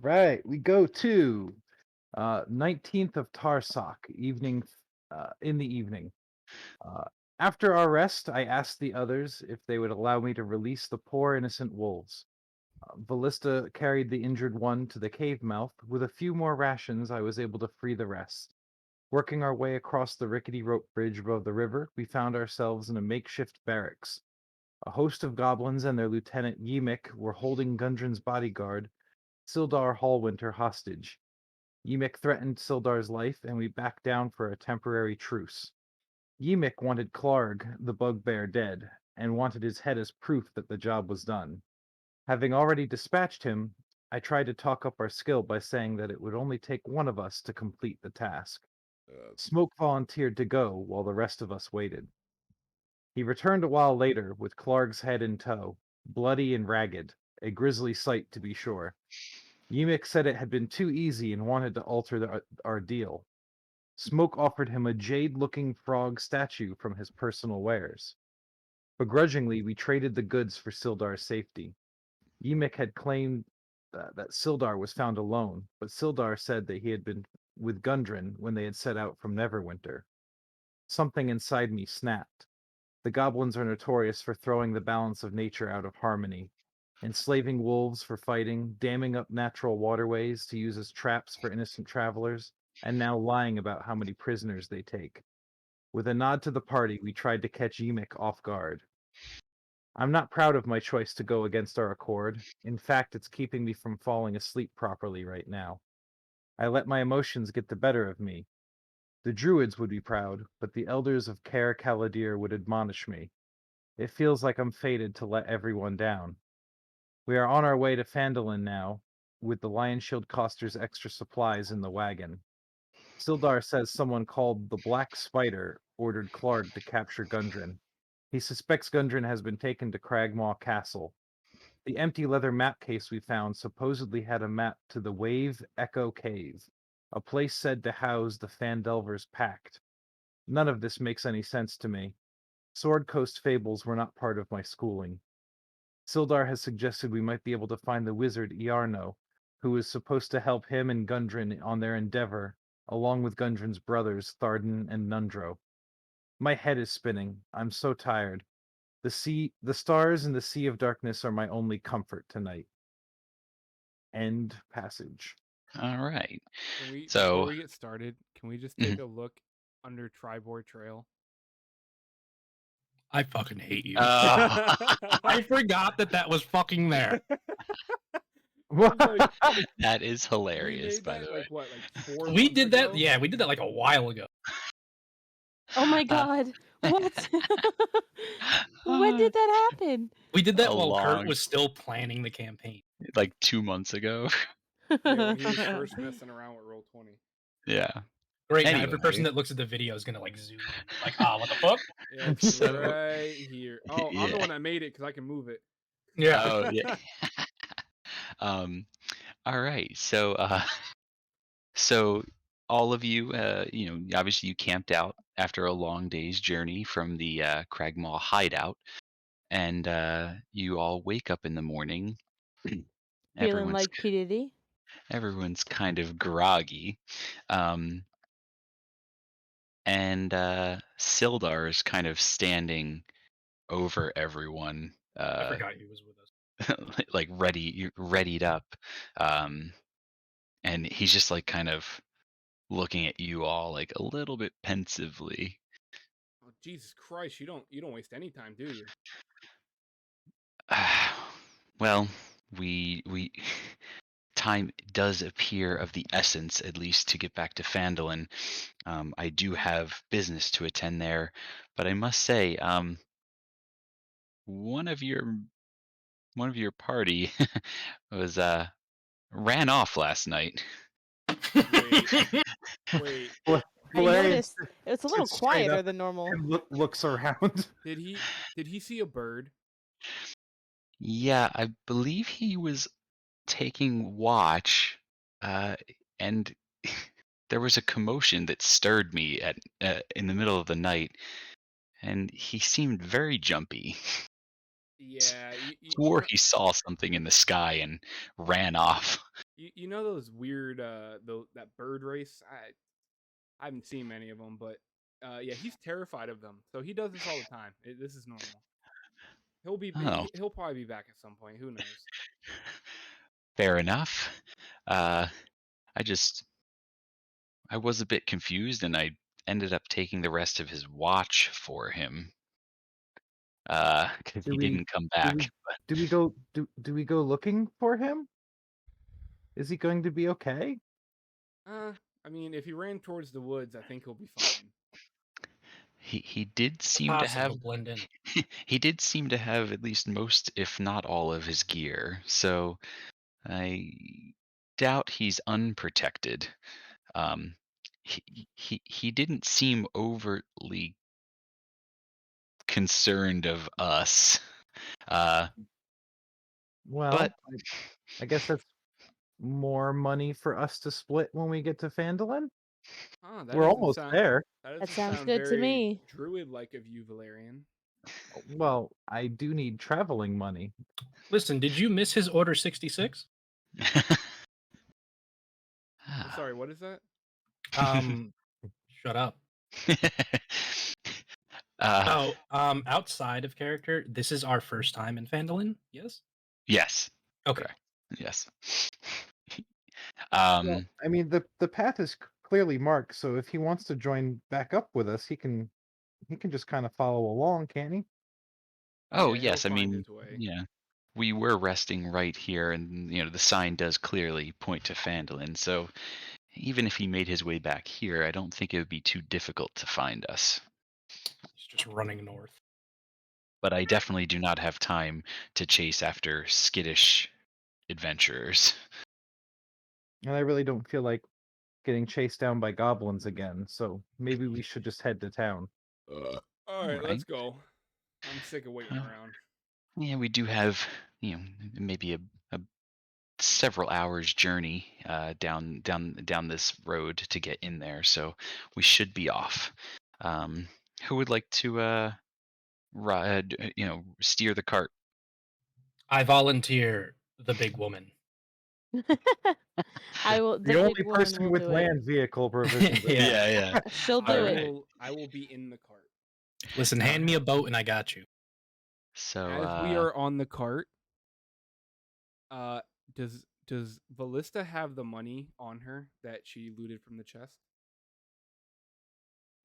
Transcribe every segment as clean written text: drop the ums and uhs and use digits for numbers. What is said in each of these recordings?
right, we go to 19th of Tarsak, evening, in the evening. Uh, After our rest, I asked the others if they would allow me to release the poor innocent wolves. Ballista carried the injured one to the cave mouth. With a few more rations, I was able to free the rest. Working our way across the rickety rope bridge above the river, we found ourselves in a makeshift barracks. A host of goblins and their lieutenant Ymik were holding Gundren's bodyguard, Sildar Hallwinter, hostage. Ymik threatened Sildar's life, and we backed down for a temporary truce. Ymik wanted Clarg, the bugbear, dead, and wanted his head as proof that the job was done. Having already dispatched him, I tried to talk up our skill by saying that it would only take one of us to complete the task. Smoke volunteered to go while the rest of us waited. He returned a while later with Clarg's head in tow, bloody and ragged, a grisly sight to be sure. Ymik said it had been too easy and wanted to alter our deal. Smoke offered him a jade-looking frog statue from his personal wares. Begrudgingly, we traded the goods for Sildar's safety. Ymik had claimed that Sildar was found alone, but Sildar said that he had been with Gundren when they had set out from Neverwinter. Something inside me snapped. The goblins are notorious for throwing the balance of nature out of harmony, enslaving wolves for fighting, damming up natural waterways to use as traps for innocent travelers, and now lying about how many prisoners they take. With a nod to the party, we tried to catch Ymik off guard. I'm not proud of my choice to go against our accord. In fact, it's keeping me from falling asleep properly right now. I let my emotions get the better of me. The druids would be proud, but the elders of Caer Caladir would admonish me. It feels like I'm fated to let everyone down. We are on our way to Phandalin now, with the Lion Shield Coster's extra supplies in the wagon. Sildar says someone called the Black Spider ordered Clarg to capture Gundren. He suspects Gundren has been taken to Cragmaw Castle. The empty leather map case we found supposedly had a map to the Wave Echo Cave, a place said to house the Phandelver's Pact. None of this makes any sense to me. Sword Coast fables were not part of my schooling. Sildar has suggested we might be able to find the wizard Iarno, who is supposed to help him and Gundren on their endeavor, along with Gundren's brothers Thardan and Nundro. My head is spinning. I'm so tired. The stars and the sea of darkness are my only comfort tonight. End passage. All right. Before So, we get started, can we just take a look under Tribord Trail? I fucking hate you. uh, I forgot that was fucking there. What? that is hilarious, We made by that, the way. like what, like 4 We months did that. ago? Yeah, we did that like a while ago. Oh my god. What? When did that happen? We did that A while Kurt long- was still planning the campaign. Like 2 months ago. Yeah, when he was first messing around with Roll20. Yeah. Great. Now Anyway. every person that looks at the video is gonna like zoom in. Like, what the fuck? Yeah, it's So- right here. Oh, I'm the Yeah. one that made it because I can move it. Yeah. Oh, yeah. All right. So, so all of you, obviously you camped out after a long day's journey from the Cragmaw hideout, and you all wake up in the morning. Feeling like P. Diddy? Everyone's kind of groggy, and Sildar is kind of standing over everyone. I forgot he was with us. Like readied up, and he's just like kind of looking at you all like a little bit pensively. Oh, Jesus Christ! You don't waste any time, do you? Well, we time does appear of the essence, at least to get back to Phandalin. I do have business to attend there, but I must say, one of your party was ran off last night. Wait. I noticed it's a little Just straight quieter up than normal. and looks around. Did he see a bird? Yeah, I believe he was taking watch, and there was a commotion that stirred me at in the middle of the night, and he seemed very jumpy. Yeah. Swore he saw something in the sky and ran off. You know those weird that bird race? I haven't seen many of them, but yeah, he's terrified of them. So he does this all the time. This is normal. Oh, He'll probably be back at some point. Who knows? fair enough. I was a bit confused, and I ended up taking the rest of his watch for him. Because Do he we didn't come do back. we do we go looking for him? Is he going to be okay? I mean, if he ran towards the woods, I think he'll be fine. He did seem to Possum have will blend in. he did seem to have at least most, if not all, of his gear. So I doubt he's unprotected. Um, he didn't seem overtly concerned of us. But Well, I guess that's more money for us to split when we get to Phandalin. We're almost there. That sounds good to me. Druid-like of you, Valerian. Well, I do need traveling money. Listen, did you miss his order 66? Sorry, what is that? Shut up. Outside of character, this is our first time in Phandalin, yes? Yes. Okay. Correct. Yes. Well, I mean, the path is clearly marked, so if he wants to join back up with us, he can just kind of follow along, can't he? Oh, Yeah, yes. I he'll find mean, his way. yeah, we were resting right here, and the sign does clearly point to Phandalin. So even if he made his way back here, I don't think it would be too difficult to find us. He's just running north. But I definitely do not have time to chase after skittish adventurers. And I really don't feel like getting chased down by goblins again, so maybe we should just head to town. All right, Alright. let's go. I'm sick of waiting around. Yeah, we do have, maybe a several hours journey down this road to get in there, so we should be off. Who would like to ride, steer the cart? I volunteer the big woman. I will. The The only big woman person will with do it. land vehicle provisions. Yeah. She'll do it. I will be in the cart. Listen, hand me a boat and I got you. So As we are on the cart, does Ballista have the money on her that she looted from the chest?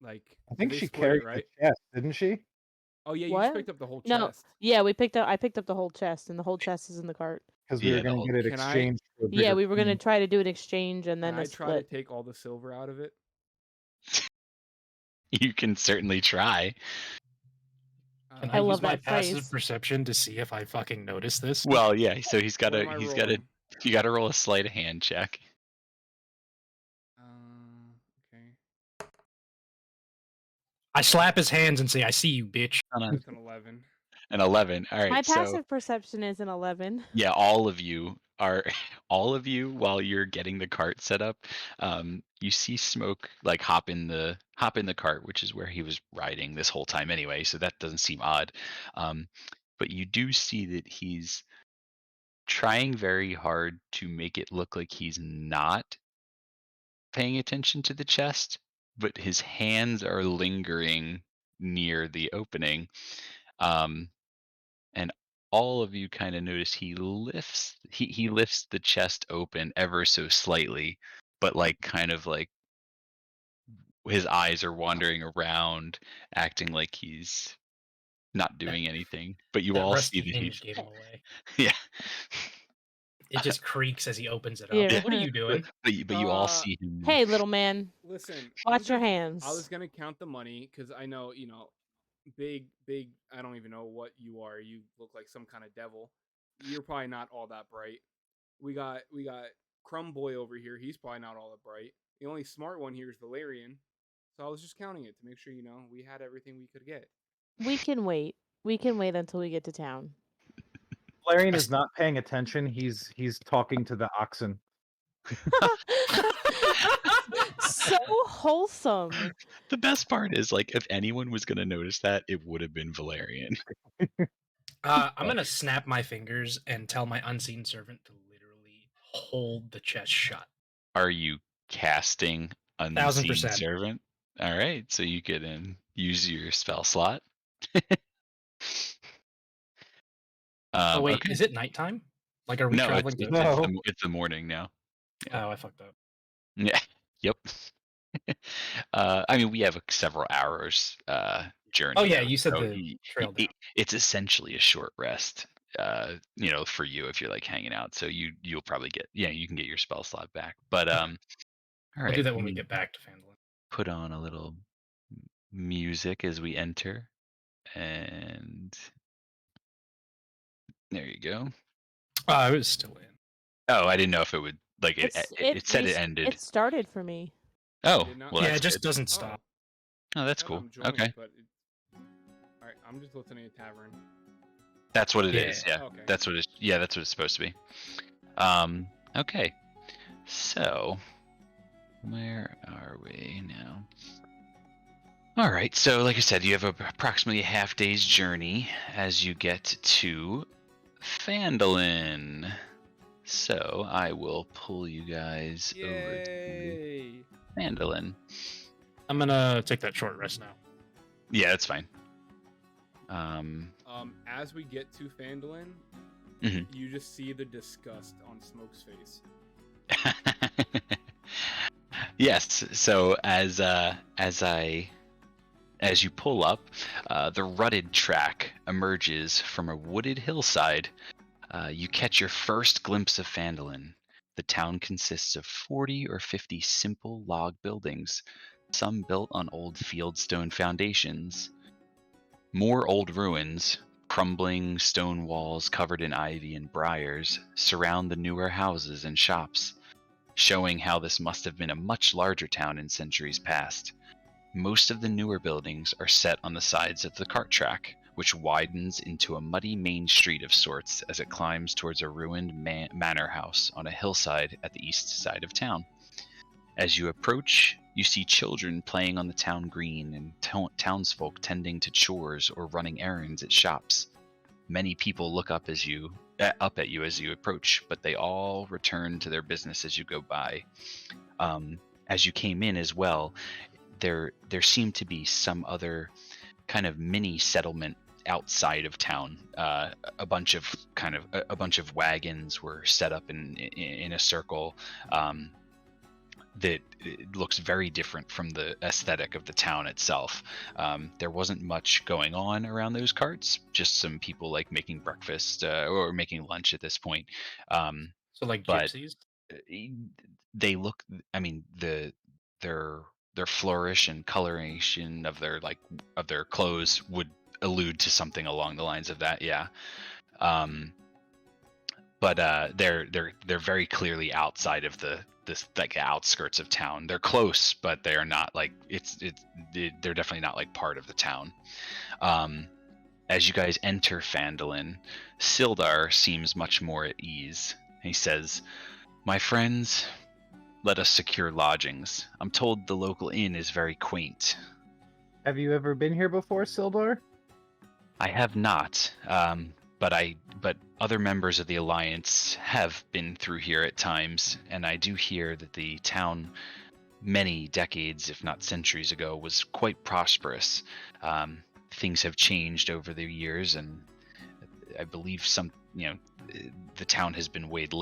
Like, I think they she split carried it, right? the chest, didn't she? Oh yeah, you What? just picked up the whole No. chest. Yeah, I picked up the whole chest, and the whole chest is in the cart. Because we were Yeah, the going to whole- get it Can I- exchanged for a Yeah, bigger we were gonna coin. try to do an exchange and Can then I a try to split. take all the silver out of it? you can certainly try. Can I I love use my that passive phrase. perception to see if I fucking notice this? Well, yeah. So he's got What to am I he's got to rolling? you got to roll a sleight of hand check. Okay. I slap his hands and say, "I see you, bitch." That's an 11. An 11. All right. My So passive perception is an 11. yeah, all of you while you're getting the cart set up, you see Smoke like hop in the cart, which is where he was riding this whole time anyway, so that doesn't seem odd. But you do see that he's trying very hard to make it look like he's not paying attention to the chest, but his hands are lingering near the opening. And all of you kind of notice he lifts the chest open ever so slightly, but like kind of like his eyes are wandering around, acting like he's not doing anything. But you That all see rusty that hinge he's gave him away. yeah. It just creaks as he opens it up. Yeah. What are you doing? But you all see him. Hey, little man, Listen, watch your I hands. was gonna count the money because I know, big. I don't even know what you are. You look like some kind of devil. You're probably not all that bright. We got Crumb Boy over here. He's probably not all that bright. The only smart one here is Valerian. So I was just counting it to make sure we had everything we could get. We can wait. We can wait until we get to town. Valerian is not paying attention. He's talking to the oxen. So wholesome. The best part is like if anyone was gonna notice that, it would have been Valerian. I'm gonna snap my fingers and tell my unseen servant to literally hold the chest shut. Are you casting Unseen 1000%. Servant? All right, so you can use your spell slot. Oh wait, Okay. is it nighttime? Like, are we No, traveling to? No. it's the morning now. Yeah. Oh, I fucked up. Yeah. Yep. I mean, we have several hours journey. Oh yeah, though, you said so the trail down. it's essentially a short rest. For you if you're like hanging out. So you'll probably you can get your spell slot back. But Okay. all I'll right, do that let when we me get back to Phandalin. put on a little music as we enter, and there you go. Oh, I was still in. Oh, I didn't know if it would like it said it ended. It started for me. Oh, Did not- well, Yeah, that's it just good. doesn't Oh, stop. Oh, that's God, cool. I'm joined, Okay, but all right, I'm just listening to Tavern. that's what it Yeah. is. Yeah, Okay. that's what it's supposed to be. Okay, so where are we now? All right, so like I said, you have approximately a half day's journey as you get to Phandalin. So I will pull you guys over to Yay! Phandalin. I'm gonna take that short rest now. Yeah, that's fine. As we get to Phandalin, Mhm. you just see the disgust on Smoke's face. Yes. So as you pull up, the rutted track emerges from a wooded hillside. You catch your first glimpse of Phandalin. The town consists of 40 or 50 simple log buildings, some built on old fieldstone foundations. More old ruins, crumbling stone walls covered in ivy and briars, surround the newer houses and shops, showing how this must have been a much larger town in centuries past. Most of the newer buildings are set on the sides of the cart track, which widens into a muddy main street of sorts as it climbs towards a ruined manor house on a hillside at the east side of town. As you approach, you see children playing on the town green and townsfolk tending to chores or running errands at shops. Many people look up at you as you approach, but they all return to their business as you go by. As you came in as well, there seemed to be some other kind of mini settlement outside of town. A bunch of wagons were set up in a circle. That it looks very different from the aesthetic of the town itself. There wasn't much going on around those carts, just some people like making breakfast or making lunch at this point. So like But gypsies. they look, I mean, their flourish and coloration of their clothes would allude to something along the lines of that. Yeah. But they're very clearly outside of this like outskirts of town. They're close, but they're not like they're definitely not like part of the town. As you guys enter Phandalin, Sildar seems much more at ease. He says, "My friends, let us secure lodgings. I'm told the local inn is very quaint." Have you ever been here before, Sildar? I have not, but other members of the Alliance have been through here at times, and I do hear that the town, many decades, if not centuries ago, was quite prosperous. Things have changed over the years, and I believe the town has been laid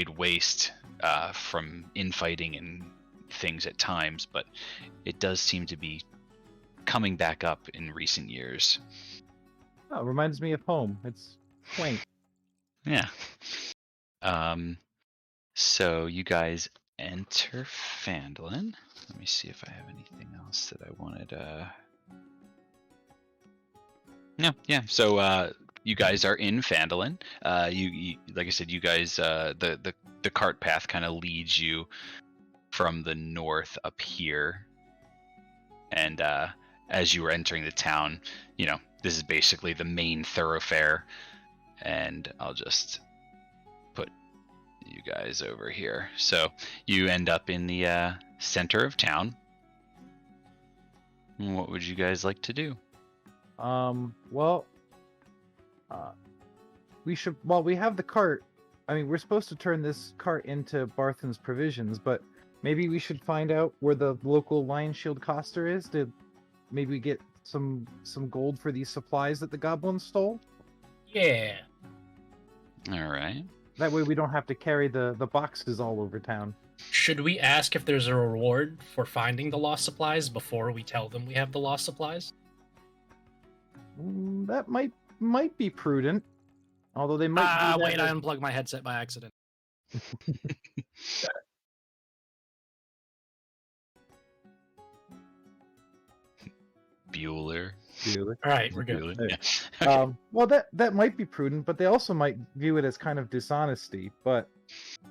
waste from infighting and things at times, but it does seem to be coming back up in recent years. Oh, reminds me of home. It's quaint. Yeah. So you guys enter Phandalin. Let me see if I have anything else that I wanted. No, yeah. So you guys are in Phandalin. You like I said, you guys the cart path kind of leads you from the north up here, and as you were entering the town, this is basically the main thoroughfare, and I'll just put you guys over here. So you end up in the center of town. What would you guys like to do? Well, we should. Well, we have the cart. I mean, we're supposed to turn this cart into Barthen's provisions, but maybe we should find out where the local Lion Shield Coster is to maybe get some gold for these supplies that the goblins stole. Yeah. All right. That way we don't have to carry the boxes all over town. Should we ask if there's a reward for finding the lost supplies before we tell them we have the lost supplies? That might be prudent. Although they might do that Wait, I with- unplugged my headset by accident. Bueller. Bueller. All right, we're good. Bueller, Hey. yeah. Okay. Well, that might be prudent, but they also might view it as kind of dishonesty. But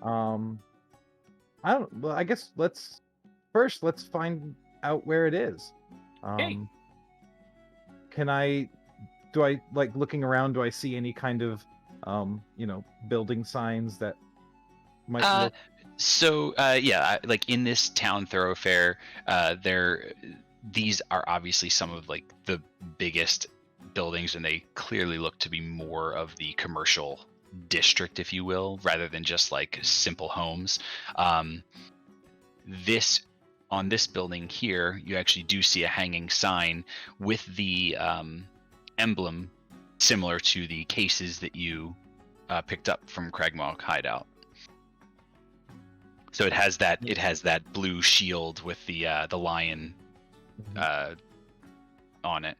I don't. Well, I guess let's find out where it is. Okay. Do I like looking around? Do I see any kind of building signs that might look? So like in this town thoroughfare, these are obviously some of like the biggest buildings, and they clearly look to be more of the commercial district, if you will, rather than just like simple homes. On this building here, you actually do see a hanging sign with the emblem similar to the cases that you picked up from Cragmaw Hideout. So it has that blue shield with the lion on it.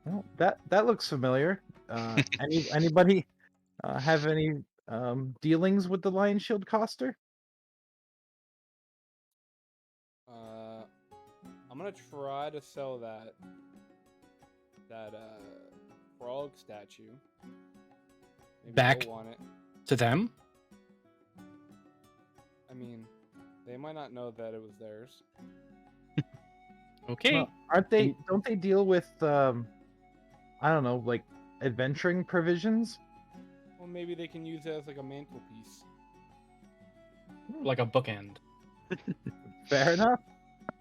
Well, that looks familiar. Anybody have any dealings with the Lion Shield Coster? I'm gonna try to sell that frog statue. Maybe Back. they'll want it. To them? I mean, they might not know that it was theirs. Okay. Well, aren't they? Don't they deal with I don't know, like adventuring provisions? Well, maybe they can use it as like a mantelpiece. Like a bookend. Fair enough.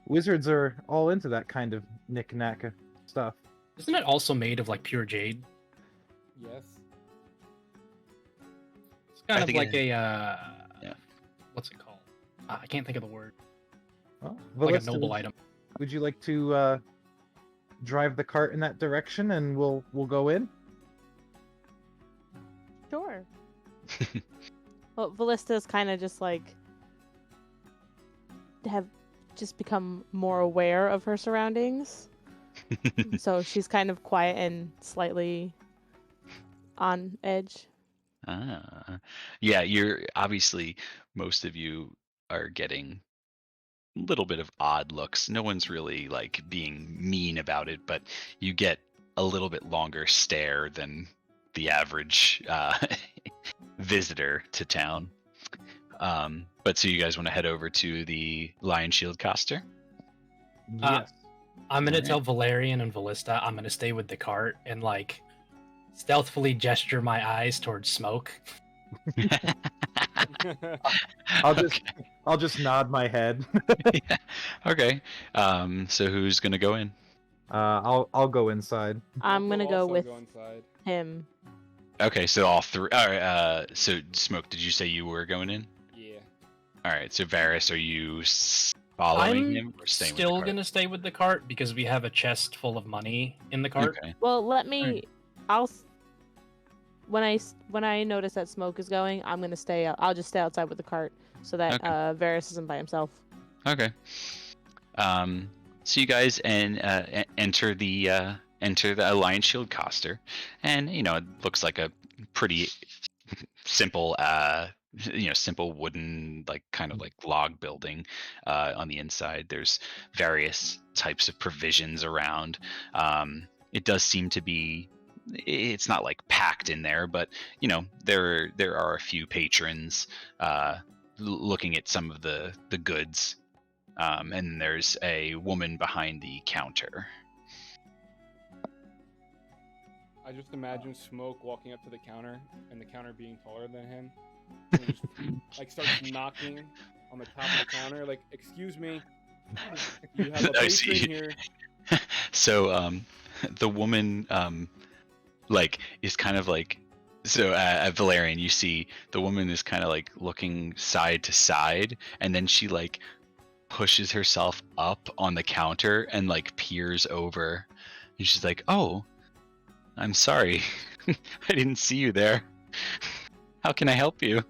Wizards are all into that kind of knick-knack stuff. Isn't it also made of like pure jade? Yes. It's kind I of think like it- a what's it called? I can't think of the word. Well, Like a Vallista, noble item. would you like to drive the cart in that direction, and we'll go in? Sure. Well, Vallista's kind of just like have just become more aware of her surroundings. So she's kind of quiet and slightly on edge. Yeah, you're obviously, most of you are getting a little bit of odd looks. No one's really like being mean about it, but you get a little bit longer stare than the average visitor to town. But so you guys want to head over to the Lion Shield Coster? Yes. I'm gonna Alright. tell Valerian and Vallista I'm gonna stay with the cart and like stealthily gesture my eyes towards smoke. I'll just nod my head. Yeah. Okay. So who's gonna go in? I'll go inside. I'm gonna go also with go inside. him. Okay, so all three. All right. So Smoke, did you say you were going in? Yeah. All right. So Varys, are you following I'm him or staying still with the gonna stay with the cart because we have a chest full of money in the cart. Okay. Well, let me. Alright. When I notice that smoke is going, I'm gonna stay out. I'll just stay outside with the cart so that Okay. Varys isn't by himself. Okay. So you guys enter the Lion Shield Coster, and it looks like a pretty simple simple wooden kind of like log building. On the inside there's various types of provisions around. It does seem to be, it's not like packed in there, but there are a few patrons looking at some of the goods, and there's a woman behind the counter. I just imagine Smoke walking up to the counter and the counter being taller than him. And he just like starts knocking on the top of the counter, like, "Excuse me, you have a I see. patron here." So the woman is kind of like So, Valerian, you see the woman is kind of like looking side to side, and then she like pushes herself up on the counter and like peers over, and she's like, "Oh, I'm sorry, I didn't see you there. How can I help you?"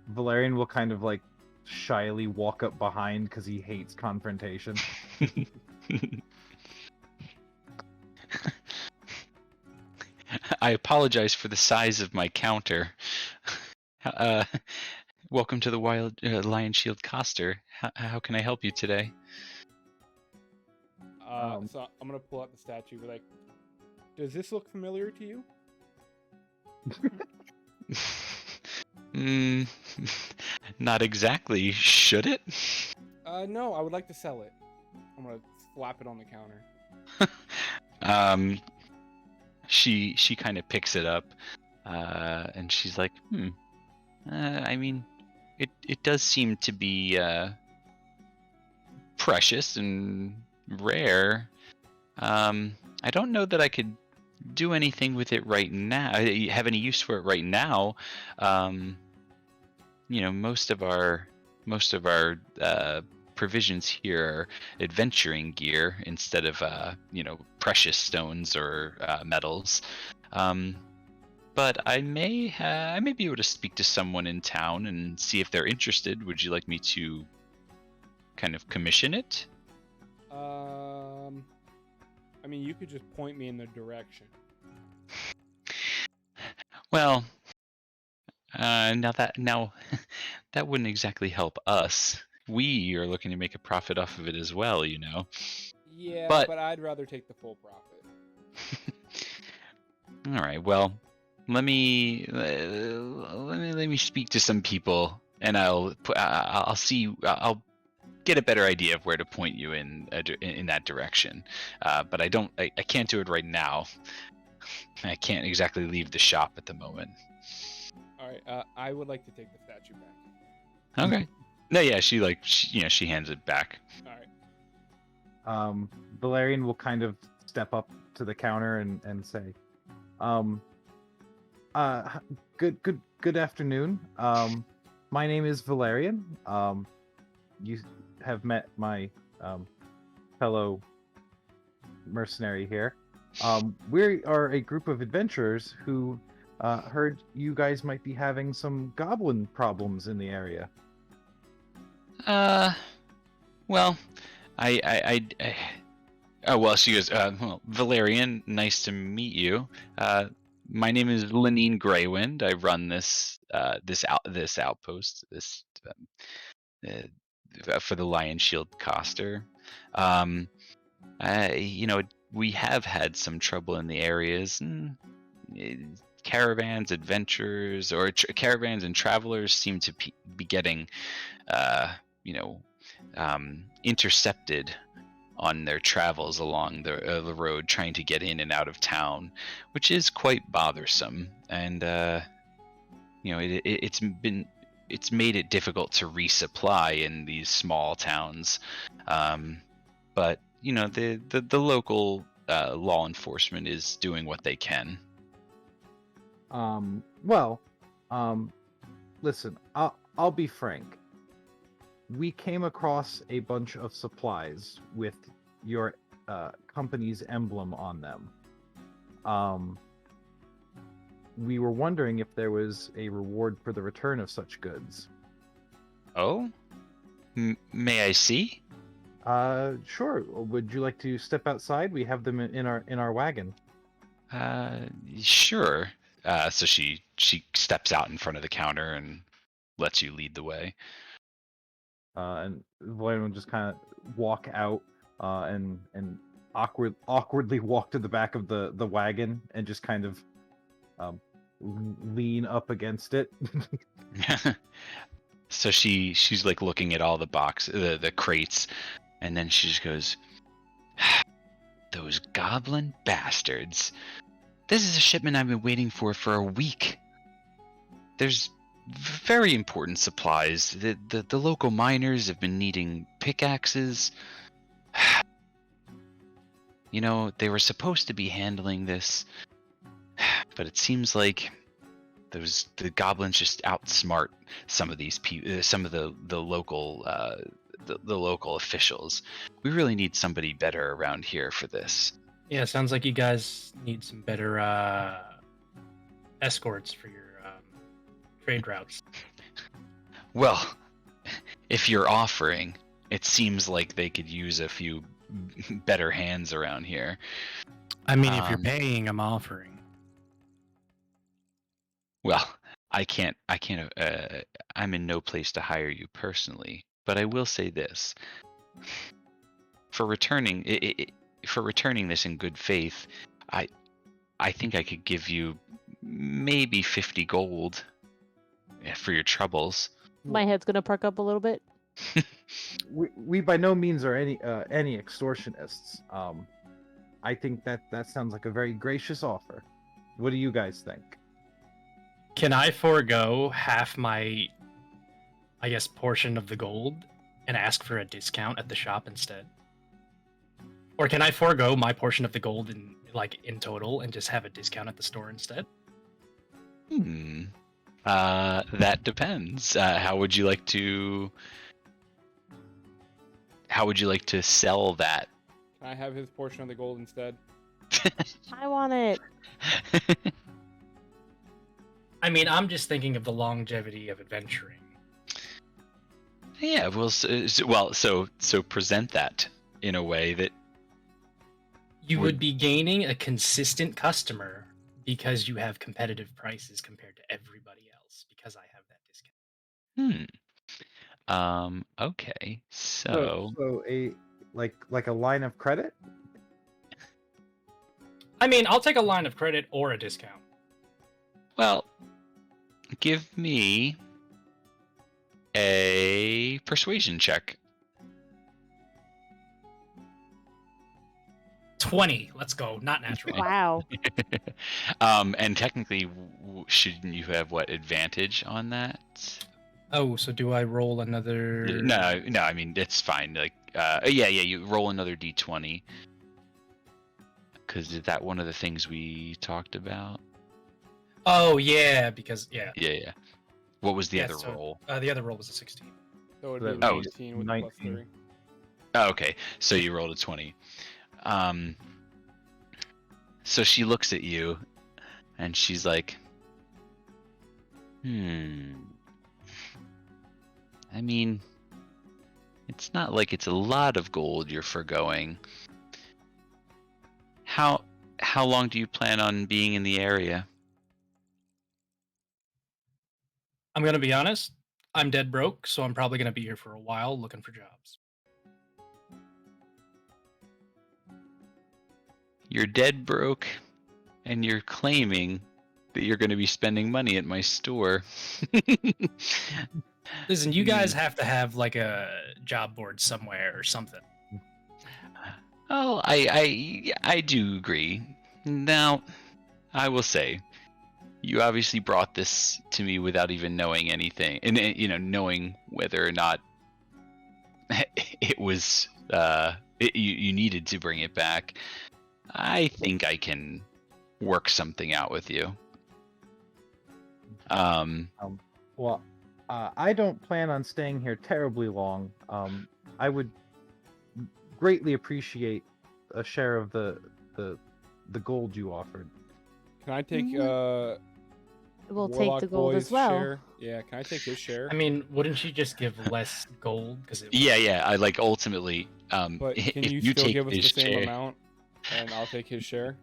Valerian will kind of like shyly walk up behind because he hates confrontation. I apologize for the size of my counter. Uh, welcome to the Wild Lion Shield Coster. How can I help you today? So I'm gonna pull out the statue. Be like, does this look familiar to you? Not exactly. Should it? No, I would like to sell it. I'm gonna slap it on the counter. She kind of picks it up, and she's like, I mean, it does seem to be precious and rare. I don't know that I could do anything with it right now. I have any use for it right now. Most of our provisions here are adventuring gear instead of precious stones or metals. But I may be able to speak to someone in town and see if they're interested. Would you like me to kind of commission it? I mean, you could just point me in the direction. Well, now that wouldn't exactly help us. We are looking to make a profit off of it as well, you know. Yeah, But- but I'd rather take the full profit. All right. Well, let me speak to some people, and I'll see. I'll get a better idea of where to point you in that direction. But I can't do it right now. I can't exactly leave the shop at the moment. All right, I would like to take the statue back. Okay. No, yeah, she hands it back. All right. Valerian will kind of step up to the counter and say, good afternoon. My name is Valerian. You have met my fellow mercenary here. We are a group of adventurers who heard you guys might be having some goblin problems in the area. Well, oh, well, she goes, well, Valerian, nice to meet you. My name is Lenine Greywind. I run this outpost, for the Lion Shield Coster. We have had some trouble in the areas. Caravans, adventurers, or caravans and travelers seem to be getting, intercepted on their travels along the road, trying to get in and out of town, which is quite bothersome. And it's made it difficult to resupply in these small towns. But the local law enforcement is doing what they can. Listen, I'll be frank. We came across a bunch of supplies with your company's emblem on them. We were wondering if there was a reward for the return of such goods. Oh? May I see? Sure. Would you like to step outside? We have them in our wagon. Sure. So she steps out in front of the counter and lets you lead the way. And Void will just kind of walk out and awkwardly walk to the back of the wagon and just kind of lean up against it. So she's like looking at all the crates, and then she just goes, "Those goblin bastards. This is a shipment I've been waiting for a week. There's very important supplies. The local miners have been needing pickaxes. They were supposed to be handling this but it seems like the goblins just outsmart some of these people, some of the local the local officials. We really need somebody better around here for this. Yeah, sounds like you guys need some better escorts for your trade routes. Well, if you're offering, it seems like they could use a few better hands around here. I mean, if you're Um, paying, I'm offering. Well, I can't. I'm in no place to hire you personally, but I will say this: for returning this in good faith, I think I could give you maybe 50 gold for your troubles. My head's gonna perk up a little bit. We by no means are any extortionists. I think that sounds like a very gracious offer. What do you guys think? Can I forego half my, I guess, portion of the gold and ask for a discount at the shop instead? Or can I forego my portion of the gold in total and just have a discount at the store instead? That depends. How would you like to sell that? Can I have his portion of the gold instead? I want it. I mean, I'm just thinking of the longevity of adventuring. Yeah, well, so present that in a way that You would be gaining a consistent customer because you have competitive prices compared to everybody else because I have that discount. Okay. So a like a line of credit? I mean, I'll take a line of credit or a discount. well, give me a persuasion check. 20. Let's go. Not natural. Wow. And technically, shouldn't you have advantage on that? Oh, so do I roll another? No. I mean, it's fine. Yeah. You roll another d20. Because is that one of the things we talked about? Oh yeah, because yeah. Yeah. What was the Yeah, other so, roll? The other roll was a 16. So it That would be Oh, 19 with 19. +3. Oh, okay. So you rolled a 20. So she looks at you, and she's like, I mean, it's not like it's a lot of gold you're forgoing. How long do you plan on being in the area? I'm gonna be honest. I'm dead broke, so I'm probably gonna be here for a while looking for jobs. You're dead broke, and you're claiming that you're going to be spending money at my store. Listen, you guys have to have like a job board somewhere or something. Oh, I do agree. Now, I will say, you obviously brought this to me without even knowing anything, and knowing whether or not it was you needed to bring it back. I think I can work something out with you. Well, I don't plan on staying here terribly long. I would greatly appreciate a share of the gold you offered. Can I take We'll take Warlock the gold Boy's as well. share? Yeah, can I take his share? I mean, wouldn't you just give less gold? Yeah. I ultimately. But can if you you still take give us the his same share, amount, and I'll take his share?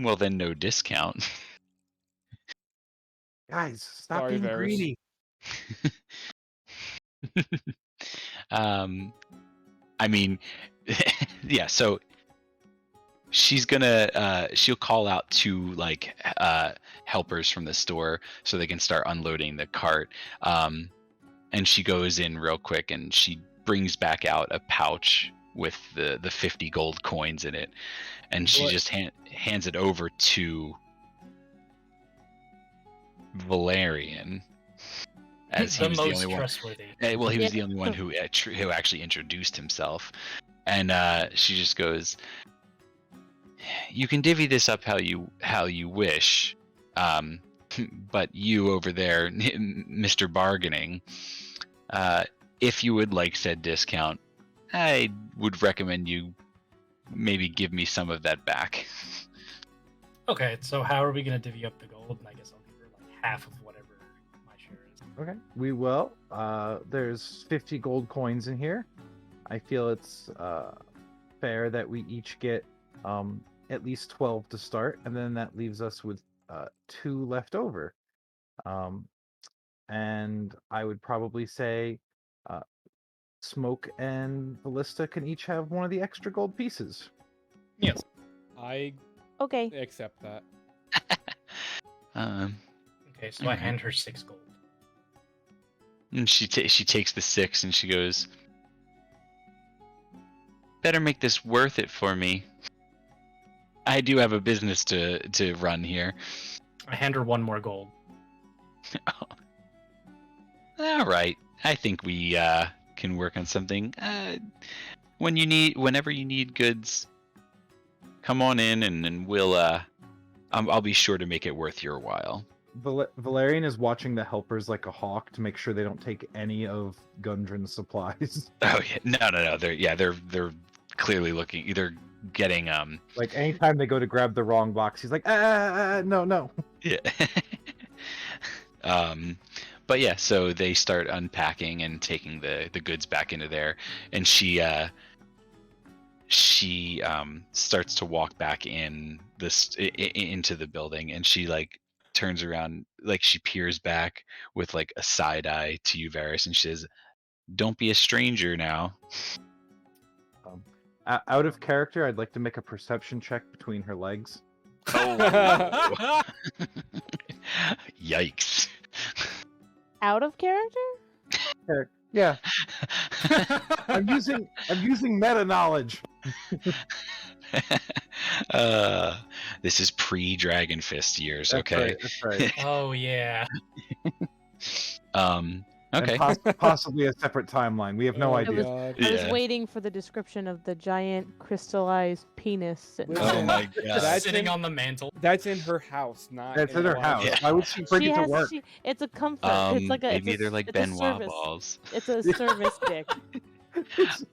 well, then no discount. Guys, stop Sorry, being Varys. greedy. I mean, yeah. So she's gonna she'll call out two helpers from the store so they can start unloading the cart. And she goes in real quick and she brings back out a pouch with the 50 gold coins in it, and she What? just hands it over to Valerian, as he the was most the only one. trustworthy. Well, he was Yeah. the only one who actually introduced himself, and she just goes, you can divvy this up how you wish, but you over there, Mr. Bargaining, if you would like said discount, I would recommend you maybe give me some of that back. Okay, so how are we gonna divvy up the gold? And I guess I'll give her like half of whatever my share is. Okay, we will. There's 50 gold coins in here. I feel it's fair that we each get at least 12 to start, and then that leaves us with 2 left over. And I would probably say Smoke and Ballista can each have one of the extra gold pieces. Yes. I Okay. accept that. Okay, so I hand her 6 gold. And she takes the 6 and she goes, better make this worth it for me. I do have a business to run here. I hand her 1 more gold. All right, I think we can work on something. Whenever you need goods, come on in and we'll I'll be sure to make it worth your while. Valerian is watching the helpers like a hawk to make sure they don't take any of Gundren's supplies. Oh yeah, no. They're clearly looking, either getting Like anytime they go to grab the wrong box, he's like, no. Yeah. But yeah, so they start unpacking and taking the goods back into there, and she starts to walk back into the building, and she like turns around, like she peers back with like a side eye to you, Varys, and she says, "Don't be a stranger now." Out of character, I'd like to make a perception check between her legs. Oh. Yikes. Out of character? Yeah, I'm using meta knowledge. This is pre-Dragon Fist years, That's okay? right, that's right. Oh yeah. Okay. And possibly a separate timeline. We have no Oh, idea. God. I was Yeah. waiting for the description of the giant crystallized penis sitting Listen, Oh my That's god. Sitting in- on the mantle. That's in her house, not That's in her our house. Yeah. Why would she bring She it to has. work? It's a comfort. It's like a. Maybe it's a, they're like it's a Benoit service. balls. It's a service dick. It's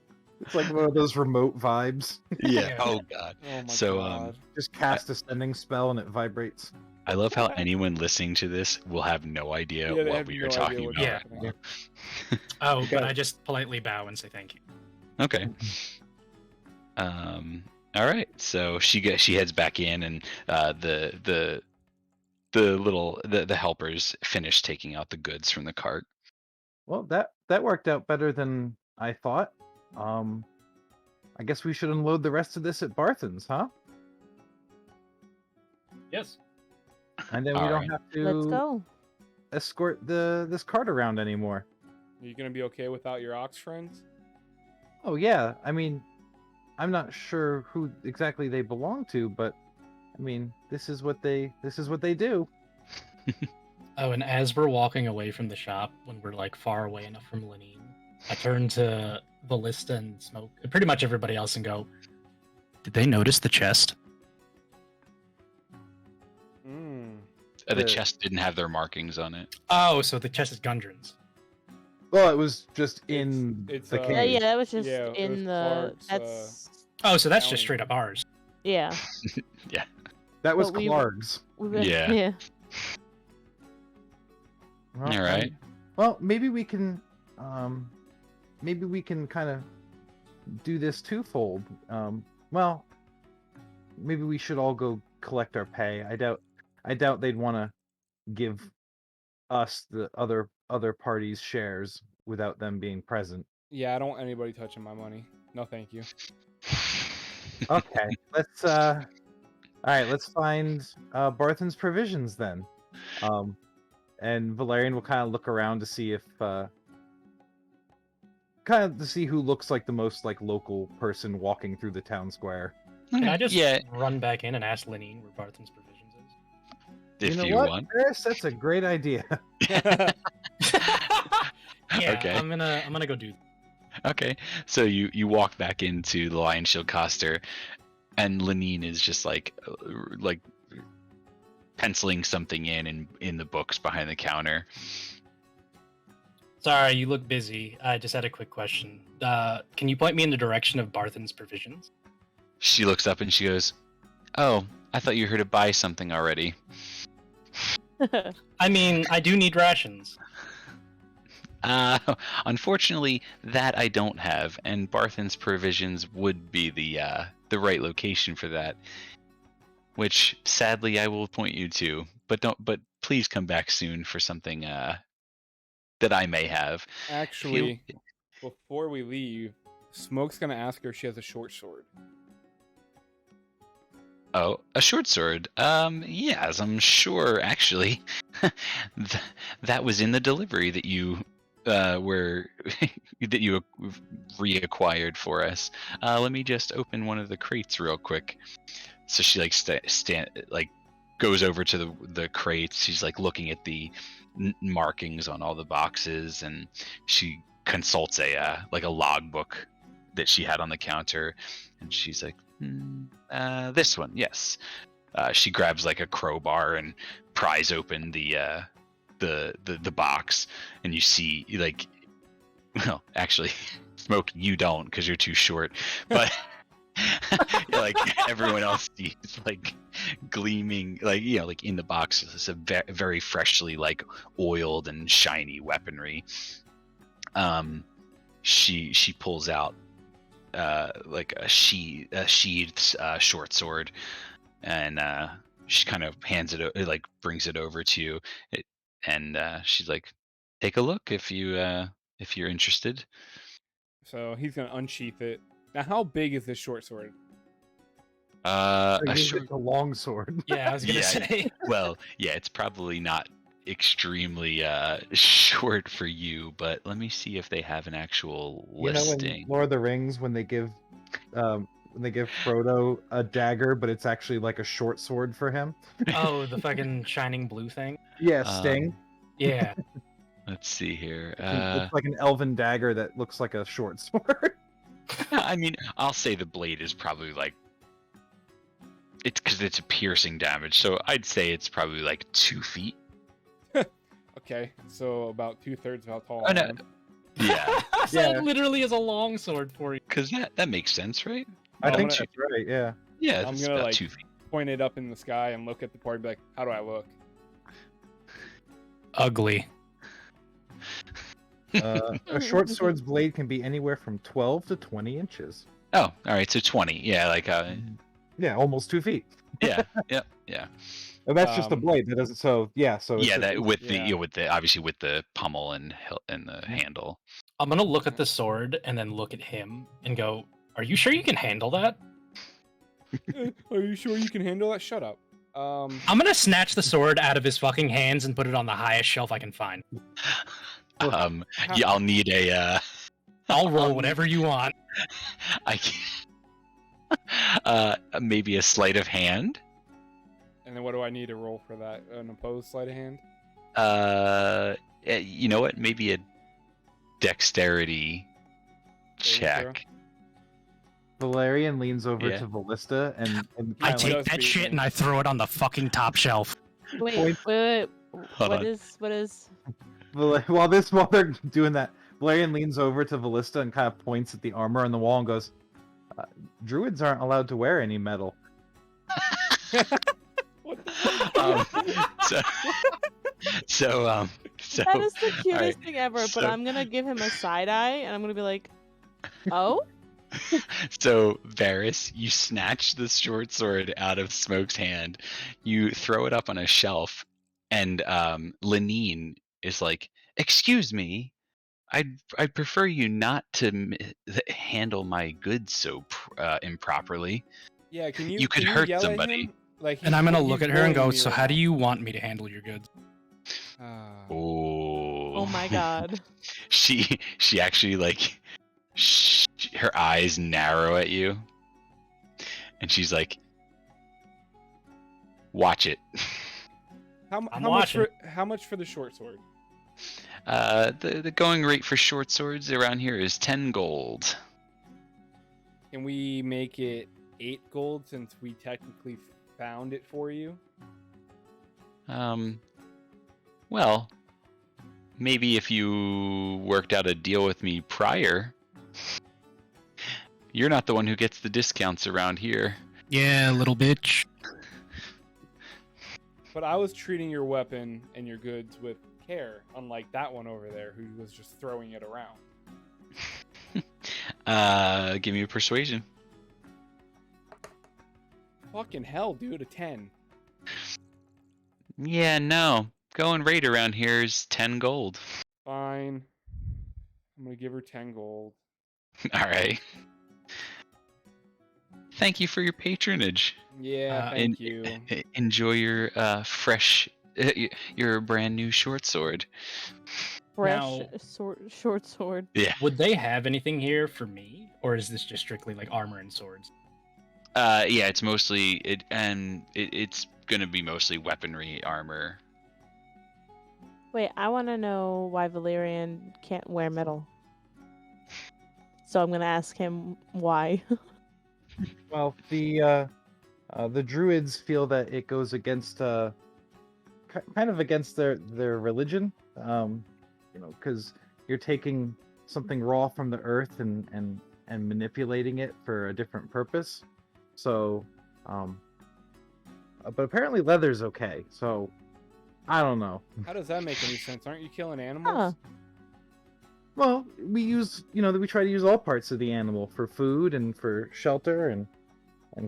like one of those remote vibes. Yeah. Yeah. Oh god. Oh my So, God. Just cast a sending spell and it vibrates. I love how anyone listening to this will have no idea Yeah, they what have we no are idea talking what's about. Yeah. happening. Oh, but Okay. I just politely bow and say thank you. Okay. All right. So she heads back in, and the helpers finish taking out the goods from the cart. Well, that worked out better than I thought. I guess we should unload the rest of this at Barthen's, huh? Yes. And then we All don't right. have to Let's go. escort this cart around anymore. Are you gonna be okay without your ox friends? Oh yeah, I mean, I'm not sure who exactly they belong to, but I mean, this is what they do. Oh, and as we're walking away from the shop, when we're like far away enough from Lenine, I turn to Ballista and Smoke, and pretty much everybody else, and go, "Did they notice the chest?" Mm. The The- chest didn't have their markings on it. Oh, so the chest is Gundren's. Well, it was just in It's, the uh, Yeah, cave. yeah, that was just Yeah, it in was the. Clark's, That's Oh, so that's County. just straight up ours. yeah. That was But we- Clark's. Yeah. Yeah. Well, All right. Well, maybe we can kind of do this twofold. Well, maybe we should all go collect our pay. I doubt they'd want to give us the other parties' shares without them being present. Yeah, I don't want anybody touching my money. No, thank you. Okay, let's all right, let's find Barthen's provisions then. And Valerian will kind of look around to see if who looks like the most like local person walking through the town square. Can I just Yeah, run back in and ask Lenine where Barthen's provisions is? if you know you what, want. Chris? That's a great idea. Yeah, Okay. I'm gonna go do that. Okay, so you walk back into the Lion Shield Coster, And Lenine is just like penciling something in the books behind the counter. Sorry, you look busy. I just had a quick question. Can you point me in the direction of Barthen's provisions? She looks up and she goes, "Oh, I thought you were here to buy something already." I mean, I do need rations. Unfortunately, that I don't have, and Barthen's provisions would be the right location for that. Which sadly I will point you to, but please come back soon for something that I may have. Actually, before we leave, Smoke's gonna ask her if she has a short sword. Oh, a short sword. Yes, I'm sure. Actually, that was in the delivery that you were that you reacquired for us. Let me just open one of the crates real quick. So she like goes over to the crates. She's like looking at the markings on all the boxes, and she consults a logbook that she had on the counter, and she's like, this one, yes. She grabs like a crowbar and pries open the box, and you see like, well, actually, Smoke, you don't because you're too short, but like everyone else sees like gleaming, like like in the box is a very freshly like oiled and shiny weaponry. She pulls out like a sheathed short sword, and she kind of hands it, like brings it over to you, and she's like, "Take a look if you're interested." So he's gonna unsheath it. Now, how big is this short sword? A It's short, a long sword. Yeah, I was gonna Yeah. say. well, yeah, it's probably not extremely short for you, but let me see if they have an actual You know, in listing. Lord of the Rings, when they give Frodo a dagger, but it's actually like a short sword for him. Oh, the fucking shining blue thing. Yeah, Sting. Yeah. Let's see here. It's like an elven dagger that looks like a short sword. I mean, I'll say the blade is probably like, it's because it's a piercing damage, so I'd say it's probably like 2 feet. Okay, so about 2/3 of how tall Oh, I no. am. Yeah, So Yeah. it literally is a long sword for you. because that makes sense, right? I I'm think gonna- that's right. Yeah. Yeah, I'm it's gonna, about like- 2 feet. Point it up in the sky and look at the part and be like, how do I look? Ugly. A short sword's blade can be anywhere from 12 to 20 inches. Oh, all right, so 20. Yeah, like Yeah, almost 2 feet. yeah, yeah. And that's just the Um, blade. That doesn't. So yeah. So Yeah, it's that with the yeah. with the obviously with the pommel and the handle. I'm gonna look at the sword and then look at him and go, "Are you sure you can handle that?" Are you sure you can handle that? Shut up. I'm gonna snatch the sword out of his fucking hands and put it on the highest shelf I can find. how- Yeah, I'll need a I'll roll whatever you want. I maybe a sleight of hand. And then what do I need to roll for that? An opposed sleight of hand? You know what? Maybe a dexterity Saving check. Valerian leans over Yeah. to Ballista and I Kinda take does that beat shit me. and I throw it on the fucking top shelf. Wait. Hold on. What is? while they're doing that, Valerian leans over to Ballista and kind of points at the armor on the wall and goes, "Druids aren't allowed to wear any metal." What the fuck? So That is the all cutest right, thing ever. But so- I'm gonna give him a side eye, and I'm gonna be like, "Oh, So, Varys, you snatch the short sword out of Smoke's hand, you throw it up on a shelf, and Lenine is like, "Excuse me, I'd prefer you not to handle my goods so improperly." Yeah, can You could hurt yell somebody. At him? Like And I'm gonna he's look at her and bullying go, me "So right how do now." you want me to handle your goods?" Oh. oh my god." She actually like her eyes narrow at you, and she's like, "Watch it." I'm How watching. much for the short sword? The going rate for short swords around here is 10 gold. Can we make it 8 gold since we technically found it for you? Well, maybe if you worked out a deal with me prior. You're not the one who gets the discounts around here. Yeah, little bitch. But I was treating your weapon and your goods with care, unlike that one over there who was just throwing it around. Give me a persuasion. Fucking hell, dude, a 10. Yeah, no. Going rate around here is 10 gold. Fine. I'm gonna give her 10 gold. All right. Thank you for your patronage. Yeah, thank you. Enjoy your fresh, your brand new short sword. Fresh Now- short sword. Yeah. Would they have anything here for me, or is this just strictly like armor and swords? Yeah, it's mostly it's gonna be mostly weaponry, armor. Wait, I want to know why Valerian can't wear metal. So I'm gonna ask him why. Well, the druids feel that it goes against kind of against their religion. Because you're taking something raw from the earth and manipulating it for a different purpose. So, but apparently leather's okay. So, I don't know. How does that make any sense? Aren't you killing animals? Well, we try to use all parts of the animal for food and for shelter and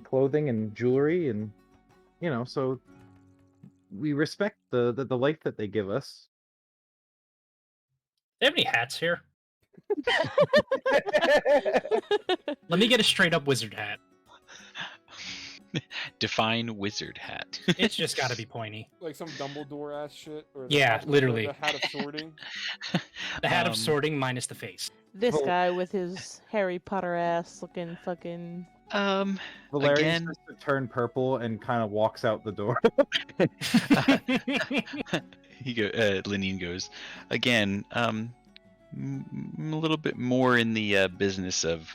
clothing and jewelry and so we respect the life that they give us. Do they have any hats here? Let me get a straight up wizard hat. Define wizard hat. It's just got to be pointy. Like some Dumbledore ass shit? Or Yeah, literally. The hat of sorting? The hat of sorting minus the face. This Well- guy with his Harry Potter ass looking fucking. Valerian Again, starts to turn purple and kind of walks out the door. Lenine goes again. A little bit more in the business of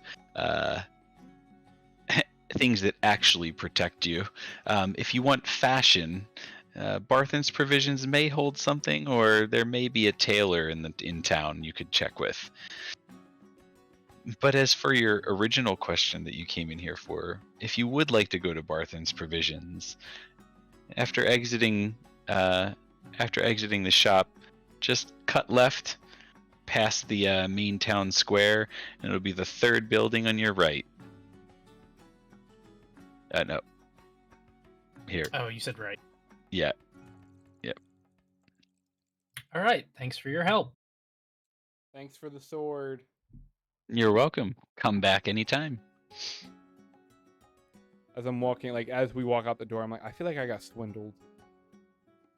things that actually protect you. If you want fashion, Barthen's Provisions may hold something, or there may be a tailor in town you could check with. But as for your original question that you came in here for, if you would like to go to Barthen's Provisions, after exiting the shop, just cut left past the main town square, and it'll be the third building on your right. No. Here. Oh, you said right. Yeah. All right. Thanks for your help. Thanks for the sword. You're welcome. Come back anytime. As I'm walking, like, as we walk out the door, I'm like, I feel like I got swindled.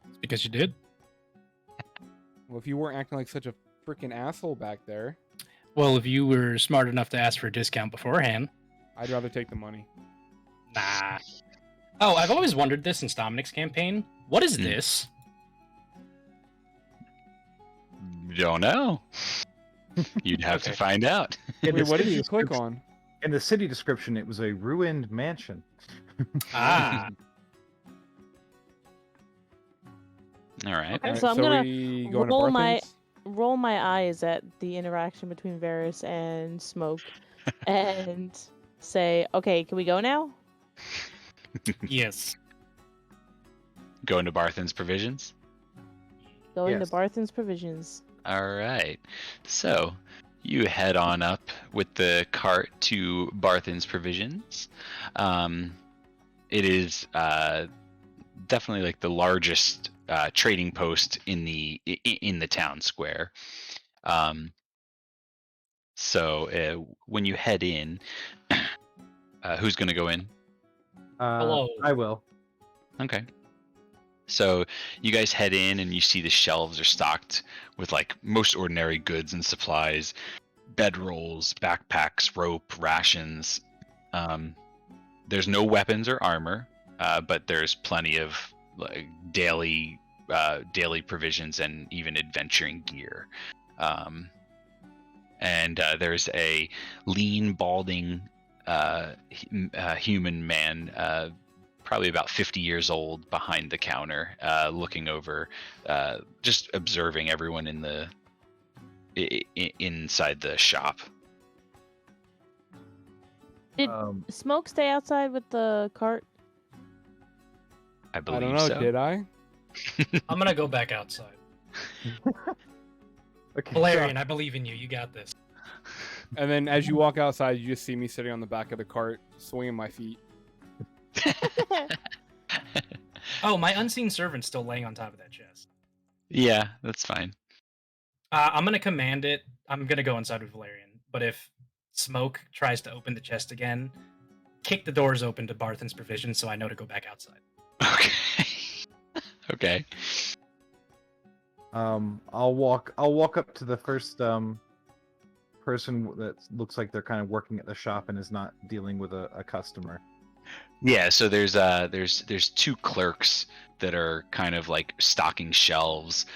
It's because you did. Well, if you weren't acting like such a freaking asshole back there, Well, if you were smart enough to ask for a discount beforehand. I'd rather take the money. Nah. Oh, I've always wondered this since Dominic's campaign. What is this? Don't know. You'd have to Okay. find out. In Wait, the what did city you click description- on? In the city description, it was a ruined mansion. Ah. All right. Okay. Alright, So I'm gonna we going roll to my- Barthen's? Roll my eyes at the interaction between Varys and Smoke, and say, "Okay, can we go now?" Yes. Going to Barthen's Provisions? Going Yes. to Barthen's Provisions. All right. So you head on up with the cart to Barthen's Provisions. It is definitely like the largest trading post in the town square. So when you head in, who's going to go in? Hello. I will. Okay. So you guys head in and you see the shelves are stocked with like most ordinary goods and supplies, bedrolls, backpacks, rope, rations. There's no weapons or armor, but there's plenty of like daily provisions and even adventuring gear. And there's a lean, balding human man, probably about 50 years old, behind the counter, looking over, just observing everyone inside the shop. Did Smoke stay outside with the cart? I believe I don't know. so. Did I? I'm gonna go back outside. Okay, Valerian, I believe in you. You got this. And then as you walk outside, you just see me sitting on the back of the cart, swinging my feet. Oh, my unseen servant's still laying on top of that chest. Yeah, that's fine. I'm gonna command it. I'm gonna go inside with Valerian. But if Smoke tries to open the chest again, kick the doors open to Barthen's provision so I know to go back outside. Okay. Okay. I'll walk up to the first person that looks like they're kind of working at the shop and is not dealing with a customer. Yeah, so there's two clerks that are kind of like stocking shelves,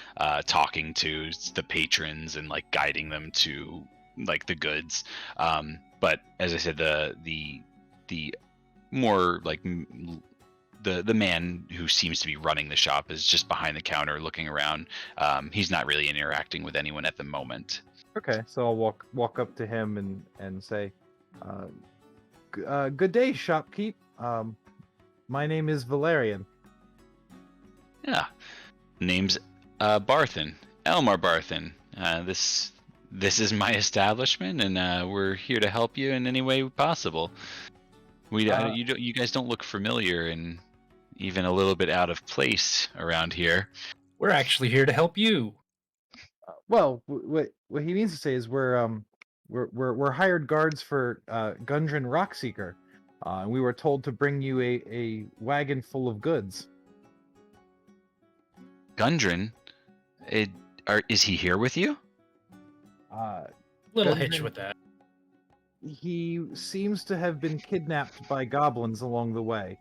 talking to the patrons and like guiding them to like the goods. But as I said, the more like the man who seems to be running the shop is just behind the counter looking around. He's not really interacting with anyone at the moment. Okay, so I'll walk up to him and say, "Good day, shopkeep. My name is Valerian." Yeah, name's Barthen, Elmar Barthen. This is my establishment, and we're here to help you in any way possible. You guys don't look familiar and even a little bit out of place around here. We're actually here to help you. Well, what he means to say is we're hired guards for Gundren Rockseeker, and we were told to bring you a wagon full of goods. Gundren, is he here with you? Little Gundren- hitch with that. He seems to have been kidnapped by goblins along the way.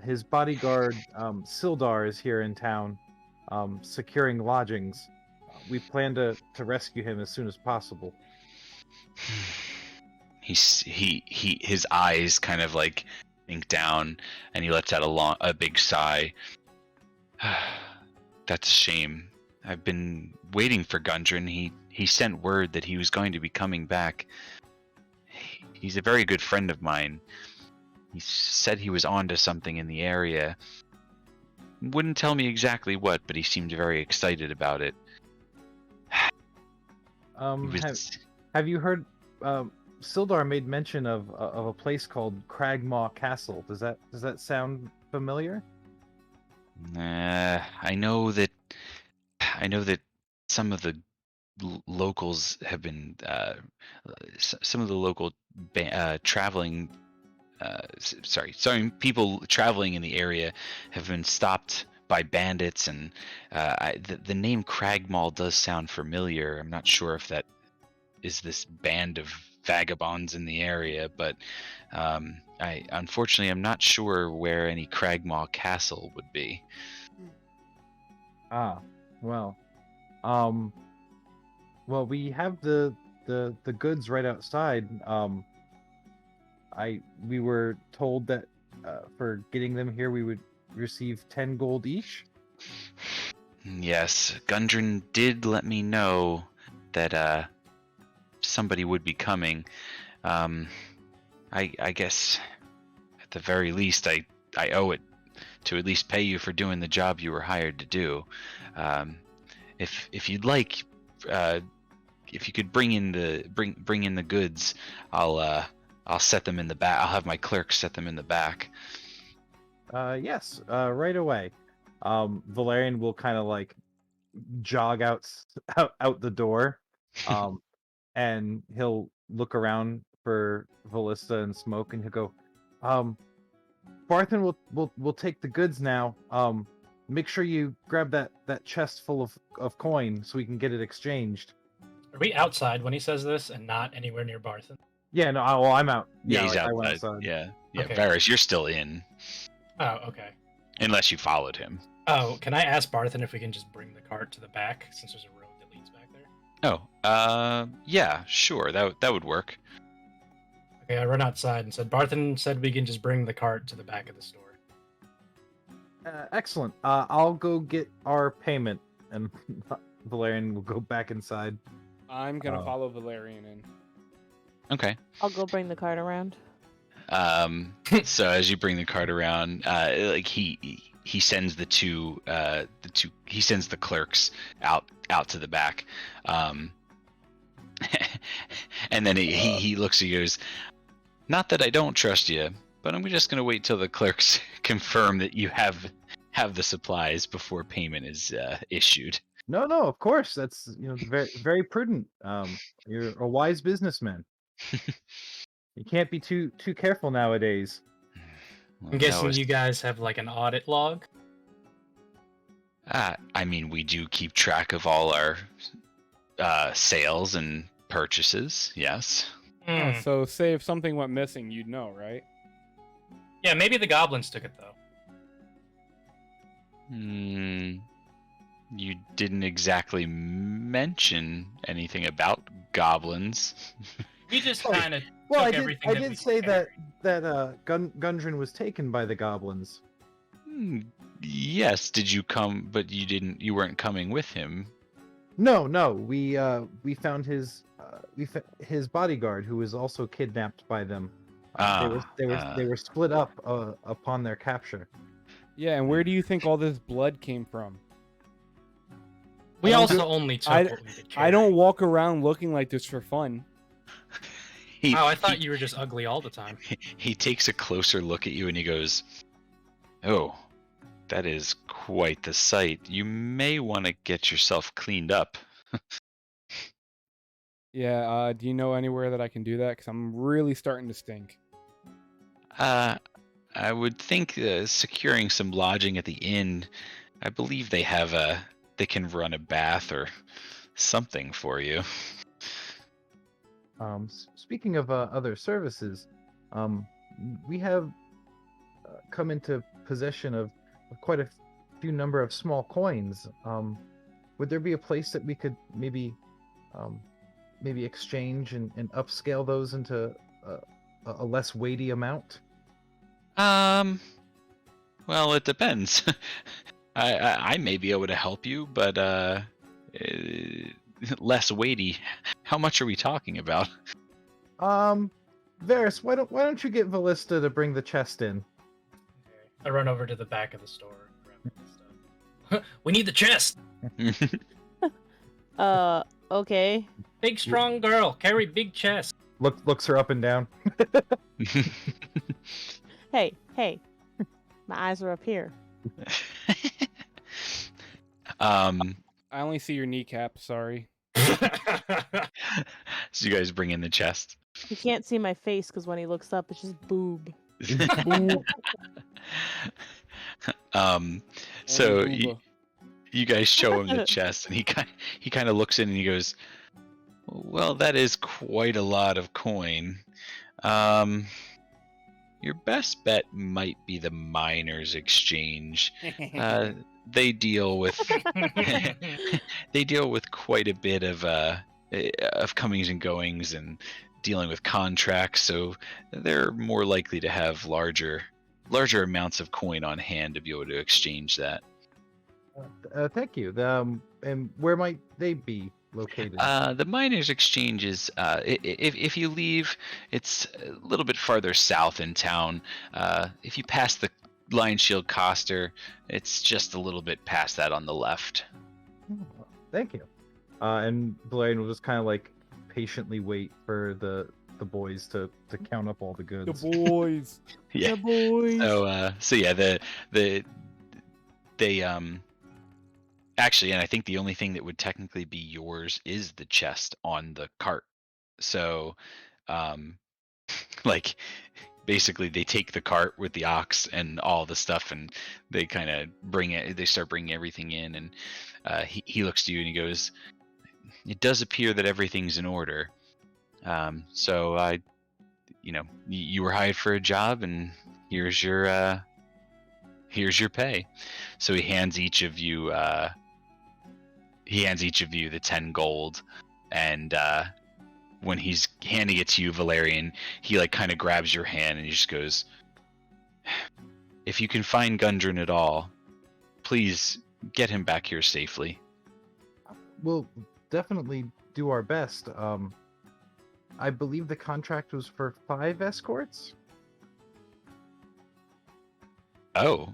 His bodyguard, Sildar, is here in town, securing lodgings. We plan to rescue him as soon as possible. His eyes kind of like sink down, and he lets out a big sigh. That's a shame. I've been waiting for Gundren. He sent word that he was going to be coming back. He's a very good friend of mine. He said he was onto something in the area. Wouldn't tell me exactly what, but he seemed very excited about it. Have you heard? Sildar made mention of a place called Cragmaw Castle. Does that sound familiar? I know that some of the locals have been some of the local traveling people traveling in the area have been stopped by bandits, and the name Cragmaw does sound familiar. I'm not sure if that is this band of vagabonds in the area, but unfortunately I'm not sure where any Cragmaw Castle would be. Well, we have the goods right outside. We were told that for getting them here we would receive 10 gold each. Yes, Gundren did let me know that somebody would be coming. I guess at the very least I owe it to at least pay you for doing the job you were hired to do. If you'd like, if you could bring in the goods, I'll set them in the back. I'll have my clerks set them in the back. Yes, right away. Valerian will kind of like jog out the door, and he'll look around for Valista and Smoke, and he'll go, Barthen will take the goods now. Make sure you grab that chest full of coin so we can get it exchanged. Are we outside when he says this and not anywhere near Barthen? Yeah, no, I'm out. Yeah, he's like, I outside. went outside. Yeah. Okay. Varys, you're still in, Oh, okay. unless you followed him. Oh, can I ask Barthen if we can just bring the cart to the back since there's a road that leads back there? Oh, yeah, sure. That would work. Okay, I run outside and said, Barthen said we can just bring the cart to the back of the store. Excellent. I'll go get our payment, and Valerian will go back inside. I'm gonna follow Valerian in. Okay. I'll go bring the cart around. So as you bring the cart around, like he sends the he sends the clerks out to the back, and then he looks and goes, "Not that I don't trust you, but I'm just gonna wait till the clerks confirm that you have the supplies before payment is issued." No, of course. That's very very prudent. You're a wise businessman. You can't be too careful nowadays. Well, I'm guessing you guys have like an audit log. I mean, we do keep track of all our sales and purchases. Yes. Oh, so say if something went missing, you'd know, right? Yeah, maybe the goblins took it though. You didn't exactly mention anything about goblins. We just Oh, kind of Well, took I everything. did say that Gundren was taken by the goblins. Yes. Did you come? But you didn't. You weren't coming with him. No. We found his his bodyguard, who was also kidnapped by them. They were split up upon their capture. Yeah, and where do you think all this blood came from? We I don't also do- only took I- what we could carry. I don't walk around looking like this for fun. Oh, I thought you were just ugly all the time. He takes a closer look at you and he goes, "Oh, that is quite the sight. You may want to get yourself cleaned up." Yeah, do you know anywhere that I can do that? Because I'm really starting to stink. I would think securing some lodging at the inn. I believe they have they can run a bath or something for you. Speaking of other services, we have come into possession of quite a few number of small coins. Would there be a place that we could maybe exchange and upscale those into a less weighty amount? Well, it depends. I may be able to help you, but less weighty. How much are we talking about? Varys, why don't you get Valista to bring the chest in? I run over to the back of the store and grab the stuff. We need the chest. Okay. Big strong girl, carry big chest. Looks her up and down. Hey. My eyes are up here. I only see your kneecap, sorry. So you guys bring in the chest. He can't see my face because when he looks up, it's just boob. So Only you, booba. you guys show him the chest, and he kind of looks in and he goes, "Well, that is quite a lot of coin. Your best bet might be the miners' exchange. They deal with quite a bit of comings and goings and dealing with contracts, so they're more likely to have larger amounts of coin on hand to be able to exchange that." Thank you. And where might they be located? The miners' exchange is if you leave, it's a little bit farther south in town. If you pass the Lion Shield Coster, it's just a little bit past that on the left. Thank you. And Valerian will just kind of like patiently wait for the boys to count up all the goods. The boys. Yeah. The boys. So yeah, they actually, and I think the only thing that would technically be yours is the chest on the cart. So, like, basically, they take the cart with the ox and all the stuff, and they kind of bring it. They start bringing everything in, and he looks to you and he goes, "It does appear that everything's in order. So you were hired for a job, and here's your pay." So he hands each of you the 10 gold, and when he's handing it to you, Valerian, he like kind of grabs your hand and he just goes, "If you can find Gundren at all, please get him back here safely." We'll definitely do our best. I believe the contract was for 5 escorts. Oh,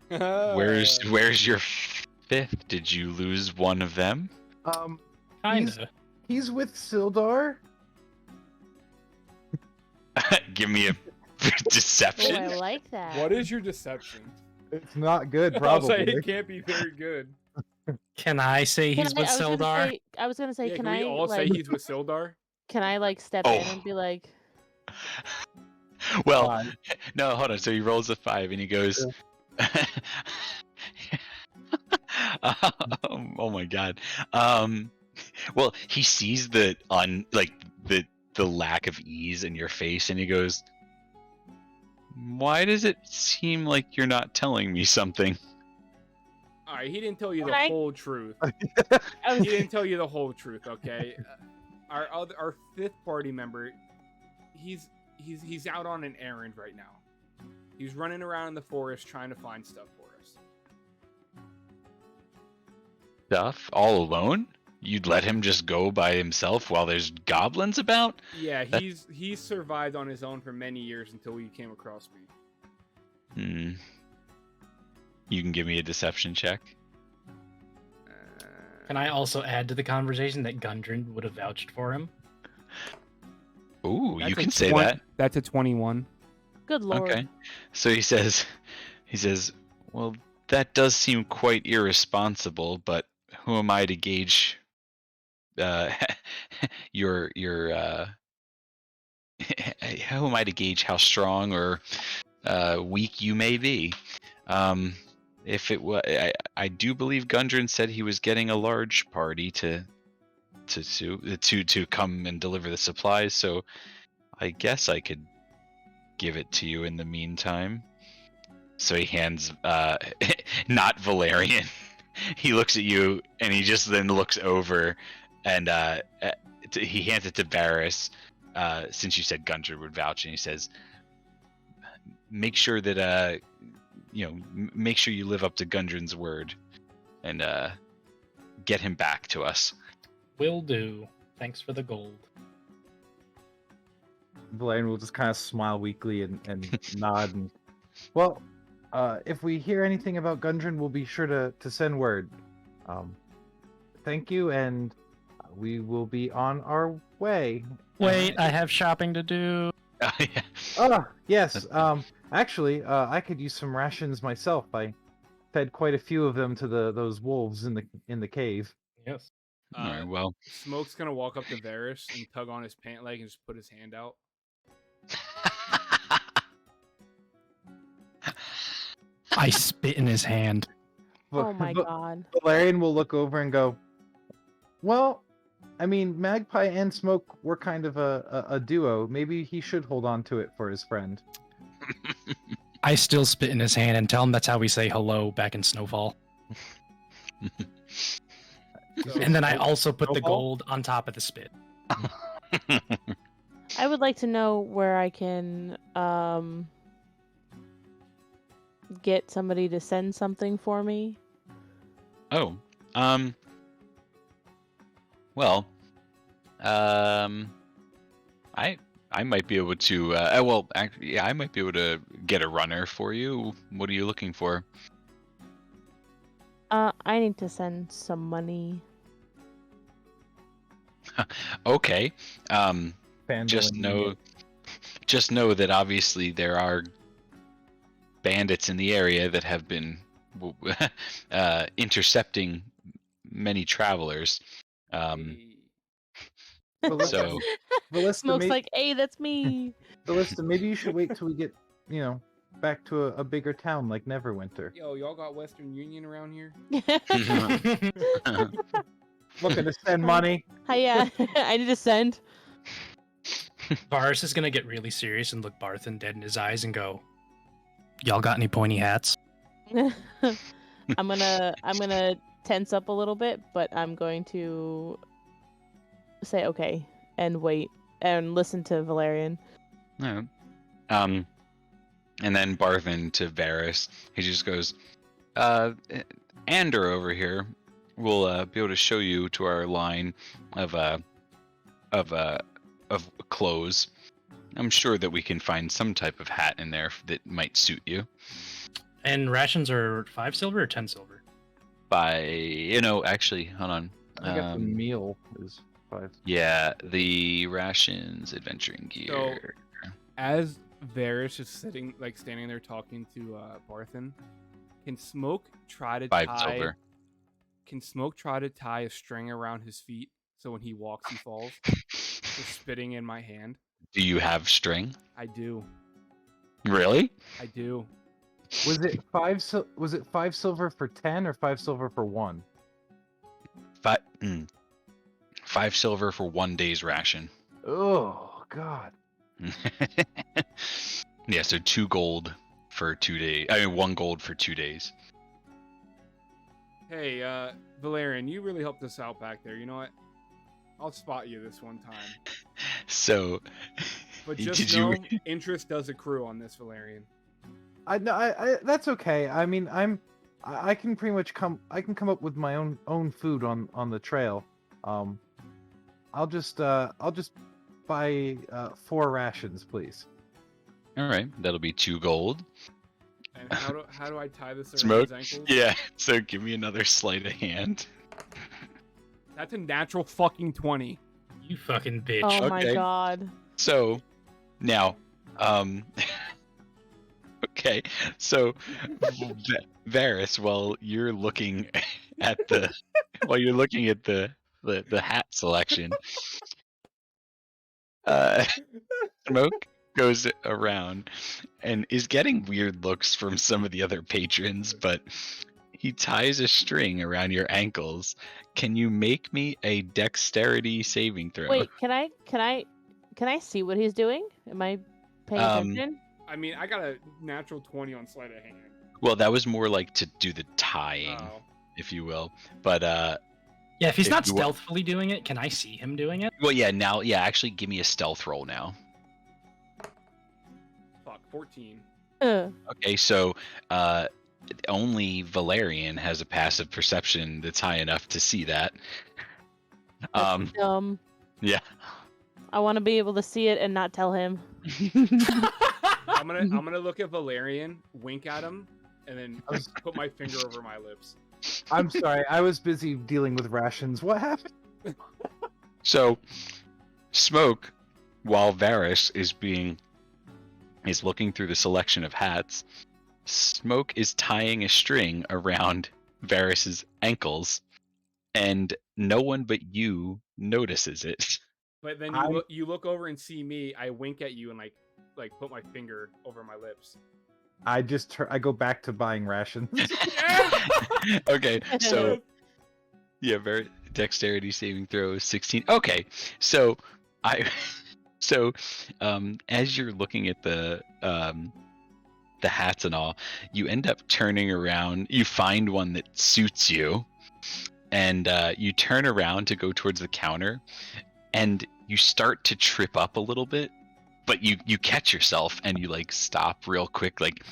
where's your fifth? Did you lose one of them? Kinda. He's with Sildar. Give me a Oh, deception. I like that. What is your deception? It's not good, I'll say probably. it can't be very good. Can I say he's with Sildar? I was gonna say, Yeah, can we I all say like, he's with Sildar? can I like step in Oh. and be like, Well, Fine. no, hold on. So he rolls a 5 and he goes, "Oh my god." Well, he sees the the lack of ease in your face, and he goes, "Why does it seem like you're not telling me something?" All right, he didn't tell you Can the I- whole truth. I was He didn't tell you the whole truth, okay? Our fifth party member, he's out on an errand right now. He's running around in the forest trying to find stuff for us. Stuff all alone? You'd let him just go by himself while there's goblins about? Yeah, That- he's survived on his own for many years until you came across me. You can give me a deception check. Can I also add to the conversation that Gundren would have vouched for him? Ooh, you That's a can say 20 that. That's a 21. good lord. Okay. So he says, "Well, that does seem quite irresponsible, but who am I to gauge your who am I to gauge how strong or weak you may be? If it was, I do believe Gundren said he was getting a large party to come and deliver the supplies, so I guess I could give it to you in the meantime." So he hands not Valerian. He looks at you and he just then looks over and he hands it to Varys, since you said Gundren would vouch, and he says, "Make sure that make sure you live up to Gundren's word and get him back to us." Will do. Thanks for the gold. Valerian will just kind of smile weakly and nod. And, well, if we hear anything about Gundren, we'll be sure to send word. Thank you, and we will be on our way. Wait, I have shopping to do. Yeah. Ah, yes. Actually, I could use some rations myself. I fed quite a few of them to those wolves in the cave. Yes. All right, well. Smoke's gonna walk up to Varys and tug on his pant leg and just put his hand out. I spit in his hand. Oh my god. Valerian will look over and go, "Well, I mean, Magpie and Smoke were kind of a duo. Maybe he should hold on to it for his friend." I still spit in his hand and tell him that's how we say hello back in Snowfall. So- And then I also put the Snowfall? gold on top of the spit. I would like to know where I can get somebody to send something for me. Oh, well, I might be able to. Well, actually, yeah, I might be able to get a runner for you. What are you looking for? I need to send some money. Okay. Phandalin Just know that obviously there are bandits in the area that have been intercepting many travelers. Hey. Ballista, So Ballista, Smoke's like, hey, that's me. Ballista, maybe you should wait till we get, back to a bigger town like Neverwinter. Yo, y'all got Western Union around here? Looking to send money. Yeah, I need to send. Varys is gonna get really serious and look Barthen dead in his eyes and go, "Y'all got any pointy hats?" I'm gonna tense up a little bit, but I'm going to say okay and wait and listen to Valerian. All right. And then Barthen to Varys, he just goes, Ander over here will be able to show you to our line of clothes. I'm sure that we can find some type of hat in there that might suit you. And rations are 5 silver or 10 silver? Actually, hold on. I guess the meal is 5. Yeah, the rations, adventuring gear. As Varys is standing there talking to Barthen, can Smoke try to 5 tie? silver. Can Smoke try to tie a string around his feet so when he walks he falls? Just spitting in my hand. Do you have string? I do. Really? I do. Was it 5? Was it 5 silver for 10 or 5 silver for 1? 5 silver for 1 day's ration. Oh God. Yeah, so 2 gold for 2 days. I mean, 1 gold for 2 days. Hey, Valerian, you really helped us out back there. You know what? I'll spot you this one time. So, But did just you- know, interest does accrue on this, Valerian. I that's okay. I mean, I can pretty much come up with my own food on the trail. I'll just buy 4 rations, please. All right, that'll be 2 gold. And how do I tie this around Smoke? his ankles? Yeah, so give me another sleight of hand. That's a natural fucking 20. You fucking bitch. Oh my Okay. god. So, now, okay, so Varys, while you're looking at the hat selection, Smoke goes around and is getting weird looks from some of the other patrons, but he ties a string around your ankles. Can you make me a dexterity saving throw? Wait, can I see what he's doing? Am I paying attention? I mean, I got a natural 20 on sleight of hand. Well, that was more like to do the tying, Oh. if you will. But Yeah, if he's If not you wa- stealthily doing it, can I see him doing it? well, yeah, actually give me a stealth roll now. Fuck, 14. Okay, so only Valerian has a passive perception that's high enough to see that. That's dumb. Yeah. I want to be able to see it and not tell him. I'm gonna look at Valerian, wink at him, and then put my finger over my lips. I'm sorry, I was busy dealing with rations. What happened? So, Smoke, while Varys is looking through the selection of hats, Smoke is tying a string around Varys's ankles, and no one but you notices it. But then you look over and see me. I wink at you and like put my finger over my lips. I go back to buying rations. Okay, so yeah, very dexterity saving throw is 16. Okay, so as you're looking at the hats and all, you end up turning around. You find one that suits you, and you turn around to go towards the counter, and you start to trip up a little bit, but you catch yourself and you like stop real quick, like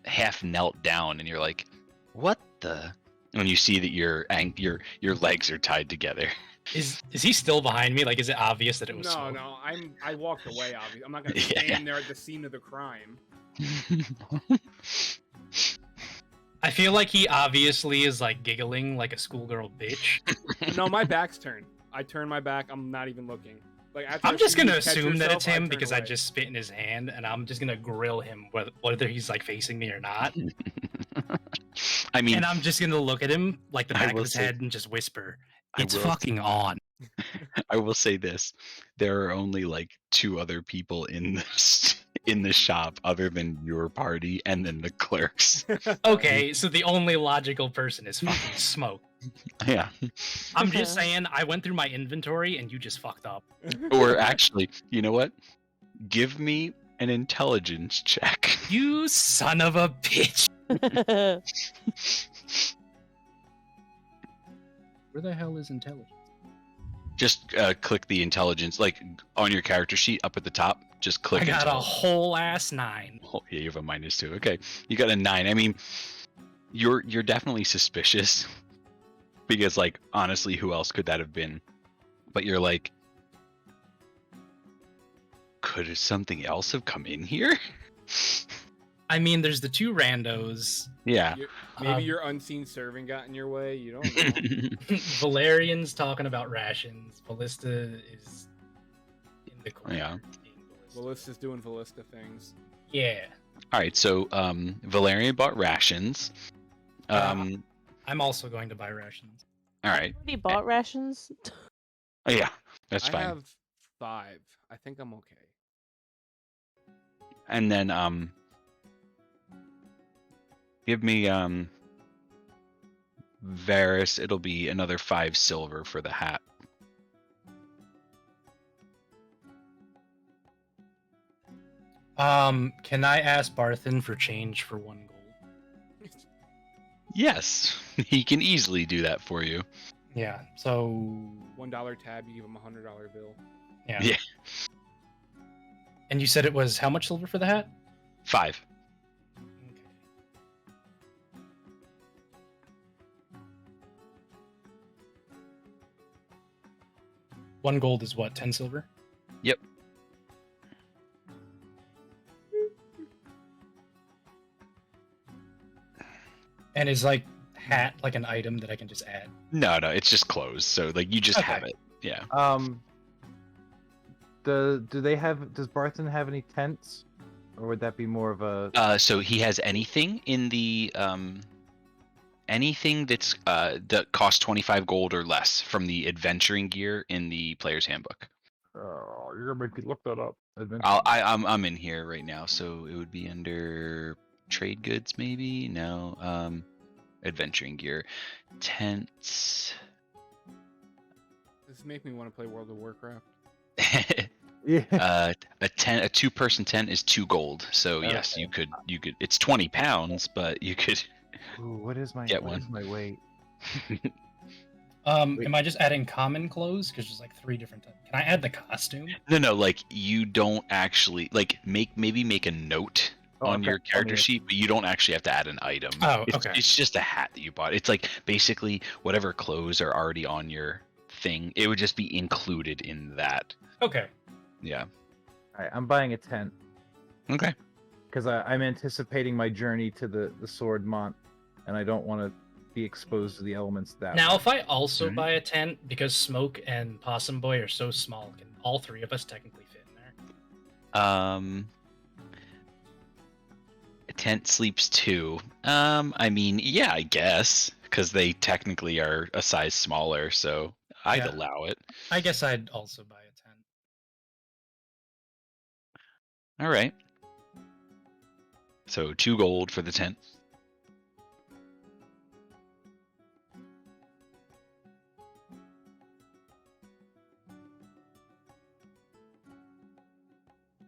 half knelt down, and you're like, what the? When you see that your legs are tied together. Is he still behind me? Like, is it obvious that it was No, Smoke? no, I walked away. Obviously, I'm not gonna stand there at the scene of the crime. I feel like he obviously is like giggling like a schoolgirl bitch. No, my back's turned. I turn my back. I'm not even looking. Like after I'm I just see you gonna catch assume that yourself, it's him turn because I away. just spit in his hand, and I'm just gonna grill him whether he's like facing me or not. I mean, And I'm just gonna look at him like the I back of will his say- head and just whisper, I "It's will- fucking on." I will say this: there are only like 2 other people in the shop other than your party and then the clerks. Okay, so the only logical person is fucking Smoke. Yeah. I'm just saying, I went through my inventory and you just fucked up. Or actually, you know what? Give me an intelligence check. You son of a bitch. Oh Where the hell is intelligence? Just click the intelligence, like on your character sheet up at the top. Just click. I got a intelligence. whole ass 9. Oh, yeah, you have a -2. Okay, you got a 9. I mean, you're definitely suspicious because, like, honestly, who else could that have been? But you're like, could something else have come in here? I mean, there's the 2 randos. Yeah. Maybe Um, your unseen servant got in your way. You don't know. Valerian's talking about rations. Ballista is in the corner. Yeah. being Ballista. Ballista's doing Ballista things. Yeah. All right. So, Valerian bought rations. I'm also going to buy rations. All right. Already bought rations. Oh, yeah, that's I fine. have 5. I think I'm okay. And then give me Varus. It'll be another 5 silver for the hat. Can I ask Barthen for change for 1 gold? Yes, he can easily do that for you. Yeah. So $1 tab, you give him a $100 bill. yeah. Yeah. And you said it was how much silver for the hat? 5. Okay. One gold is what? 10 silver? Yep. And is like hat like an item that I can just add? No, it's just clothes. So like you just Okay. have it. Yeah. Does Barthen have any tents, or would that be more of a? So he has anything in the anything that's that costs 25 gold or less from the adventuring gear in the player's handbook. Oh, you're gonna make me look that up. I'm in here right now, so it would be under trade goods, maybe. No, adventuring gear, tents. This make me want to play World of Warcraft. Yeah. A 2-person tent is 2 gold. So yes, Okay. you could. It's 20 pounds, but you could Ooh, what is my Get what one. is my weight? Am I just adding common clothes? Because there's like 3 different types. Can I add the costume? No, like you don't actually like maybe make a note on your character sheet, but you don't actually have to add an item. Oh, It's, okay. it's just a hat that you bought. It's like basically whatever clothes are already on your thing. It would just be included in that. Okay. Yeah. All right, I'm buying a tent Okay. because I'm anticipating my journey to the sword mont, and I don't want to be exposed to the elements that Now, way. if I also Mhm. buy a tent, because Smoke and Possum Boy are so small, can all 3 of us technically fit in there? A tent sleeps 2. I mean, yeah, I guess because they technically are a size smaller, so I'd Yeah. allow it. I guess I'd also buy a tent. All right. So 2 gold for the tent.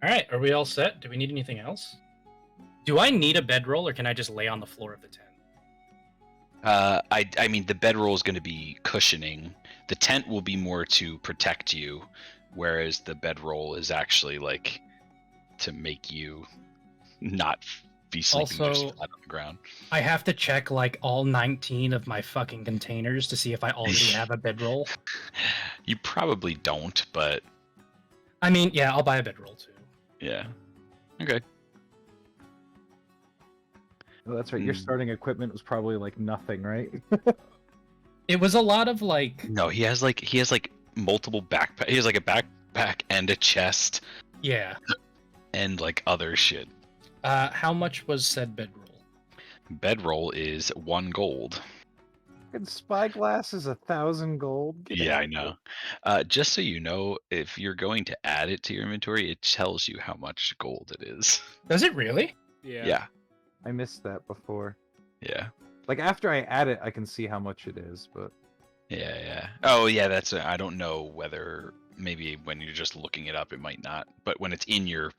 All right, are we all set? Do we need anything else? Do I need a bedroll, or can I just lay on the floor of the tent? I mean the bedroll is going to be cushioning. The tent will be more to protect you, whereas the bedroll is actually like to make you not be sleeping just Also- flat on the ground. I have to check like all 19 of my fucking containers to see if I already have a bedroll. You probably don't, but I mean, yeah, I'll buy a bedroll too. yeah. Okay. Oh, that's right. Your Mm. starting equipment was probably like nothing, right? It was a lot of like, No, he has like multiple backpack. He has like a backpack and a chest yeah. and like other shit. How much was said bedroll? Bedroll is 1 gold. And spyglass is 1,000 gold. Get Yeah, out I of know. Just so you know, if you're going to add it to your inventory, it tells you how much gold it is. Does it really? Yeah. Yeah, I missed that before. yeah, Like after I add it, I can see how much it is, but yeah. Oh, yeah. I don't know whether maybe when you're just looking it up, it might not. But when it's in your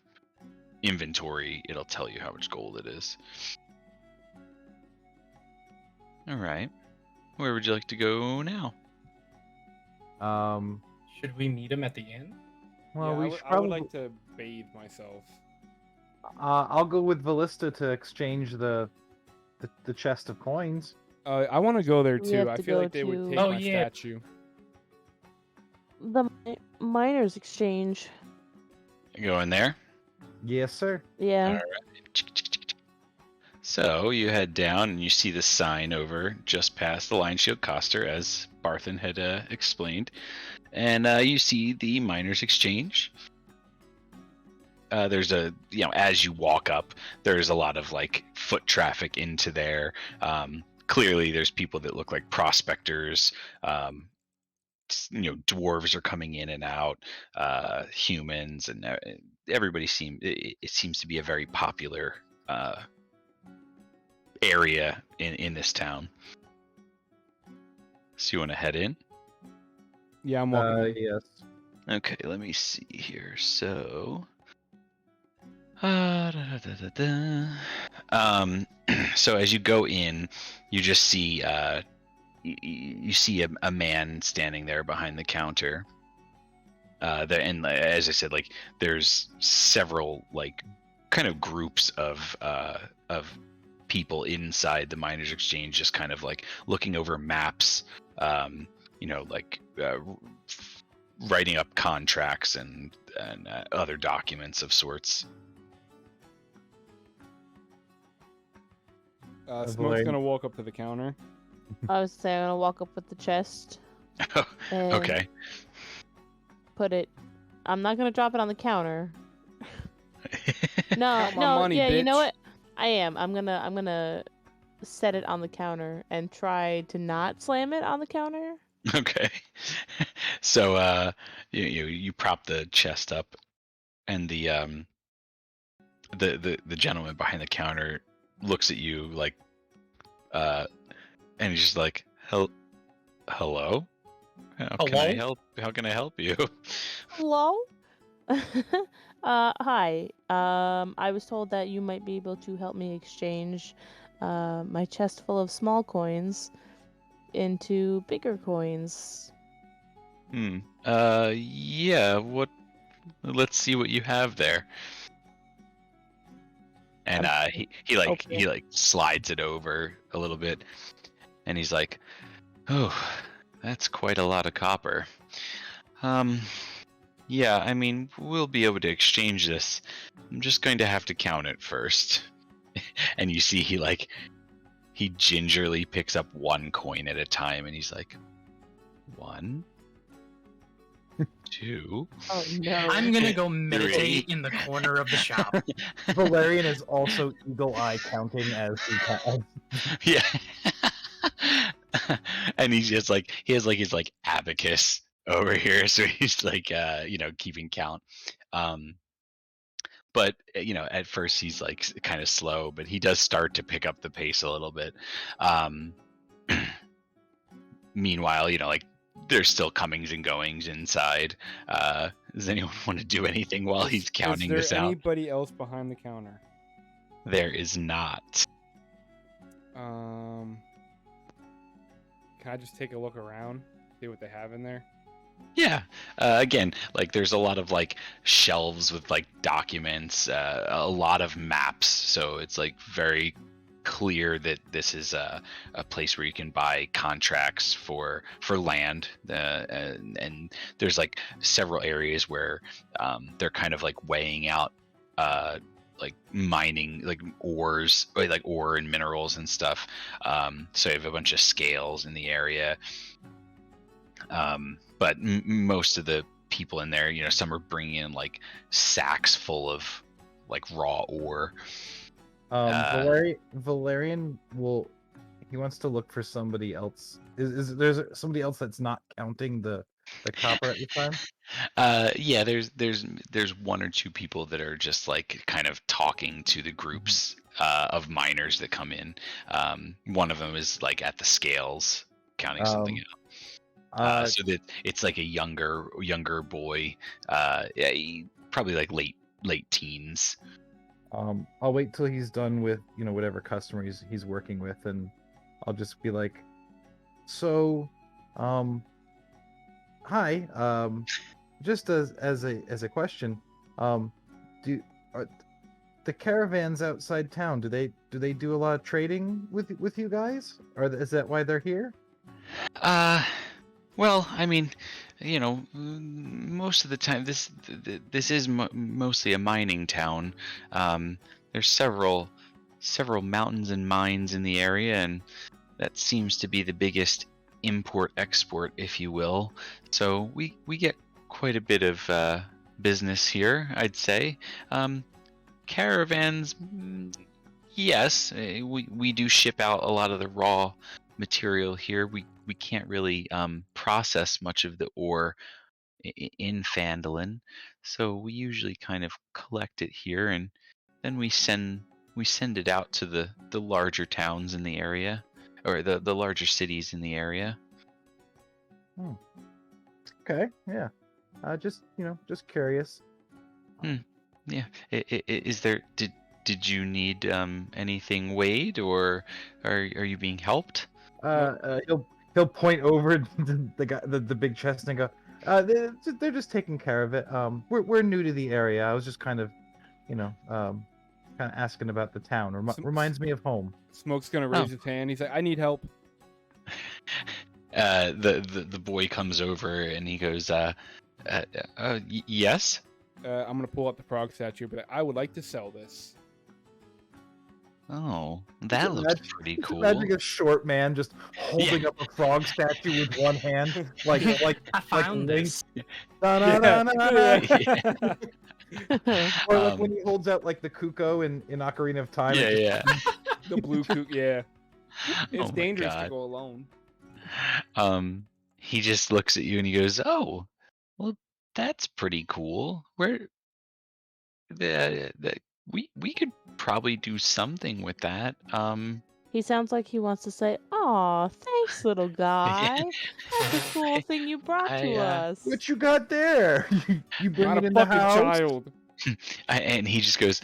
inventory, it'll tell you how much gold it is. All right. Where would you like to go now? Should we meet him at the inn? Well, yeah, we should I would probably. like to bathe myself. I'll go with Vallista to exchange the chest of coins. I want to go there We too. have I to feel go like they would to- take Oh, my yeah. statue. The miners' exchange. Go in there. Yes, sir. Yeah. So you head down and you see the sign over just past the Lion Shield Coster, as Barthen had explained, and you see the Miners Exchange. There's as you walk up, there's a lot of like foot traffic into there. Clearly, there's people that look like prospectors. Dwarves are coming in and out, humans, and everybody it seems to be a very popular area in this town. So you want to head in? Yeah, I'm walking. in. Yes. Okay, let me see here. So, da, da, da, da, da. So as you go in, you just see you see a man standing there behind the counter. And as I said, like there's several like kind of groups of people inside the Miners Exchange, just kind of like looking over maps, writing up contracts and other documents of sorts. Smoke's Valerian. gonna walk up to the counter. I was saying I'm gonna walk up with the chest and Okay. put it. I'm not gonna drop it on the counter. No, Count my no, money, yeah, you know bitch. what? I am. I'm gonna set it on the counter and try to not slam it on the counter. Okay. So you prop the chest up, and the gentleman behind the counter looks at you like and he's just like, hello? How can I Hello? help? How can I help you? Hello? Hi. I was told that you might be able to help me exchange my chest full of small coins into bigger coins. Yeah, let's see what you have there. And I'm he like slides it over a little bit, and he's like, "Oh, that's quite a lot of copper. Yeah, I mean, we'll be able to exchange this. I'm just going to have to count it first." And you see he gingerly picks up one coin at a time, and he's like, 1, 2. Oh no. I'm gonna go meditate in the corner of the shop. Valerian is also eagle eye counting as he counts. Yeah. And he's just like he has like his like abacus over here, so he's like keeping count. But at first he's like kind of slow, but he does start to pick up the pace a little bit. Meanwhile, like there's still comings and goings inside. Does anyone want to do anything while he's counting is this there out? anybody else behind the counter? There is not. Can I just take a look around, see what they have in there? Yeah. Again, like there's a lot of like shelves with like documents, a lot of maps. So it's like very clear that this is a place where you can buy contracts for land. And there's like several areas where they're kind of like weighing out like mining, like ores, or like ore and minerals and stuff. So you have a bunch of scales in the area. But most of the people in there, some are bringing in like sacks full of like raw ore. Valerian he wants to look for somebody else. Is there's somebody else that's not counting the copper at the time? Yeah, there's one or two people that are just like kind of talking to the groups of miners that come in. One of them is like at the scales counting something out. So that it's like a younger boy, probably like late teens. I'll wait till he's done with whatever customer he's working with, and I'll just be like, so, Hi. Just as a question, do are the caravans outside town? Do they do a lot of trading with you guys? Or is that why they're here? Uh, well, I mean, most of the time, this is mostly a mining town. There's several mountains and mines in the area, and that seems to be the biggest import-export, if you will. So we get quite a bit of business here, I'd say. Caravans, yes, we do ship out a lot of the raw material here. We can't really process much of the ore in Phandalin, so we usually kind of collect it here, and then we send it out to the larger towns in the area, or the larger cities in the area. Hmm. Okay. Yeah. Just curious. Yeah. Is there did you need anything weighed, or are you being helped? He'll point over to the guy, the big chest, and go, they're just taking care of it. We're new to the area. I was just kind of, kind of asking about the town. Reminds me of home. Smoke's gonna raise his hand. He's like, I need help. The boy comes over and he goes, yes. I'm gonna pull up the frog statue, but I would like to sell this. Oh, that looks pretty Just cool. imagine a short man just holding up a frog statue with one hand, like I found Link. this. Da-na-na-na-na. Or like Um, when he holds out like the Kuko in Ocarina of Time. it yeah, just- yeah. The blue kook, yeah. It's Oh my dangerous to God. go alone. He just looks at you and he goes, "Oh, well, that's pretty cool. Where the we could probably do something with that." He sounds like he wants to say, "Aw, thanks, little guy. That's a cool thing you brought to us." What you got there? You bring Not it a in the fucking house? child. And he just goes,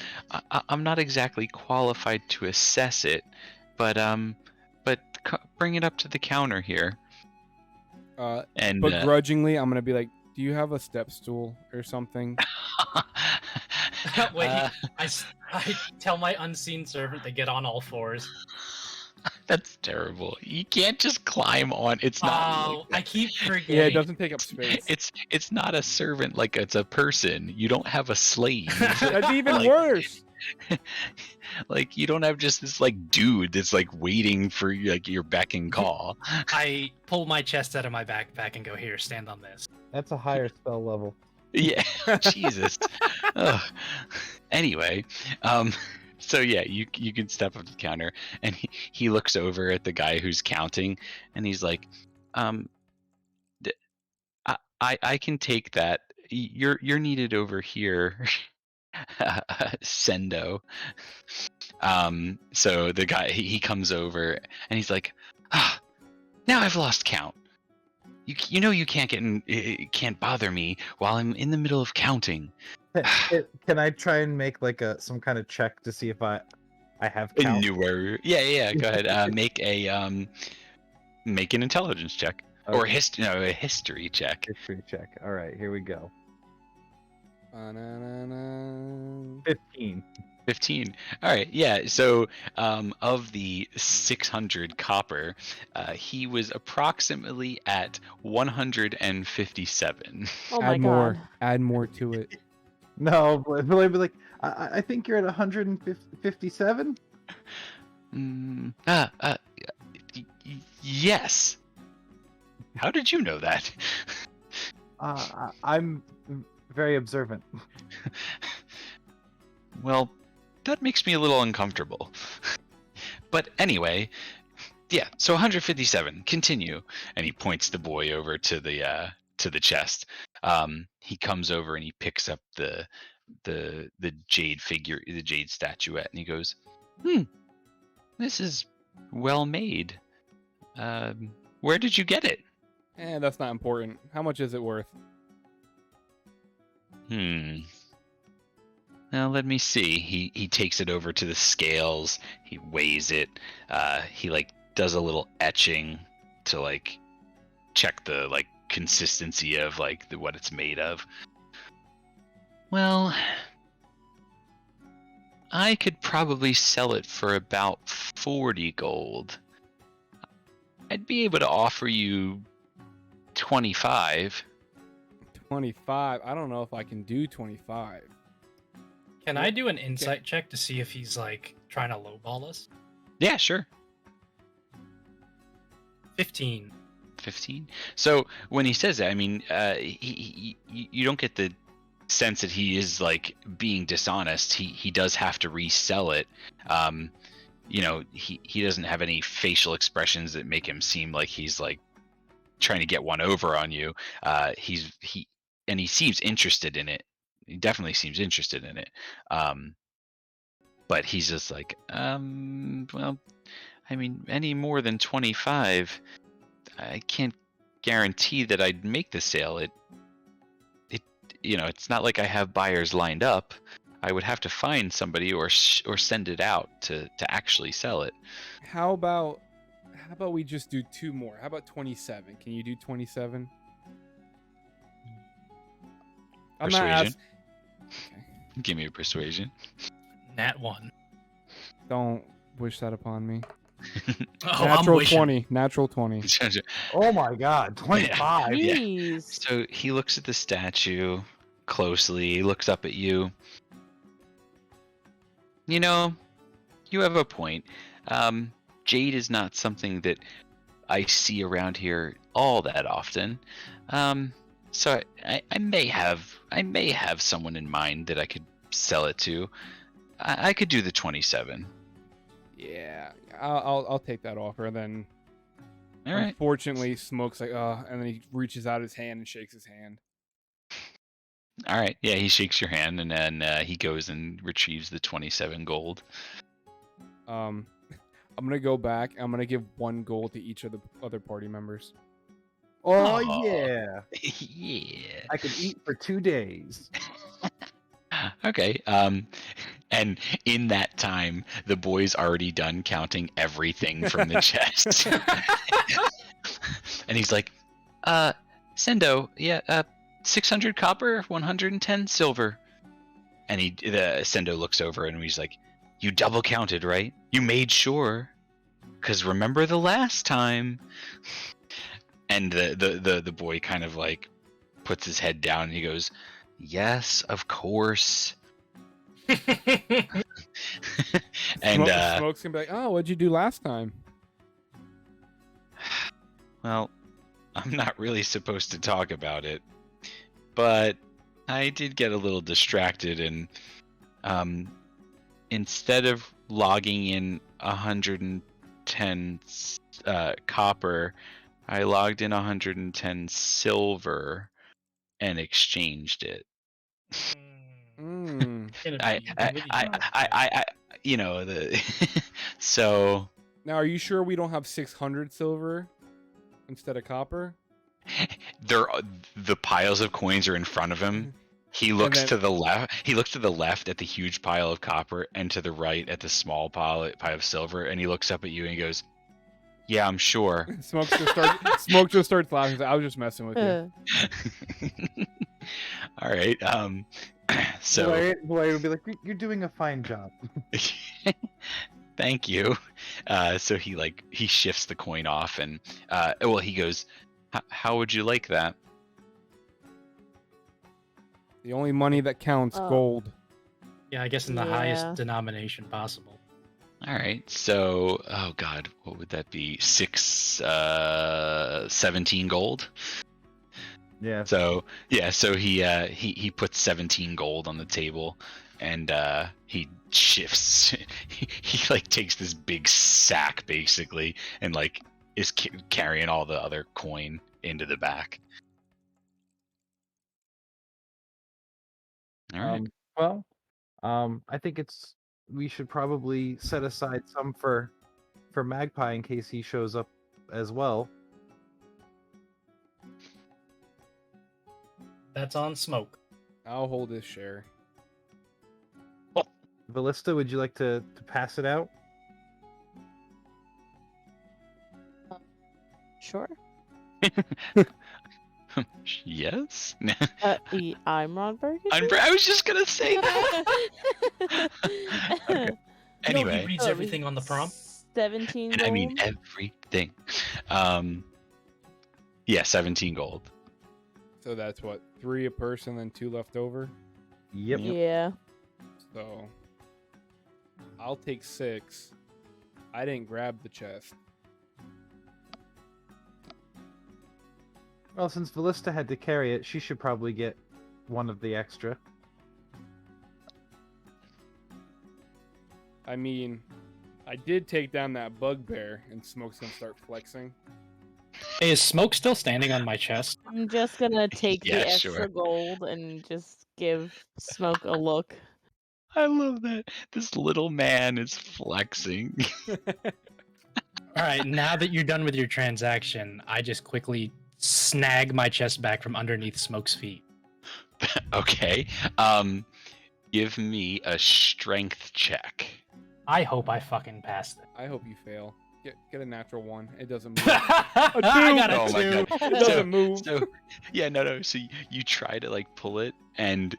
I'm not exactly qualified to assess it, but bring it up to the counter here." And Begrudgingly, I'm gonna be like, "Do you have a step stool or something?" Wait, I tell my unseen servant to get on all fours. that's terrible. You can't just climb on. It's not. Oh, I keep forgetting. Yeah, it doesn't take up space. It's not a servant like it's a person. You don't have a slave. That's even Like- worse. Like you don't have just this like dude that's like waiting for like your beck and call. I pull my chest out of my backpack and go, "Here, stand on this." That's a higher spell level. Yeah, Jesus. Ugh. Anyway, so yeah, you can step up to the counter, and he looks over at the guy who's counting, and he's like, I can take that. You're needed over here, Sendo." So the guy he comes over and he's like, now I've lost count. You know you can't can't bother me while I'm in the middle of counting. Can I try and make like some kind of check to see if I have count? Yeah. Go ahead. Make an intelligence check or Okay. a history check. History check. All right, here we go. Ba-na-na-na. 15. 15. All right. Yeah. So, of the 600 copper, he was approximately at 157. Oh my Add more. god. Add more to it. No, but I'd be like, I think you're at 157. Yes. How did you know that? I'm very observant. Well, that makes me a little uncomfortable. But anyway, yeah, so 157. Continue. And he points the boy over to the chest. He comes over and he picks up the jade figure, the jade statuette, and he goes, this is well made. Where did you get it? That's not important. How much is it worth? Now let me see. He takes it over to the scales. He weighs it. He like does a little etching to like check the like consistency of like what it's made of. Well, I could probably sell it for about 40 gold. I'd be able to offer you 25. 25. I don't know if I can do 25. Can I do an insight check to see if he's like trying to lowball us? Yeah, sure. 15. 15. So when he says that, I mean, you don't get the sense that he is like being dishonest. He does have to resell it. He doesn't have any facial expressions that make him seem like he's like trying to get one over on you. He seems interested in it. He definitely seems interested in it. But he's just like, well, I mean, any more than 25, I can't guarantee that I'd make the sale. It's not like I have buyers lined up. I would have to find somebody or send it out to actually sell it. How about we just do 2 more? How about 27? Can you do 27? I'm not Persuasion. asking. Give me a persuasion. Nat 1. Don't wish that upon me. Oh, Natural I'm wishing. 20. Natural 20. Oh my god, 25. Yeah. Jeez. So he looks at the statue closely. He looks up at you. You know, you have a point. Jade is not something that I see around here all that often. So I may have someone in mind that I could sell it to. I could do the 27. Yeah, I'll take that offer. Then, All right. unfortunately, Smoke's like, and then he reaches out his hand and shakes his hand. All right. Yeah, he shakes your hand, and then he goes and retrieves the 27 gold. I'm gonna go back. I'm gonna give 1 gold to each of the other party members. Oh Aw. yeah. Yeah. I could eat for 2 days. Okay. And in that time, the boy's already done counting everything from the chest. And he's like, Sendo, yeah, 600 copper, 110 silver. And Sendo looks over and he's like, you double counted, right? You made sure. 'Cause remember the last time. And the boy kind of like puts his head down and he goes, yes, of course. And Smoke's gonna be like, oh, what'd you do last time? well, I'm not really supposed to talk about it, but I did get a little distracted and instead of logging in 110 copper, I logged in 110 silver and exchanged it. I so Now, are you sure we don't have 600 silver instead of copper? the piles of coins are in front of him. He looks to the left. He looks to the left at the huge pile of copper, and to the right at the small pile of silver. And he looks up at you and he goes, "Yeah, I'm sure." Smoke just starts laughing. He's like, I was just messing with you. All right. So Boy would be like, you're doing a fine job. thank you. So he shifts the coin off and he goes, how would you like that? The only money that counts, gold. Yeah, I guess in the highest denomination possible. All right. So, oh God, what would that be? 17 gold. Yeah. So he puts 17 gold on the table, and he shifts. he like takes this big sack basically, and like is carrying all the other coin into the back. All right. I think we should probably set aside some for Magpie in case he shows up as well. That's on Smoke. I'll hold his share. Ballista, would you like to pass it out? Sure. Yes. I'm Ron Burgundy. I was just gonna say that. Okay. You know he Anyway, reads everything on the prompt. 17 and gold. I mean everything. Yeah, 17 gold. So that's what, 3 a person, then 2 left over. Yep. Yeah. So I'll take 6. I didn't grab the chest. Well, since Ballista had to carry it, she should probably get one of the extra. I mean, I did take down that bugbear, and Smoke's gonna start flexing. Hey, is Smoke still standing on my chest? I'm just gonna take Yeah, the extra sure. gold and just give Smoke a look. I love that. This little man is flexing. All right, now that you're done with your transaction, I just quickly snag my chest back from underneath Smoke's feet. Okay. Give me a strength check. I hope I fucking passed it. I hope you fail. Get a natural 1. It doesn't move. I got a Oh my 2. God. It doesn't move. So yeah, no. So you try to like pull it, and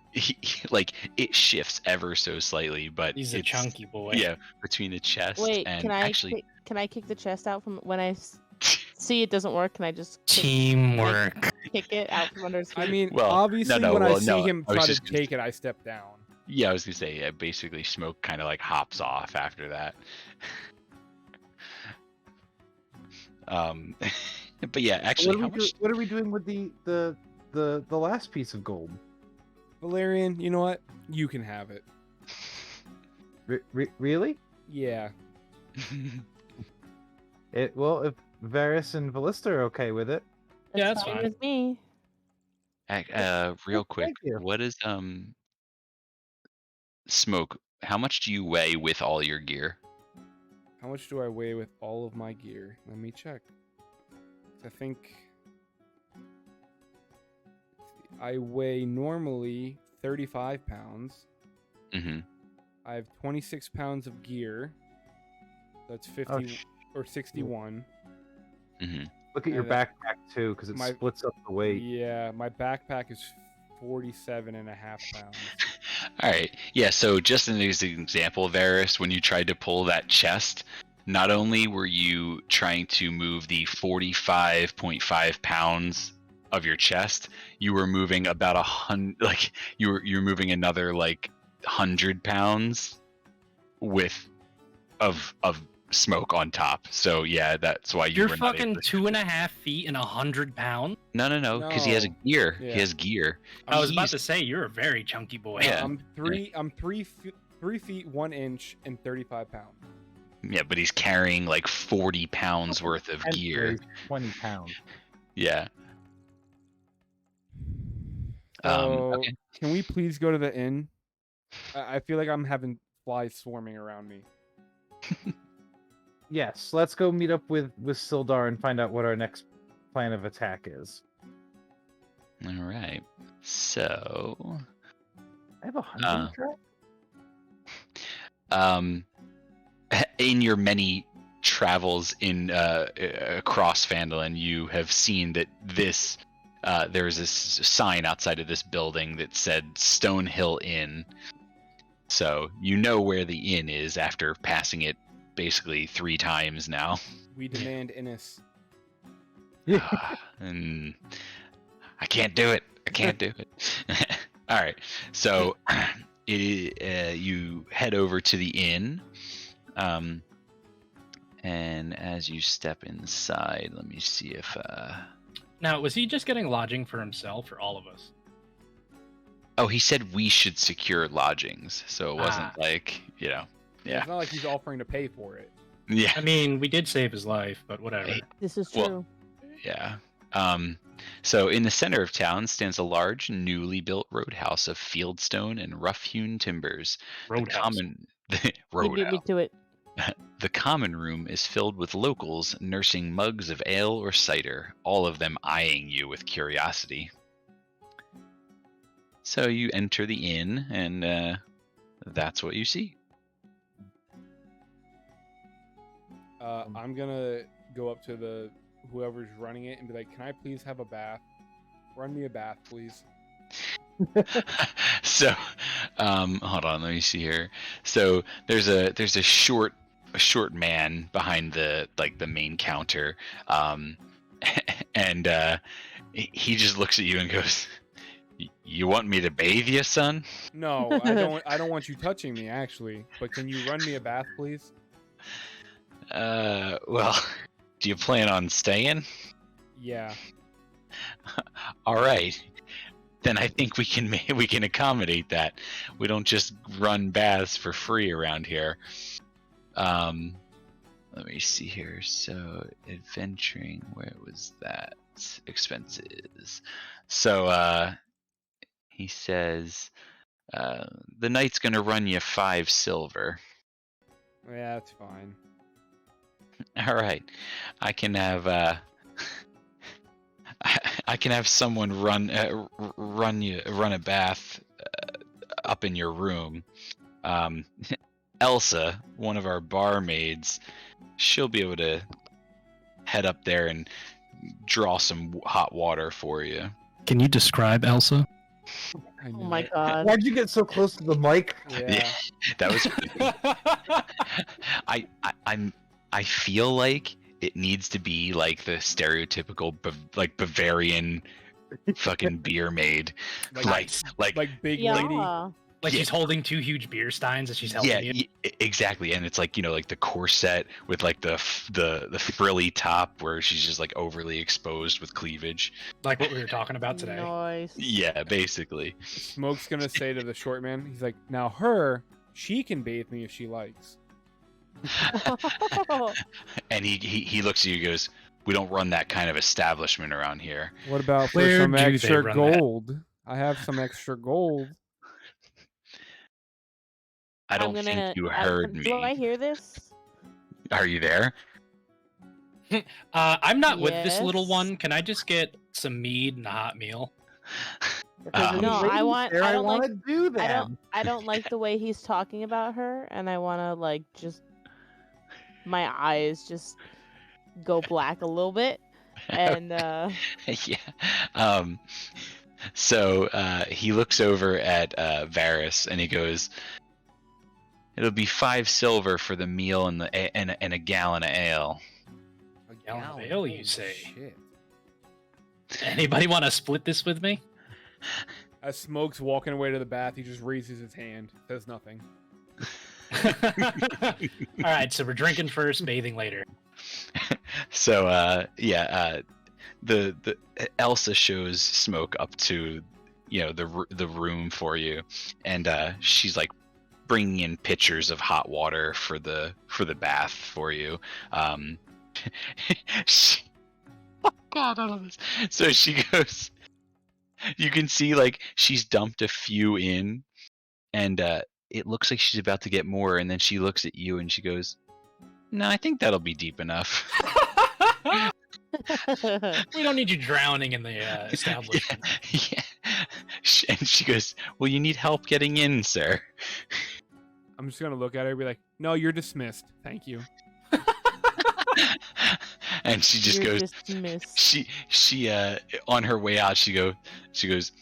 like it shifts ever so slightly, but He's a it's chunky boy. yeah between the chest Wait, and can I actually. can I kick the chest out from when I see it doesn't work? Can I just Teamwork. kick it out from under his feet? I mean, Well, obviously, no, when I well, see no, him I was try to just gonna take it, I step down. Yeah, I was gonna say basically Smoke kind of like hops off after that. But yeah, actually, how much? What are we doing with the last piece of gold? Valerian, you know what? You can have it. Really? Yeah. Well, if Varys and Ballista are okay with it. Yeah, that's fine fine. with me. Real quick, Thank you. what is Smoke? How much do you weigh with all your gear? How much do I weigh with all of my gear? Let me check. I think I weigh normally 35 pounds. Mm-hmm. I have 26 pounds of gear. That's 50 or 61. Mm-hmm. Look at your And, backpack too, because it my- splits up the weight. Yeah, my backpack is 47.5 pounds. All right. Yeah. So just as an example, Varys, when you tried to pull that chest, not only were you trying to move the 45.5 pounds of your chest, you were moving about 100. Like you're moving another like 100 pounds of Smoke on top. So yeah, that's why You're were not able fucking to- 2.5 feet and 100 pounds. No, because he has No. gear. Yeah. He has gear. I was about He's- to say you're a very chunky boy. Yeah. I'm 3 feet 1 inch and 35 pounds. Yeah, but he's carrying like 40 pounds worth of And gear. weighs 20 pounds. Yeah. So, Okay. can we please go to the inn? I feel like I'm having flies swarming around me. Yes, let's go meet up with Sildar and find out what our next plan of attack is. All right. So, I have a hunting trap. in your many travels in across Phandalin, you have seen that this there's this sign outside of this building that said Stonehill Inn. So you know where the inn is after passing it basically 3 times now. We demand Innis. And I can't do it. I can't do it. All right. So you head over to the inn. And as you step inside, let me see if Now, was he just getting lodging for himself or all of us? oh, he said we should secure lodgings. So it wasn't like, Yeah. It's not like he's offering to pay for it. Yeah. I mean, we did save his life, but whatever. Hey. This is Well, true. Yeah. So in the center of town stands a large, newly built roadhouse of fieldstone and rough-hewn timbers. Roadhouse. He beat me to it. The common room is filled with locals nursing mugs of ale or cider, all of them eyeing you with curiosity. So you enter the inn, and that's what you see. I'm gonna go up to whoever's running it and be like, "Can I please have a bath?" Run me a bath, please. So, hold on, let me see here. So there's a short man behind the main counter, and he just looks at you and goes, "You want me to bathe you, son?" No, I don't. I don't want you touching me, actually. But can you run me a bath, please? Well, do you plan on staying? Yeah. All right. Then I think we can accommodate that. We don't just run baths for free around here. Let me see here. So adventuring, where was that? Expenses. So he says the knight's gonna run you 5 silver. Yeah, that's fine. All right, I can have I can have someone run a bath up in your room. Elsa, one of our barmaids, she'll be able to head up there and draw some hot water for you. Can you describe Elsa? I Oh knew my it. god. Why'd you get so close to the mic? Yeah. That was I feel like it needs to be like the stereotypical Bavarian fucking beer maid, like big Yeah. lady. Like Yeah. she's holding 2 huge beer steins as she's helping you. Exactly. And it's like, like the corset with like the frilly top where she's just like overly exposed with cleavage. Like what we were talking about today. Nice. Yeah, basically. Smoke's gonna say to the short man, he's like, now she can bathe me if she likes. And he looks at you and goes, "We don't run that kind of establishment around here." What about for Where some do they extra run that? gold? I have some extra gold. I don't think you heard Do I me. hear this? Are you there? I'm not with this little Yes. one. Can I just get some mead and a hot meal? Because No, I want- I don't want like- to do that. I don't like the way he's talking about her, and I want to like just my eyes just go black a little bit, and Yeah. So he looks over at Varys and he goes, "It'll be 5 silver for the meal and and a gallon of ale." A gallon of gallon? ale, you Holy say? Shit. Anybody want to split this with me? As Smoke's walking away to the bath, he just raises his hand, says nothing. All right, so we're drinking first, bathing later. So the Elsa shows Smoke up to the room for you, and she's like bringing in pitchers of hot water for the bath for you. She, oh God, I love this. So she goes. You can see like she's dumped a few in, and it looks like she's about to get more, and then she looks at you and she goes, "No, I think that'll be deep enough." We don't need you drowning in the establishment. Yeah. And she goes, "Well, you need help getting in, sir." I'm just gonna look at her and be like, no, you're dismissed. Thank you. And she just You're goes. dismissed. She on her way out, she goes,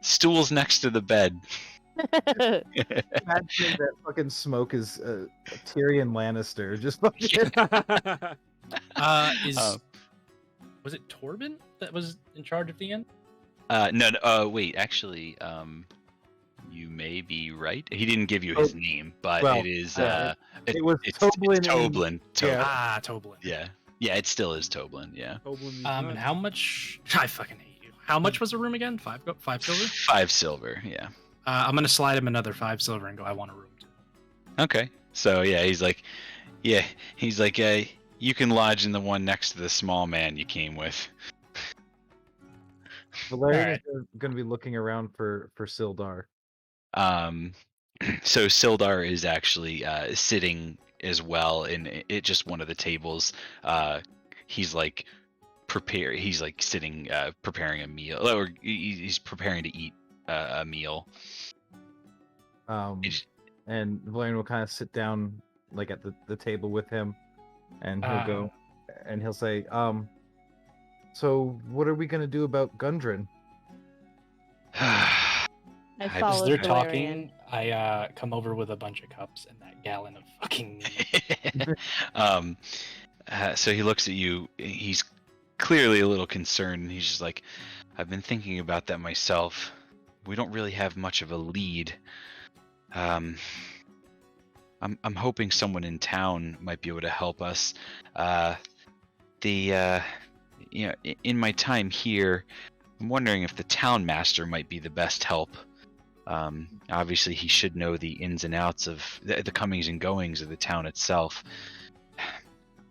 "Stool's next to the bed." Imagine that fucking Smoke is Tyrion Lannister. Just fucking. Was it Torben that was in charge of the inn? No, wait, actually, you may be right. He didn't give you his name, but well, it is it was it's Toblin and- Toblin. yeah. Ah, Toblin. Yeah, it still is Toblin. Yeah, And how much? I fucking hate you. How much was the room again? 5 silver. 5 silver. Yeah. I'm gonna slide him another 5 silver and go. I want a room too. Okay. So yeah, he's like, you can lodge in the one next to the small man you came with. Valerian Alright. is going to be looking around for Sildar. So Sildar is actually sitting as well in just one of the tables. He's like he's like sitting preparing a meal, or he's preparing to eat a meal. And Valerian will kind of sit down like at the table with him, and he'll go and he'll say, "So what are we going to do about Gundren?" I I follow As they're Valerian. talking, I come over with a bunch of cups and that gallon of fucking mead. um, so he looks at you. He's clearly a little concerned. And he's just like, I've been thinking about that myself. We don't really have much of a lead. I'm hoping someone in town might be able to help us. In my time here, I'm wondering if the town master might be the best help. Obviously, he should know the ins and outs of the comings and goings of the town itself.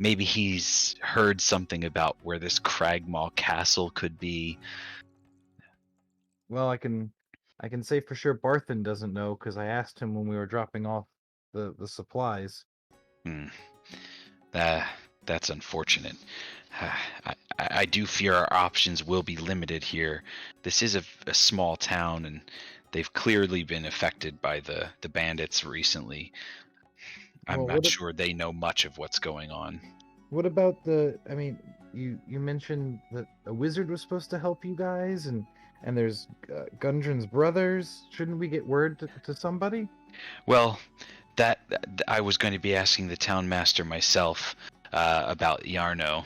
Maybe he's heard something about where this Cragmaw castle could be. Well, I can say for sure Barthen doesn't know because I asked him when we were dropping off the supplies. Hmm. That's unfortunate. I do fear our options will be limited here. This is a small town, and they've clearly been affected by the bandits recently. I'm Well, not sure they know much of what's going on. what about the? I mean, you mentioned that a wizard was supposed to help you guys, and there's Gundren's brothers. Shouldn't we get word to somebody? Well, I was going to be asking the town master myself about Yarno.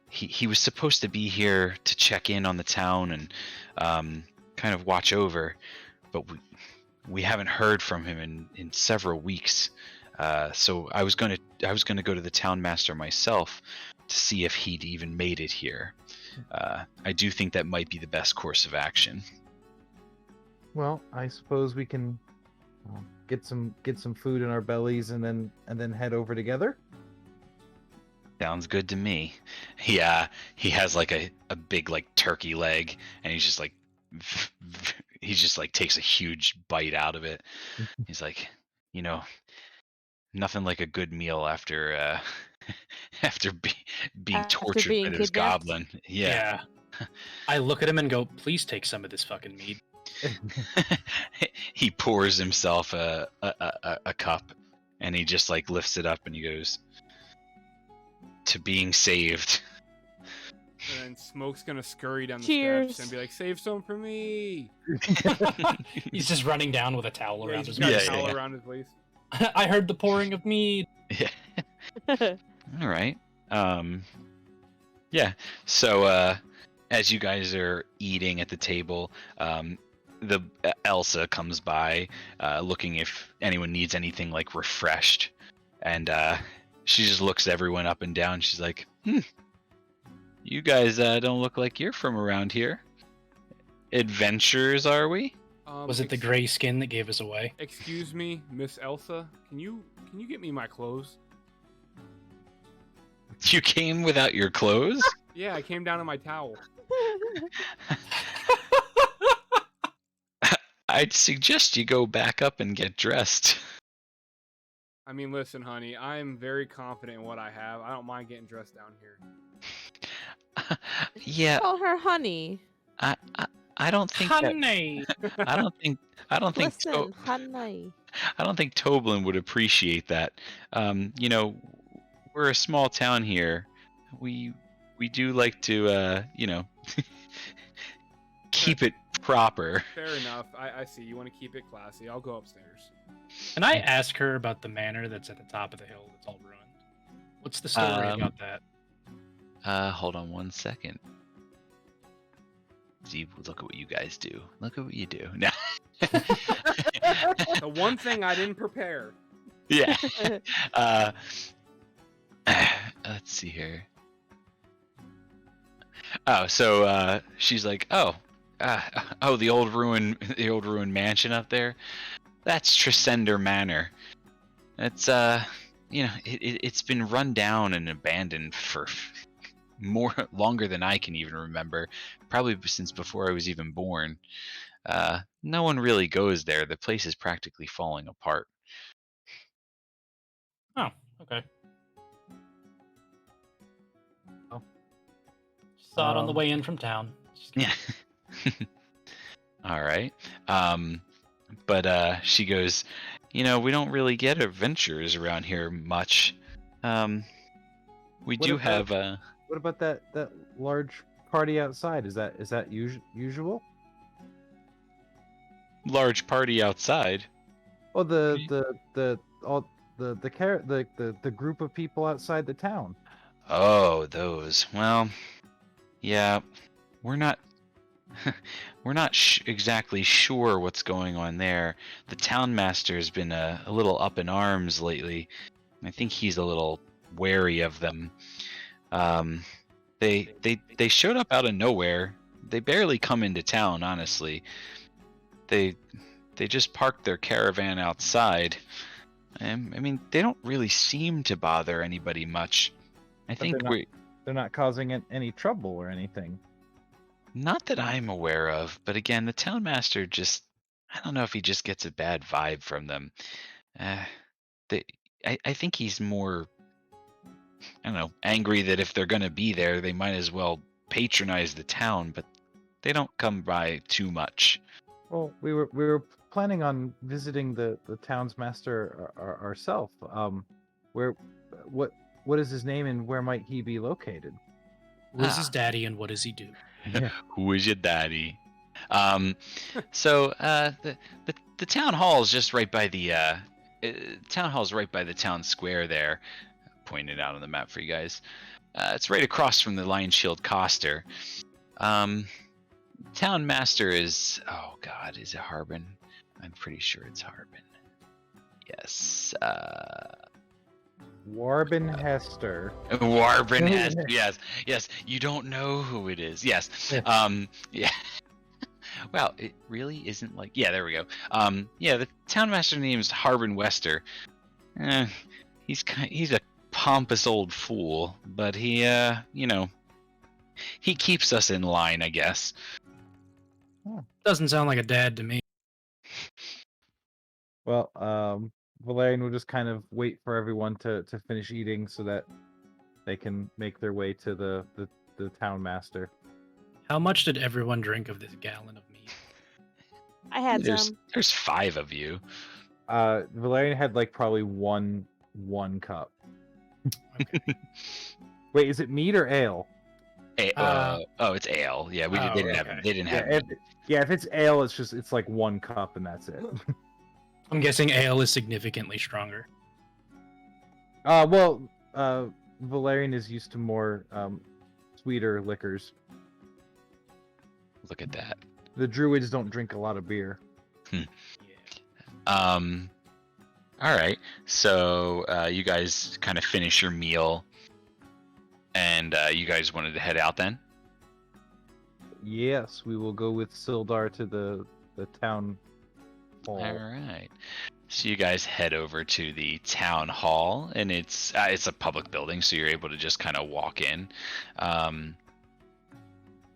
He was supposed to be here to check in on the town and kind of watch over, but we haven't heard from him in several weeks. So I was gonna go to the town master myself to see if he'd even made it here. I do think that might be the best course of action. Well, I suppose we can get some food in our bellies and then head over together. Sounds good to me. He has like a big like turkey leg, and he's just like takes a huge bite out of it. He's like, nothing like a good meal after being After tortured being by this kidnapped? goblin. Yeah. I look at him and go, please take some of this fucking mead. He pours himself a cup, and he just like lifts it up and he goes, to being saved. And then Smoke's gonna scurry down the Cheers. steps and be like, "Save some for me!" He's just running down with a towel Yeah, around he's his got Yeah, a waist. towel yeah. around his waist. I heard the pouring of mead. Yeah. All right. Yeah. So as you guys are eating at the table, the Elsa comes by, looking if anyone needs anything like refreshed, and she just looks everyone up and down. She's like, you guys don't look like you're from around here. Adventurers, are we? Was it the gray skin that gave us away? Excuse me, Miss Elsa. Can you get me my clothes? You came without your clothes? Yeah, I came down in my towel. I'd suggest you go back up and get dressed. I mean, listen, honey, I'm very confident in what I have. I don't mind getting dressed down here. Yeah, Call her honey. I don't think that, Honey. I don't think Listen, honey. I don't think Toblin would appreciate that. We're a small town here. We do like to keep it proper. Fair enough. I see. You want to keep it classy. I'll go upstairs. Can I ask her about the manor that's at the top of the hill that's all ruined? What's the story about that? Hold on one second. See, look at what you guys do. Look at what you do. No. The one thing I didn't prepare. Yeah. Let's see here. Oh, so she's like, the old ruined mansion up there. That's Trascender Manor. It's it's been run down and abandoned for longer than I can even remember. Probably since before I was even born. No one really goes there. The place is practically falling apart. Oh, okay. Oh. Saw it on the way in from town. Yeah. All right. But she goes, we don't really get adventures around here much. We do have What about that large party outside? Is that usual? large party outside. Oh, the group of people outside the town. Oh, those. Well, yeah, we're not we're not exactly sure what's going on there. The town master has been a little up in arms lately. I think he's a little wary of them. Um, they showed up out of nowhere. They barely come into town, honestly. They they just parked their caravan outside. I mean, they don't really seem to bother anybody much. I But think they're not causing any trouble or anything. not that I'm aware of, but again, the town master just, I don't know if he just gets a bad vibe from them. Uh, they, I think he's more, I don't know, angry that if they're going to be there, they might as well patronize the town, but they don't come by too much. Well, we were planning on visiting the town's master ourselves. Where, what is his name and where might he be located? Who is his daddy and what does he do? Yeah. Who is your daddy? So the town hall is just right by the town hall's right by the town square there. Pointed out on the map for you guys. It's right across from the Lion Shield Coster. Town master is, oh god, is it Harbin? I'm pretty sure it's Harbin. Yes. Warbin Hester. Warbin Hester. Yes. You don't know who it is. Yes. Yeah. Wow, it really isn't like. Yeah, there we go. Yeah, the town master name is Harbin Wester. He's a pompous old fool, but he he keeps us in line, I guess. Doesn't sound like a dad to me. Well, Valerian will just kind of wait for everyone to finish eating so that they can make their way to the town master. How much did everyone drink of this gallon of meat? I had some. There's 5 of you. Valerian had like probably one cup. Okay. Wait, is it mead or ale? Oh, it's ale. Yeah, they didn't have. okay. They didn't have. If it's ale, it's like 1 cup and that's it. I'm guessing ale is significantly stronger. Well, Valerian is used to more sweeter liquors. Look at that. The druids don't drink a lot of beer. Yeah. All right. So you guys kind of finish your meal, and you guys wanted to head out then. Yes, we will go with Sildar to the town hall. All right. So you guys head over to the town hall, and it's a public building, so you're able to just kind of walk in.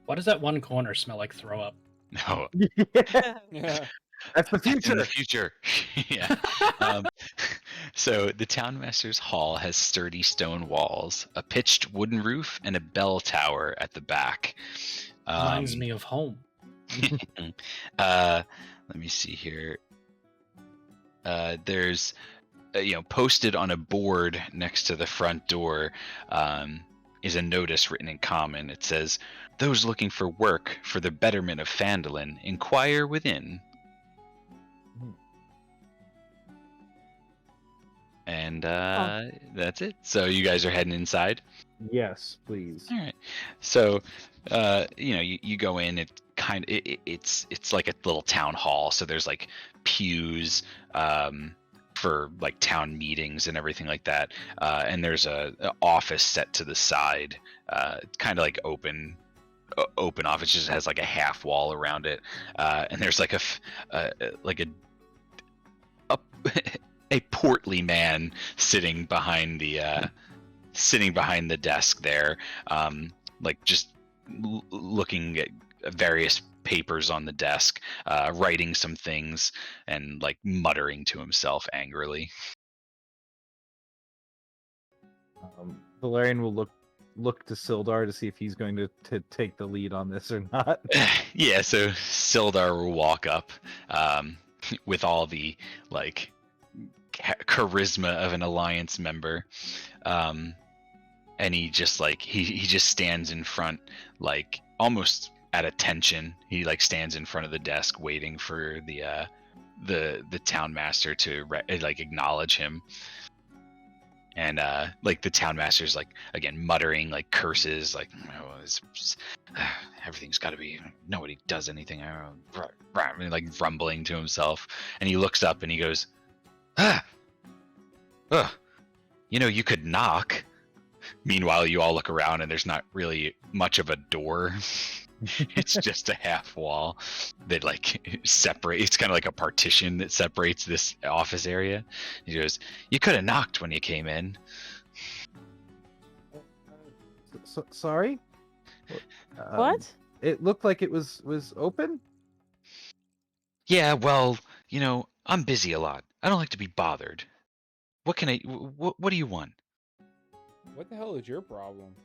Why does that one corner smell like throw up? No, Yeah. That's the that's in future. the future. Yeah. So the townmaster's hall has sturdy stone walls, a pitched wooden roof, and a bell tower at the back. Reminds me of home. Let me see here. There's, posted on a board next to the front door is a notice written in common. It says, "Those looking for work for the betterment of Phandalin, inquire within." And that's it. So you guys are heading inside? Yes, please. All right. So, you go in. It's like a little town hall. So there's like pews for like town meetings and everything like that. And there's a office set to the side, kind of like open office. Just has like a half wall around it. And there's like a portly man sitting behind the desk there, like just looking at various papers on the desk, writing some things and like muttering to himself angrily. Valerian will look to Sildar to see if he's going to take the lead on this or not. Yeah, so Sildar will walk up with all the like charisma of an alliance member, and he just like he just stands in front, like almost at attention. He like stands in front of the desk waiting for the town master to like acknowledge him. And like the town master's like again muttering like curses, like everything's got to be, nobody does anything. And, like rumbling to himself, and he looks up and he goes, you could knock. Meanwhile, you all look around and there's not really much of a door. It's just a half wall that like separates. It's kind of like a partition that separates this office area. He goes, "You could have knocked when you came in." Sorry. What? It looked like it was open. Yeah, well, I'm busy a lot. I don't like to be bothered. What can I? What do you want? What the hell is your problem?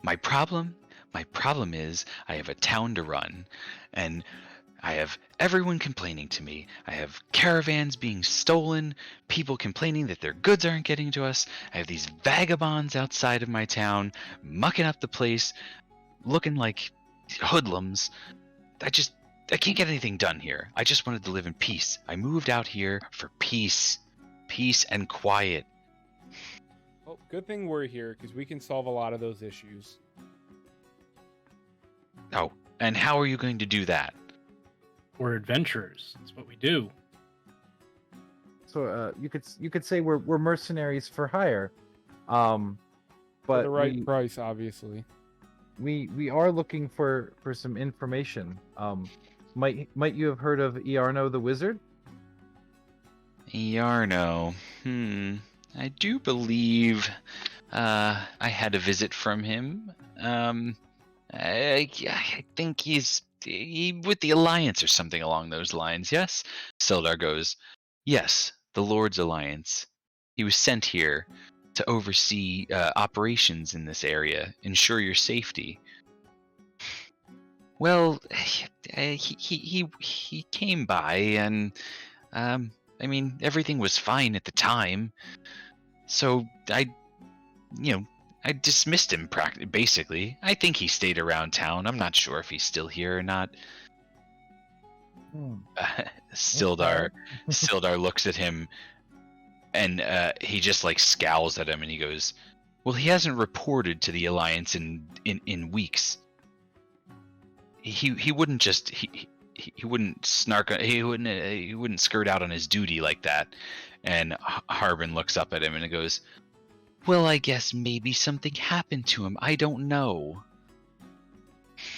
My problem? My problem is I have a town to run, and I have everyone complaining to me. I have caravans being stolen, people complaining that their goods aren't getting to us. I have these vagabonds outside of my town, mucking up the place, looking like hoodlums. I can't get anything done here. I just wanted to live in peace. I moved out here for peace. Peace and quiet. Well, good thing we're here, because we can solve a lot of those issues. Oh, and how are you going to do that? We're adventurers. That's what we do. So you could say we're mercenaries for hire. But For the right price, obviously. we are looking for some information. Might you have heard of Iarno the Wizard? Yarno. I do believe I had a visit from him. I think he's with the Alliance or something along those lines, yes? Sildar goes, yes, the Lord's Alliance. He was sent here to oversee operations in this area, ensure your safety. Well, he came by, and I mean, everything was fine at the time. So I dismissed him basically. I think he stayed around town. I'm not sure if he's still here or not. Sildar looks at him, and he just like scowls at him, and he goes, "Well, he hasn't reported to the Alliance in weeks. He wouldn't just he wouldn't snark. He wouldn't skirt out on his duty like that." And Harbin looks up at him and he goes, "Well, I guess maybe something happened to him. I don't know."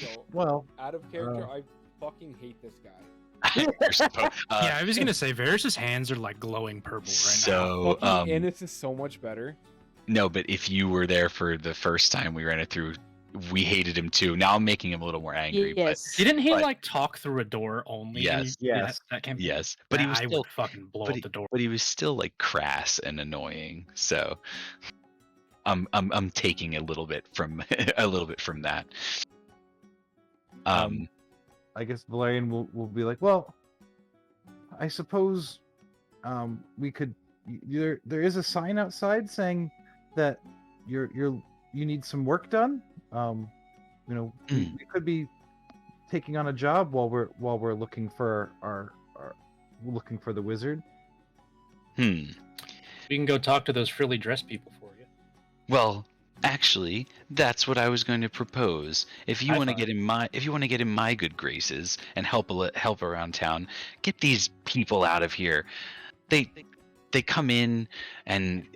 Yo, Well, out of character, I fucking hate this guy. Yeah, I was gonna say Varys' hands are like glowing purple right So, Fucking Ennis is so much better. no, but if you were there for the first time we ran it through, we hated him too. Now I'm making him a little more angry. Yes. now. Didn't he But- like talk through a door only? Yes. Yes. That campaign? Yes, but he was I still, would fucking blow but up the door. but he was still like crass and annoying. So, I'm taking a little bit from that. I guess Valerian will be like, well, I suppose we could. There is a sign outside saying that you need some work done. We could be taking on a job while we're looking for our looking for the wizard. We can go talk to those frilly dress people for you. Well, actually, that's what I was going to propose. If you High want to five. get in my good graces and help around town, get these people out of here. They come in and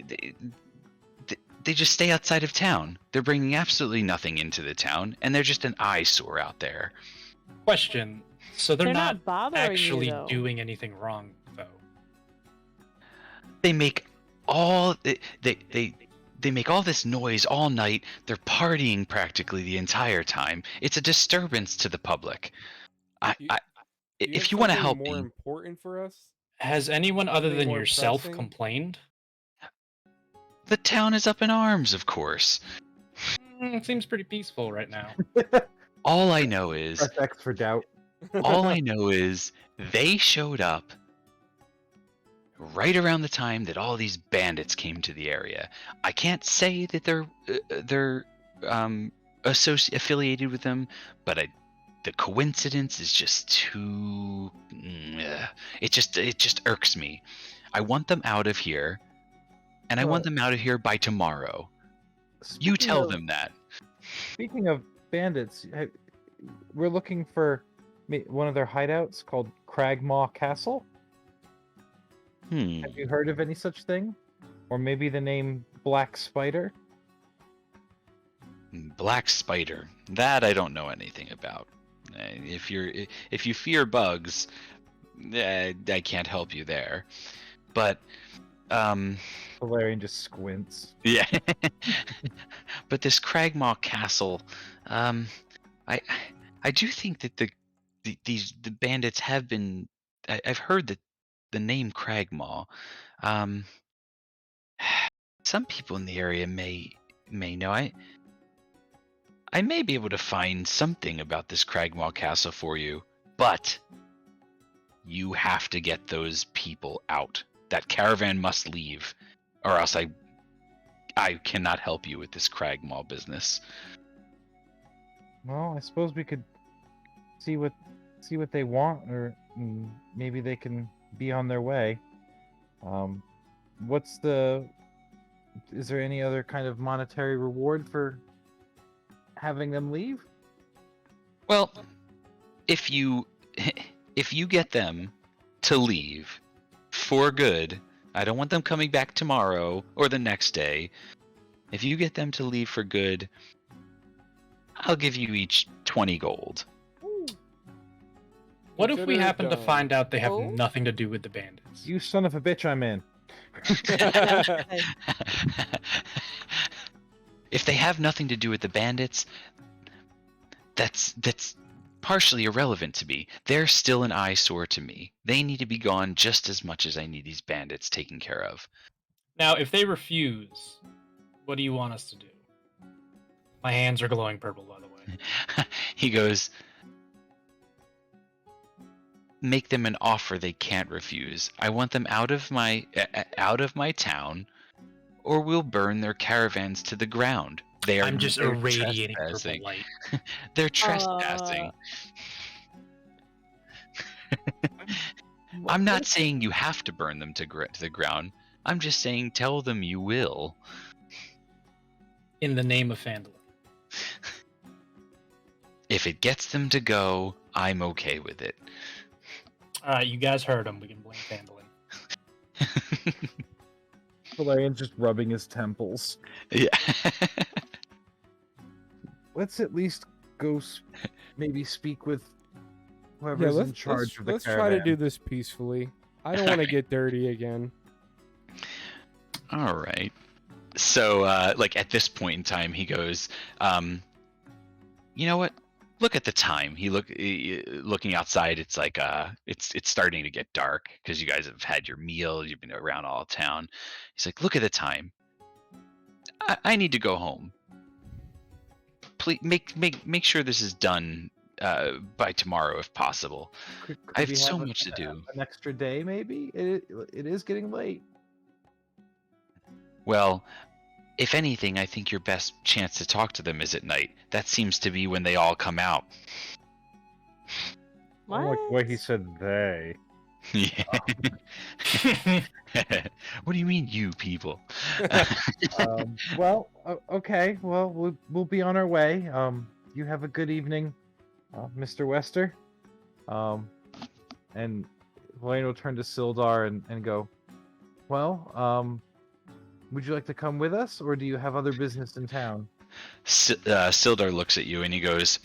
they just stay outside of town. They're bringing absolutely nothing into the town, and they're just an eyesore out there. Question. So they're not bothering actually you, though. doing anything wrong, though. They make all they make all this noise all night. They're partying practically the entire time. It's a disturbance to the public. If you want to help more me, important for us? Has anyone other Something than more yourself pressing? complained? the town is up in arms, of course. Seems pretty peaceful right now. All I know is Press X for doubt. all I know is they showed up right around the time that all these bandits came to the area. I can't say that they're affiliated with them, but the coincidence is just too. It just irks me. I want them out of here, and I want Well, them out of here by tomorrow. You speaking tell of them that. speaking of bandits, we're looking for one of their hideouts called Cragmaw Castle. Have you heard of any such thing? Or maybe the name Black Spider? Black spider. That I don't know anything about. If you fear bugs, I can't help you there. But Valerian just squints. yeah. But this Cragmaw Castle, I I do think that the bandits have been. I've heard that the name Cragmaw. Um, some people in the area may know. I may be able to find something about this Cragmaw Castle for you, but you have to get those people out. That caravan must leave, or else I cannot help you with this Cragmaw business. Well, I suppose we could see what they want, or maybe they can be on their way. Is there any other kind of monetary reward for having them leave? Well, if you get them to leave for good, I don't want them coming back tomorrow or the next day. If you get them to leave for good, I'll give you each 20 gold. What if we Consider it happen to done. find out they have Oh? nothing to do with the bandits? You son of a bitch, I'm in. If they have nothing to do with the bandits, that's partially irrelevant to me. They're still an eyesore to me. They need to be gone just as much as I need these bandits taken care of. Now, if they refuse, what do you want us to do? My hands are glowing purple, by the way. He goes, make them an offer they can't refuse. I want them out of my town, or we'll burn their caravans to the ground. I'm just they're irradiating purple trespassing. light. They're trespassing. I'm not saying you have to burn them to the ground. I'm just saying tell them you will. In the name of Phandalin. If it gets them to go, I'm okay with it. Alright, you guys heard him. We can blame Phandalin. Valerian's just rubbing his temples. Yeah. Let's at least go maybe speak with whoever's in charge of the let's caravan. try to do this peacefully. I don't want to get dirty again. All right. So, like at this point in time, he goes, you know what? Look at the time. Looking outside. It's like it's starting to get dark because you guys have had your meal. You've been around all town. He's like, look at the time. I need to go home. Please make sure this is done by tomorrow if possible. Could I have we so much to do. An extra day, maybe. It is getting late. Well, if anything, I think your best chance to talk to them is at night. That seems to be when they all come out. I like the way he said they. Yeah. What do you mean, you people? Well, okay. Well, we'll be on our way. You have a good evening, Mr. Wester. And Valerian will turn to Sildar and go, well, would you like to come with us, or do you have other business in town? Sildar looks at you and he goes,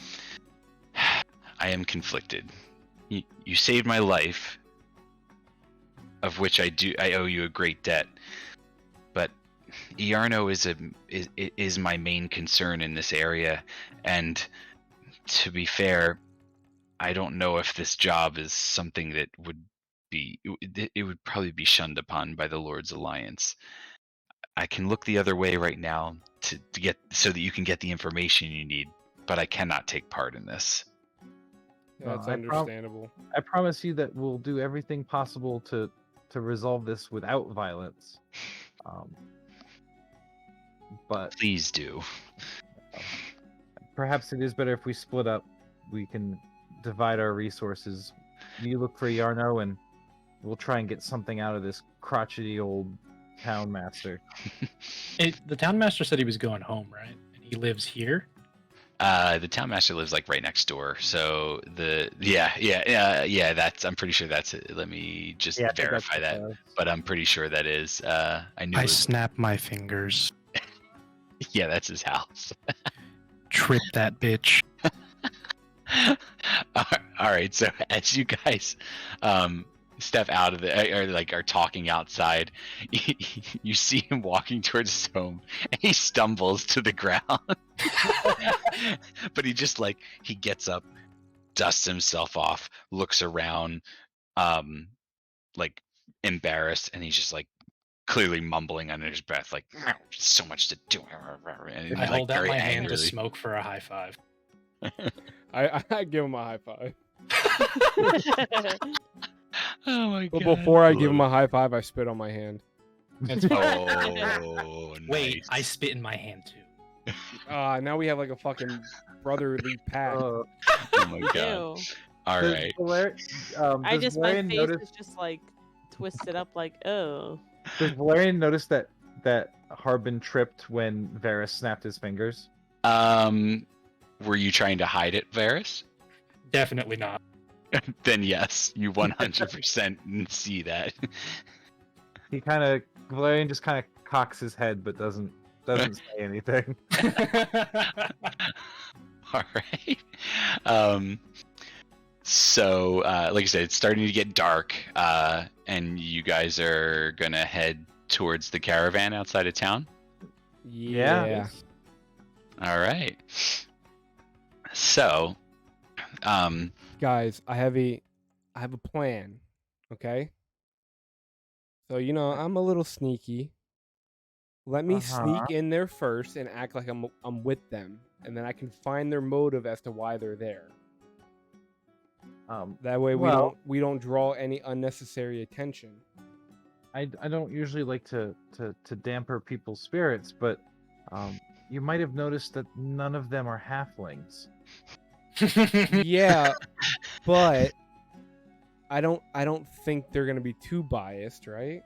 I am conflicted. You saved my life, of which I owe you a great debt. But Iarno is my main concern in this area, and to be fair, I don't know if this job is something that would be. It would probably be shunned upon by the Lord's Alliance. I can look the other way right now to get so that you can get the information you need, but I cannot take part in this. That's I understandable. I promise you that we'll do everything possible to resolve this without violence. But Please do. Perhaps it is better if we split up. We can divide our resources. You look for Yarno, and we'll try and get something out of this crotchety old town master. The town master said he was going home, right? And he lives here. The town master lives like right next door. So yeah. That's I'm pretty sure that's it. Let me just Yeah, I think that's verify what that. it was. But I'm pretty sure that is. I knew. I It was, snap my fingers. yeah, that's his house. Trip that bitch. All right. So as you guys step out of the or like are talking outside, you see him walking towards his home, and he stumbles to the ground. But he just he gets up, dusts himself off, looks around, like embarrassed, and he's just clearly mumbling under his breath, like so much to do. And I hold out very my hand to angrily. smoke for a high five. I give him a high five. Oh my But god! before I give him Love a high five, I spit on my hand. It's it. fine. Oh, Wait, nice. I spit in my hand too. Now we have like a fucking brotherly pact. Oh my god! Ew. All Does right. I does just my Valerian face notice? is just like twisted up, like oh. Does Valerian notice that Harbin tripped when Varys snapped his fingers? Were you trying to hide it, Varys? Definitely not. Then yes, you 100% see that. Valerian just kind of cocks his head, but doesn't say anything. All right. So, like I said, it's starting to get dark, and you guys are gonna head towards the caravan outside of town. Yeah. All right. So, Guys, I have a plan. Okay. So I'm a little sneaky. Let me sneak in there first and act like I'm with them, and then I can find their motive as to why they're there. That way we don't draw any unnecessary attention. I don't usually like to damper people's spirits, but you might have noticed that none of them are halflings. Yeah, but I don't think they're gonna be too biased, right?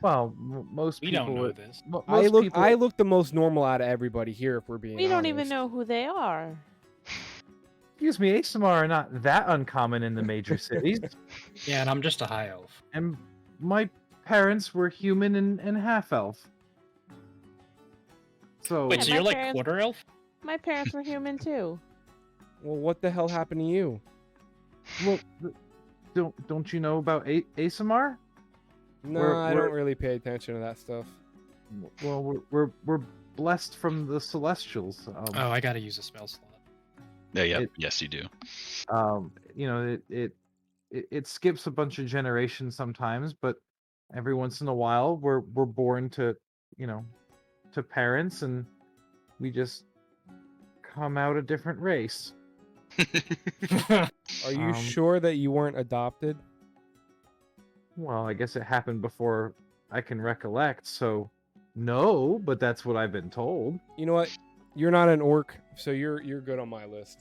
Well, most We people don't know would- this. mo- I most look people, I look the most normal out of everybody here, if we're being We don't even honest. know who they are. Excuse me, Asamar are not that uncommon in the major cities, Yeah, and I'm just a high elf. and my parents were human and half elf. So Wait, Yeah, so my you're like parents- quarter elf? My parents were human too. Well, what the hell happened to you? well, don't you know about Asamar? No, I we're- don't really pay attention to that stuff. Well, we're blessed from the Celestials. Oh, I gotta use a spell slot. yeah, It- yes, you do. It skips a bunch of generations sometimes, but every once in a while we're born to to parents, and we just come out a different race. Are you Um, sure that you weren't adopted? Well, I guess it happened before I can recollect, so no, but that's what I've been told. You know what? You're not an orc, so you're good on my list.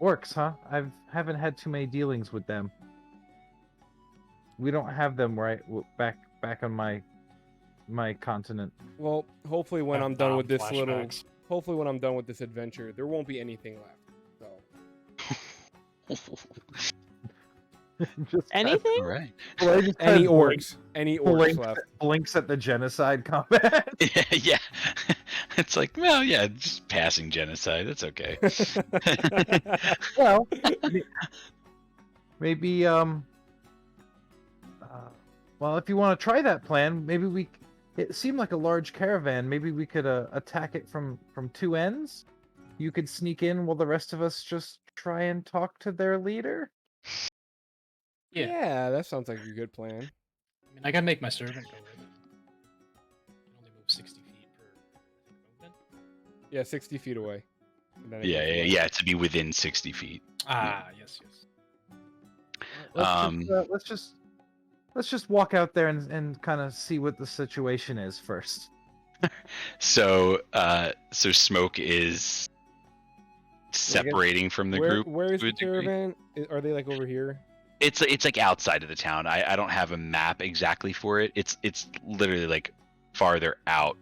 Orcs, huh? Haven't had too many dealings with them. We don't have them back on my continent. Well, hopefully when I'm done with this Flashbacks. hopefully when I'm done with this adventure, there won't be anything left. So Just Anything? All right. Valerian just any kinda orcs, any orcs blinks, left. blinks at the genocide comment. Yeah. It's like, well, yeah, just passing genocide. That's okay. Well, maybe well, if you want to try that plan, maybe it seemed like a large caravan. Maybe we could attack it from two ends. You could sneak in while the rest of us just try and talk to their leader. Yeah. Yeah, that sounds like a good plan. I mean, I gotta make my servant go with it. You can only move 60 feet per movement. Yeah, 60 feet away. And then it Yeah, goes yeah, away. yeah. To be within 60 feet. Ah, yes. Let's just walk out there and kind of see what the situation is first. So so Smoke is separating from the group Where is to a the degree. caravan? Are they like over here? It's like outside of the town. I don't have a map exactly for it. It's literally like farther out.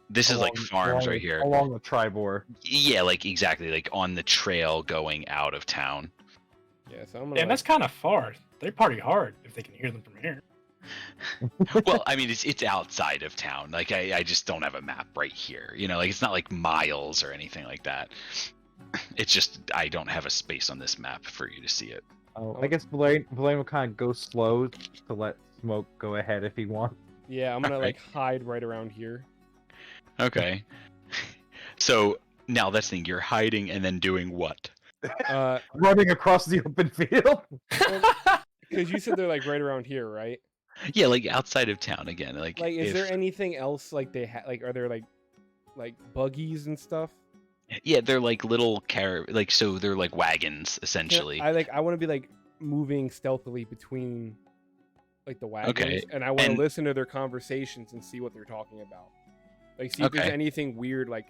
This is like farms right here. along the Tribor. Yeah, like exactly like on the trail going out of town. Yeah, so I'm gonna. Damn, that's kind of far. They party hard if they can hear them from here. Well, I mean it's outside of town. Like I just don't have a map right here. You know, like it's not like miles or anything like that. It's just I don't have a space on this map for you to see it. Oh, I guess Blaine will kind of go slow to let Smoke go ahead if he wants. Yeah, I'm gonna Alright. like hide right around here. Okay. So now that's the thing. You're hiding and then doing what? Running across the open field. Because you said they're like right around here, right? Yeah, like outside of town again. Like Like, is if, there anything else like they like? Are there like buggies and stuff? Yeah, they're like little like so they're like wagons essentially. I want to be like moving stealthily between like the wagons, and I want to and- listen to their conversations and see what they're talking about. Like, see if there's Okay. anything weird, like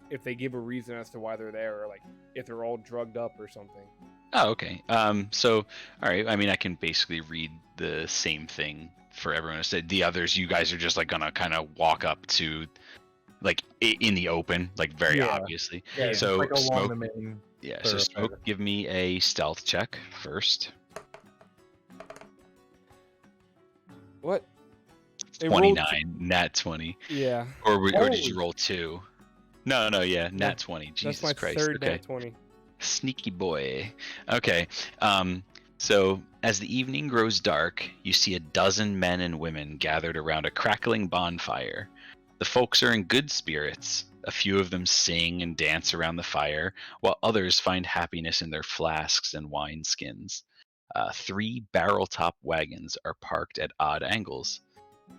if they give a reason as to why they're there, or like if they're all drugged up or something. Oh, okay. So all right. I mean, I can basically read the same thing for everyone. Said the others, you guys are just like gonna kind of walk up to, like in the open, like very Yeah. obviously. Yeah, So like along Smoke, the main. yeah. So thoroughfare. Smoke, give me a stealth check first. What? It 29, nat 20. Yeah, Or did Holy- you roll 2? No, yeah, nat 20. Jesus that's my Christ. third Okay. nat 20. Sneaky boy. Okay. So as the evening grows dark, you see a dozen men and women gathered around a crackling bonfire. The folks are in good spirits. A few of them sing and dance around the fire, while others find happiness in their flasks and wineskins. 3 barrel-top wagons are parked at odd angles.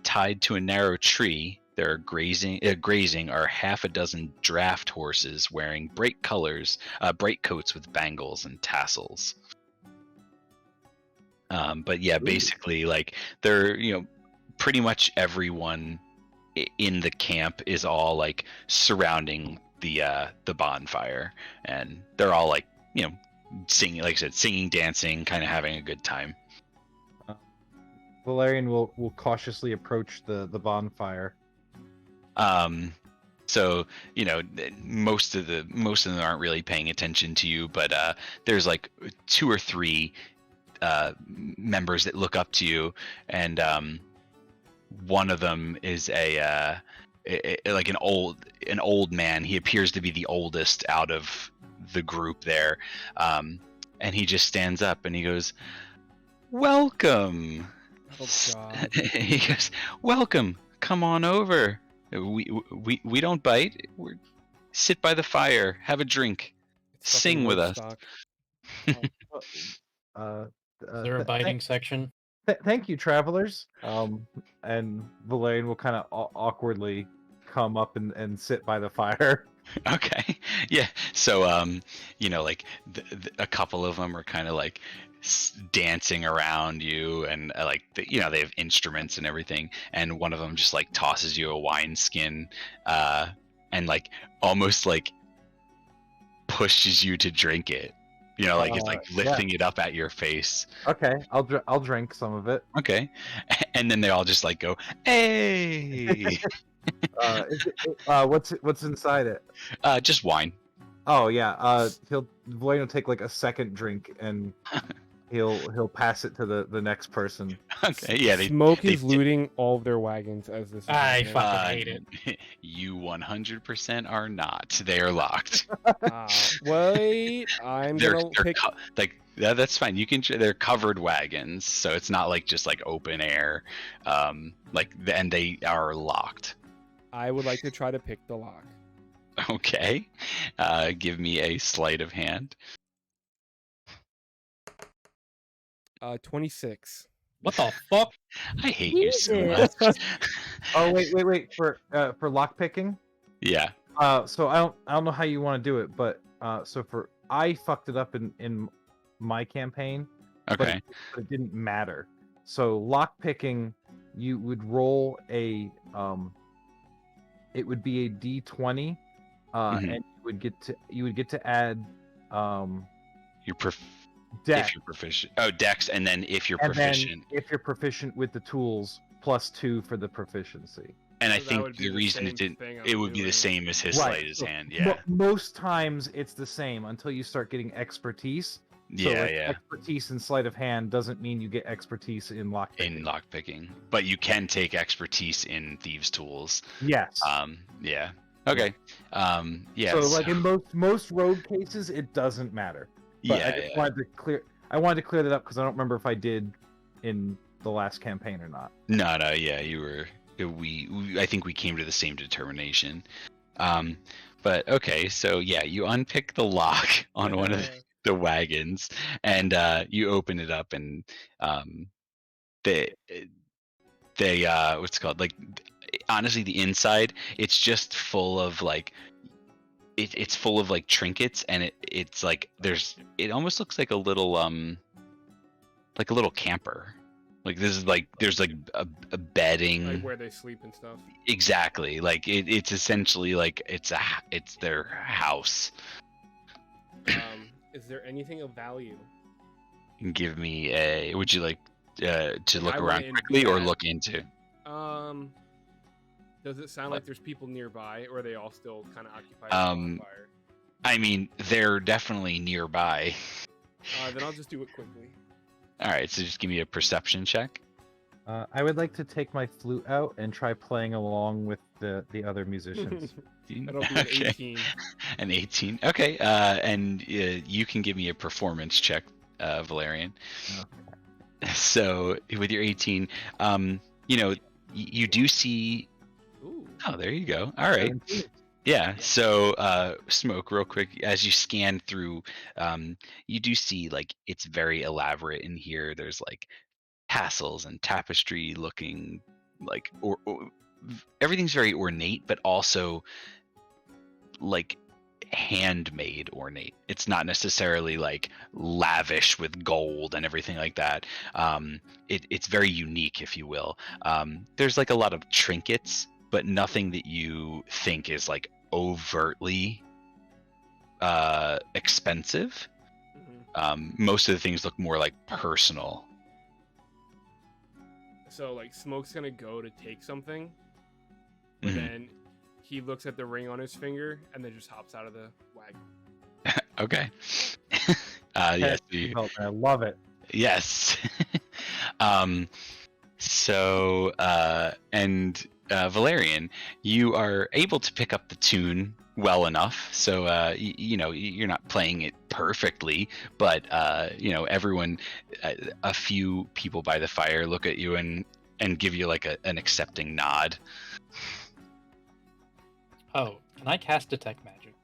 Tied to a narrow tree, there are grazing are half a dozen draft horses wearing bright coats with bangles and tassels. But yeah, basically, like they're pretty much everyone in the camp is all like surrounding the bonfire, and they're all like singing, like I said, singing, dancing, kind of having a good time. Valerian will cautiously approach the bonfire. So most of them aren't really paying attention to you, but there's like 2 or 3 members that look up to you, and one of them is like an old man. He appears to be the oldest out of the group there, and he just stands up and he goes, "Welcome." Oh God. He goes, "Welcome. Come on over. We don't bite. We sit by the fire, have a drink, It's fucking sing with us." Woodstock. Is there a biting section? Thank you, travelers. And Valerian will kind of awkwardly come up and sit by the fire. Okay. Yeah. So like a couple of them are kind of like dancing around you, and like they have instruments and everything, and one of them just like tosses you a wineskin, and like almost like pushes you to drink it. Like it's like lifting it up at your face. Okay, I'll drink some of it. Okay. And then they all just like go, "Hey." What's inside it? Just wine. Oh yeah. Valerian will take like a second drink and he'll pass it to the next person. Okay. Yeah. Smoke they is looting all of their wagons as this. is I happening. fucking hate it. You 100% are not. They are locked. Wait, I'm gonna pick. That's fine. You can. They're covered wagons, so it's not like just like open air. And they are locked. I would like to try to pick the lock. Okay. Give me a sleight of hand. 26. What the fuck? I hate you so Jesus. much. Oh wait for lock picking. Yeah. So I don't know how you want to do it, but so I fucked it up in my campaign. Okay. But it didn't matter. So lock picking, you would roll a it would be a D20, Mhm. and you would get to add Your dex, if you're proficient. Oh, dex, and then if you're and then proficient. if you're proficient with the tools, +2 for the proficiency. And I So that think would be the the reason same thing it I'm would be the doing. same as his Right. sleight of So hand. Yeah. most times it's the same until you start getting expertise. So Yeah, like yeah. expertise in sleight of hand doesn't mean you get expertise in lockpicking. In lockpicking, but you can take expertise in thieves' tools. Yes. Yeah. Okay. Yeah. So like in most rogue cases, it doesn't matter. But I Yeah, just wanted to clear. I wanted to clear that up because I don't remember if I did in the last campaign or not. No, yeah, you were. I think we came to the same determination. But okay, so yeah, you unpick the lock on one of the wagons, and you open it up, and they what's it called, like, honestly, the inside, it's just full of like it's full of like trinkets, and it's like it almost looks like a little camper. Like this is like there's like a bedding, Like where they sleep and stuff. exactly, like it's essentially like it's their house. Is there anything of value? Give me a, would you like to look I around wanna quickly or yeah. look into? Does it sound like there's people nearby, or are they all still kind of occupied with the fire? I mean, they're definitely nearby. Then I'll just do it quickly. All right, so just give me a perception check. I would like to take my flute out and try playing along with the other musicians. That'll be an 18. An 18. Okay, and you can give me a performance check, Valerian. Okay. So with your 18, you do see. Ooh. Oh, there you go. All right. 17. Yeah. So, Smoke, real quick, as you scan through, you do see like it's very elaborate in here. There's like tassels and tapestry looking like, or everything's very ornate, but also like handmade ornate. It's not necessarily like lavish with gold and everything like that. It's very unique, if you will. There's like a lot of trinkets, but nothing that you think is like overtly expensive. Most of the things look more like personal. So like Smoke's gonna go to take something, but then he looks at the ring on his finger and then just hops out of the wagon. Okay. Yes. I love it. Yes. So, and Valerian, you are able to pick up the tune well enough. So, you're not playing it perfectly, but, everyone, a few people by the fire look at you and give you like an accepting nod. Oh, can I cast Detect Magic?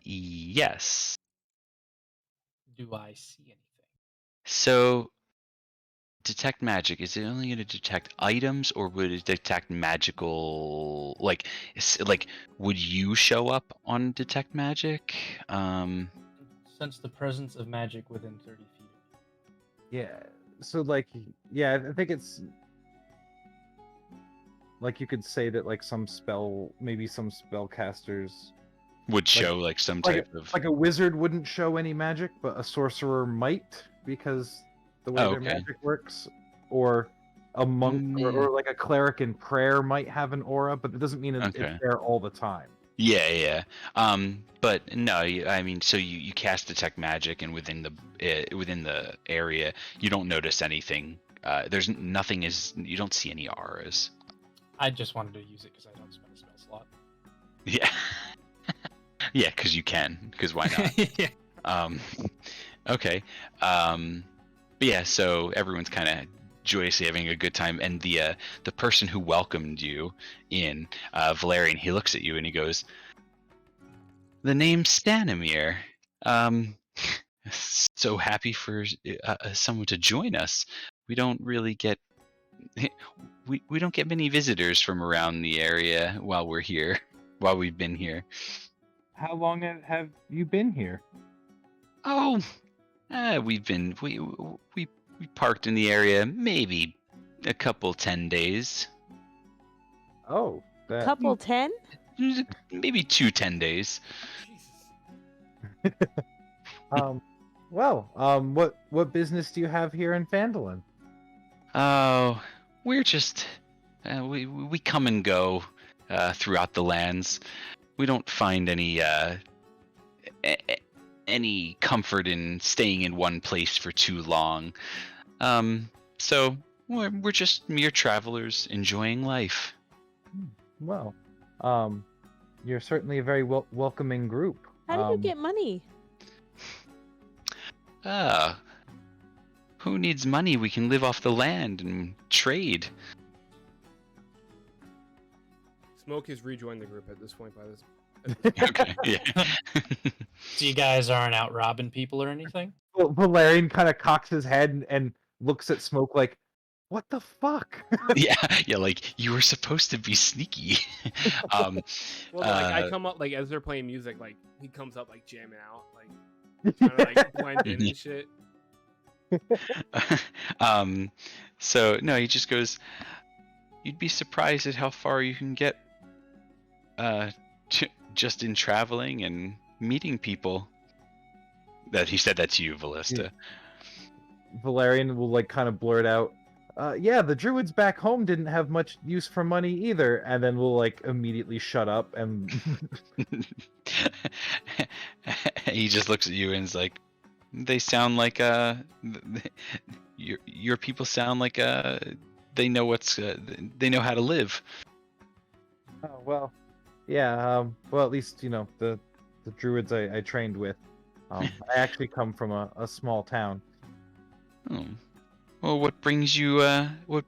Yes. Do I see anything? So, Detect Magic, is it only going to detect items, or would it detect magical, like would you show up on Detect Magic? Sense the presence of magic within 30 feet of you. Yeah. So like, yeah, I think it's like you could say that like maybe some spellcasters Would show like some type of, like a wizard wouldn't show any magic, but a sorcerer might, because the way their magic works, or a monk or like a cleric in prayer might have an aura, but it doesn't mean it's there all the time. Yeah. But no, I mean, so you cast Detect Magic, and within the area, you don't notice anything. There's nothing. You don't see any auras. I just wanted to use it because I don't spend a spell slot. Yeah. Yeah, because you can. Because why not? Yeah. Okay. But yeah, so everyone's kind of joyously having a good time, and the person who welcomed you in, Valerian, he looks at you and he goes, "The name's Stanimir. So happy for someone to join us. We don't really get we don't get many visitors from around the area while we've been here." How long have you been here? Oh, we parked in the area maybe a couple 10 days. Oh, that. Couple 10? Maybe 10 days. Jesus. What business do you have here in Phandalin? Oh, we're just we come and go throughout the lands. We don't find any comfort in staying in one place for too long. So we're just mere travelers enjoying life. Well, you're certainly a very welcoming group. How do you get money? Who needs money? We can live off the land and trade. Smoke has rejoined the group at this point. By this. Okay. Yeah. So you guys aren't out robbing people or anything? Valerian kind of cocks his head and looks at Smoke like, "What the fuck?" Yeah. Like you were supposed to be sneaky. Well, like I come up like as they're playing music, like he comes up like jamming out, like trying to like blend in and shit. So no, he just goes, you'd be surprised at how far you can get just in traveling and meeting people. That he said that to you, Valista. Valerian will like kind of blurt out, "Yeah, the druids back home didn't have much use for money either," and then we'll like immediately shut up and He just looks at you and is like, they sound like your people sound like they know they know how to live. Oh, well, yeah. Well, at least the druids I trained with. I actually come from a small town. Oh. Well, what brings you what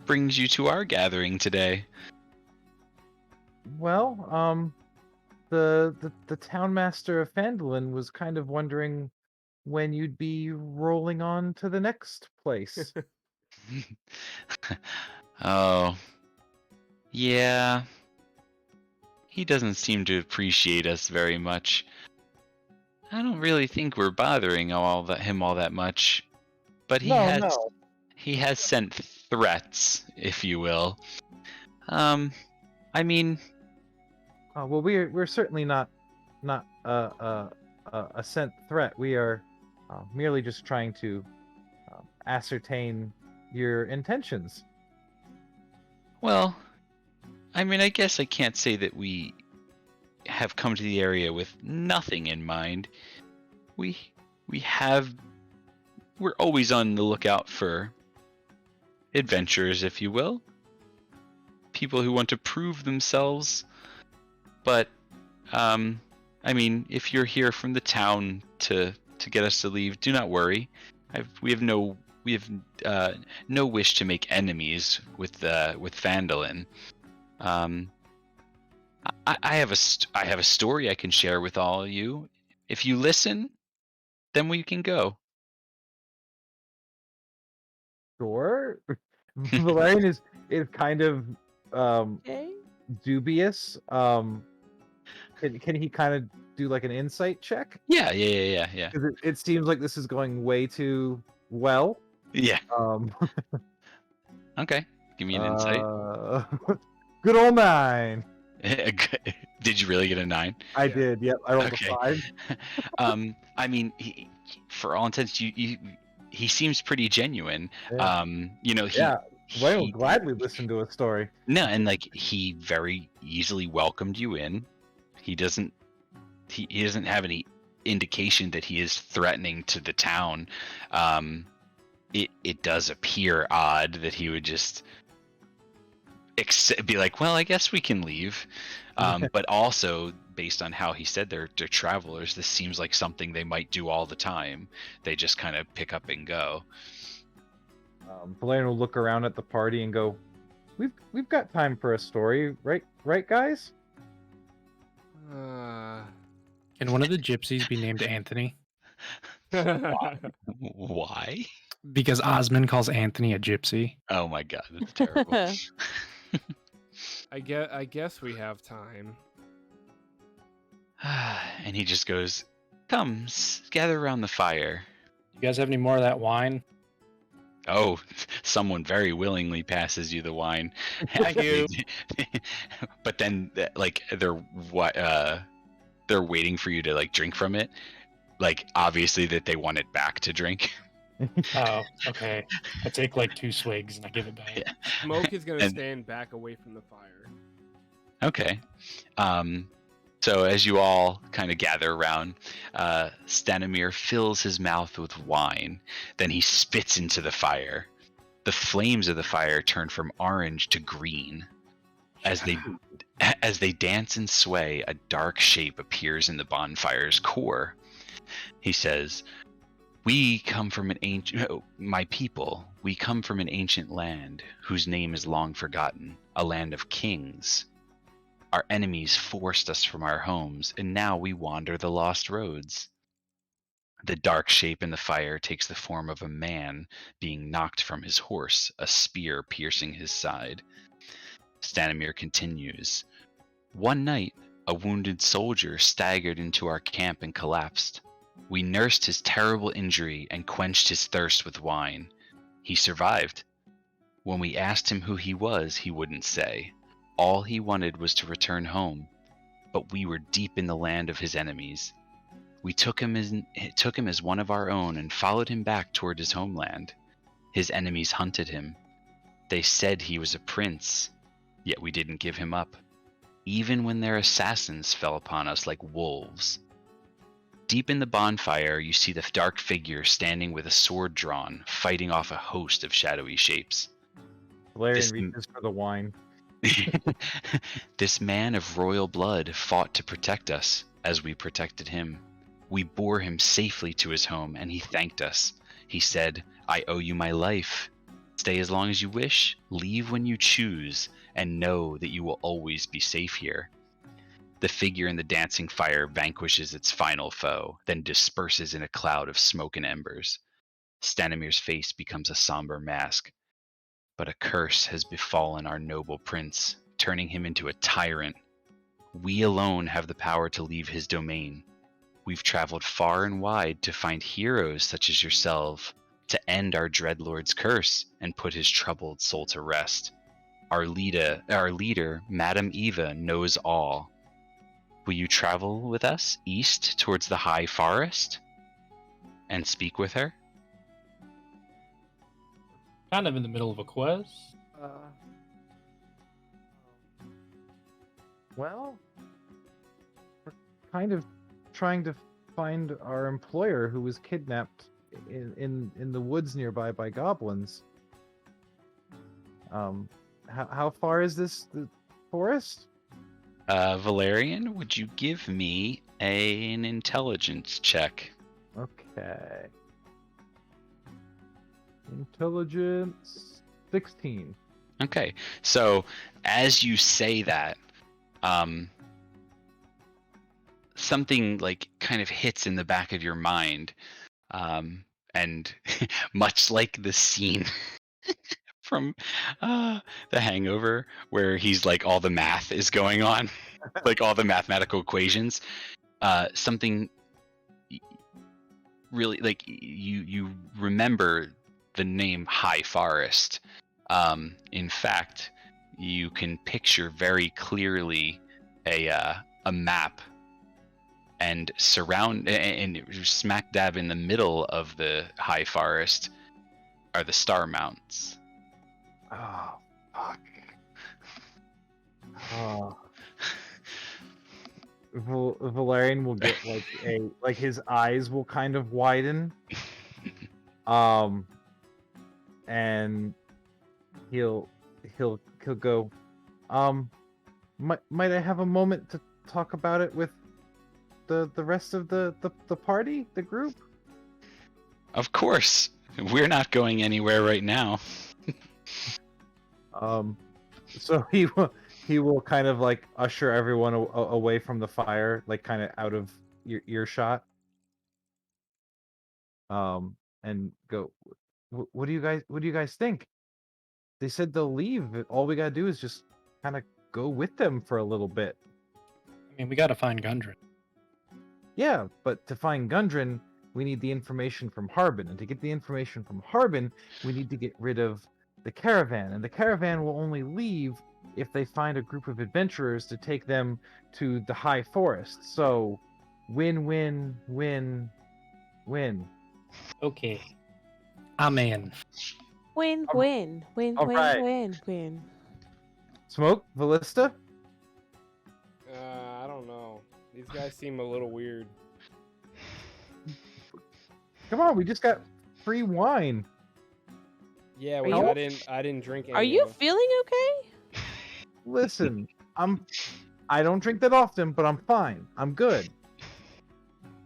brings you to our gathering today? Well, the town master of Phandalin was kind of wondering when you'd be rolling on to the next place. Oh. Yeah. He doesn't seem to appreciate us very much. I don't really think we're bothering him all that much, but he has sent threats, if you will. I mean, Well, we're certainly not a sent threat. We are merely just trying to ascertain your intentions. well, I mean, I guess I can't say that we have come to the area with nothing in mind. We're always on the lookout for adventurers, if you will. People who want to prove themselves. But I mean, if you're here from the town to get us to leave, do not worry. We have no wish to make enemies with Phandalin. I have a story I can share with all of you. If you listen, then we can go. Sure. Valerian is kind of Okay. dubious. Can he kind of do like an insight check? Yeah. 'Cause it seems like this is going way too well. Yeah. Okay. Give me an insight. Good old 9. Did you really get a 9? I Yeah. did. Yep, I rolled Okay. a 5. I mean, for all intents, he seems pretty genuine. Yeah. Yeah. Well, will gladly listen to a story. No, and like he very easily welcomed you in. He doesn't have any indication that he is threatening to the town. It does appear odd that he would just be like, well, I guess we can leave. But also, based on how he said they're travelers, this seems like something they might do all the time. They just kind of pick up and go. Valerian will look around at the party and go, "We've got time for a story, right, guys?" Can one of the gypsies be named Anthony? Why? Because Osmond calls Anthony a gypsy. Oh my god, that's terrible. I guess we have time. And he just goes, come, gather around the fire. You guys have any more of that wine? Oh, someone very willingly passes you the wine. Thank you. But then, like, they're waiting for you to like drink from it. Like, obviously that they want it back to drink. Oh, okay. I take like 2 swigs and I give it back. Yeah. Smoke is gonna And- stand back away from the fire. Okay. So as you all kind of gather around, Stanimir fills his mouth with wine. Then he spits into the fire. The flames of the fire turn from orange to green. As they dance and sway, a dark shape appears in the bonfire's core. He says, "We come from an my people. We come from an ancient land whose name is long forgotten, a land of kings. Our enemies forced us from our homes, and now we wander the lost roads." The dark shape in the fire takes the form of a man being knocked from his horse, a spear piercing his side. Stanimir continues, "One night, a wounded soldier staggered into our camp and collapsed. We nursed his terrible injury and quenched his thirst with wine. He survived. When we asked him who he was, he wouldn't say. All he wanted was to return home, but we were deep in the land of his enemies. We took him as one of our own and followed him back toward his homeland. His enemies hunted him. They said he was a prince, yet we didn't give him up, even when their assassins fell upon us like wolves. Deep in the bonfire, you see the dark figure standing with a sword drawn, fighting off a host of shadowy shapes. Valerian reaches for the wine. This man of royal blood fought to protect us as we protected him. We bore him safely to his home, and he thanked us. He said, "I owe you my life. Stay as long as you wish, leave when you choose, and know that you will always be safe here." The figure in the dancing fire vanquishes its final foe, then disperses in a cloud of smoke and embers. Stanimir's face becomes a somber mask. But a curse has befallen our noble prince, turning him into a tyrant. We alone have the power to leave his domain. We've traveled far and wide to find heroes such as yourself, to end our dreadlord's curse and put his troubled soul to rest. Our leader, Madame Eva, knows all. Will you travel with us east towards the high forest and speak with her? Kind of in the middle of a quest. Well, we're kind of trying to find our employer who was kidnapped in the woods nearby by goblins. How far is the forest? Valerian, would you give me an intelligence check? Okay. Intelligence 16. Okay, so as you say that, something like kind of hits in the back of your mind, and much like the scene from The Hangover, where he's like all the math is going on, like all the mathematical equations, something really like you remember the name High Forest. In fact, you can picture very clearly a map, and smack dab in the middle of the High Forest are the Star Mounts. Oh, fuck. Oh. Valerian will get like his eyes will kind of widen. And he'll go, might I have a moment to talk about it with the rest of the party, the group? Of course, we're not going anywhere right now. So he will kind of like usher everyone away from the fire, like kind of out of earshot. And go, what do you guys think? They said they'll leave. All we gotta do is just kind of go with them for a little bit. I mean, we gotta find Gundren. Yeah, but to find Gundren, we need the information from Harbin, and to get the information from Harbin, we need to get rid of the caravan, and the caravan will only leave if they find a group of adventurers to take them to the high forest. So, win, win, win, win. Okay. I'm in. Win, All- win, win, all win, right. win. Smoke, Ballista? I don't know. These guys seem a little weird. Come on, we just got free wine. Yeah, Are which you- I didn't drink any. Are you of. feeling okay? Listen, I don't drink that often, but I'm fine. I'm good.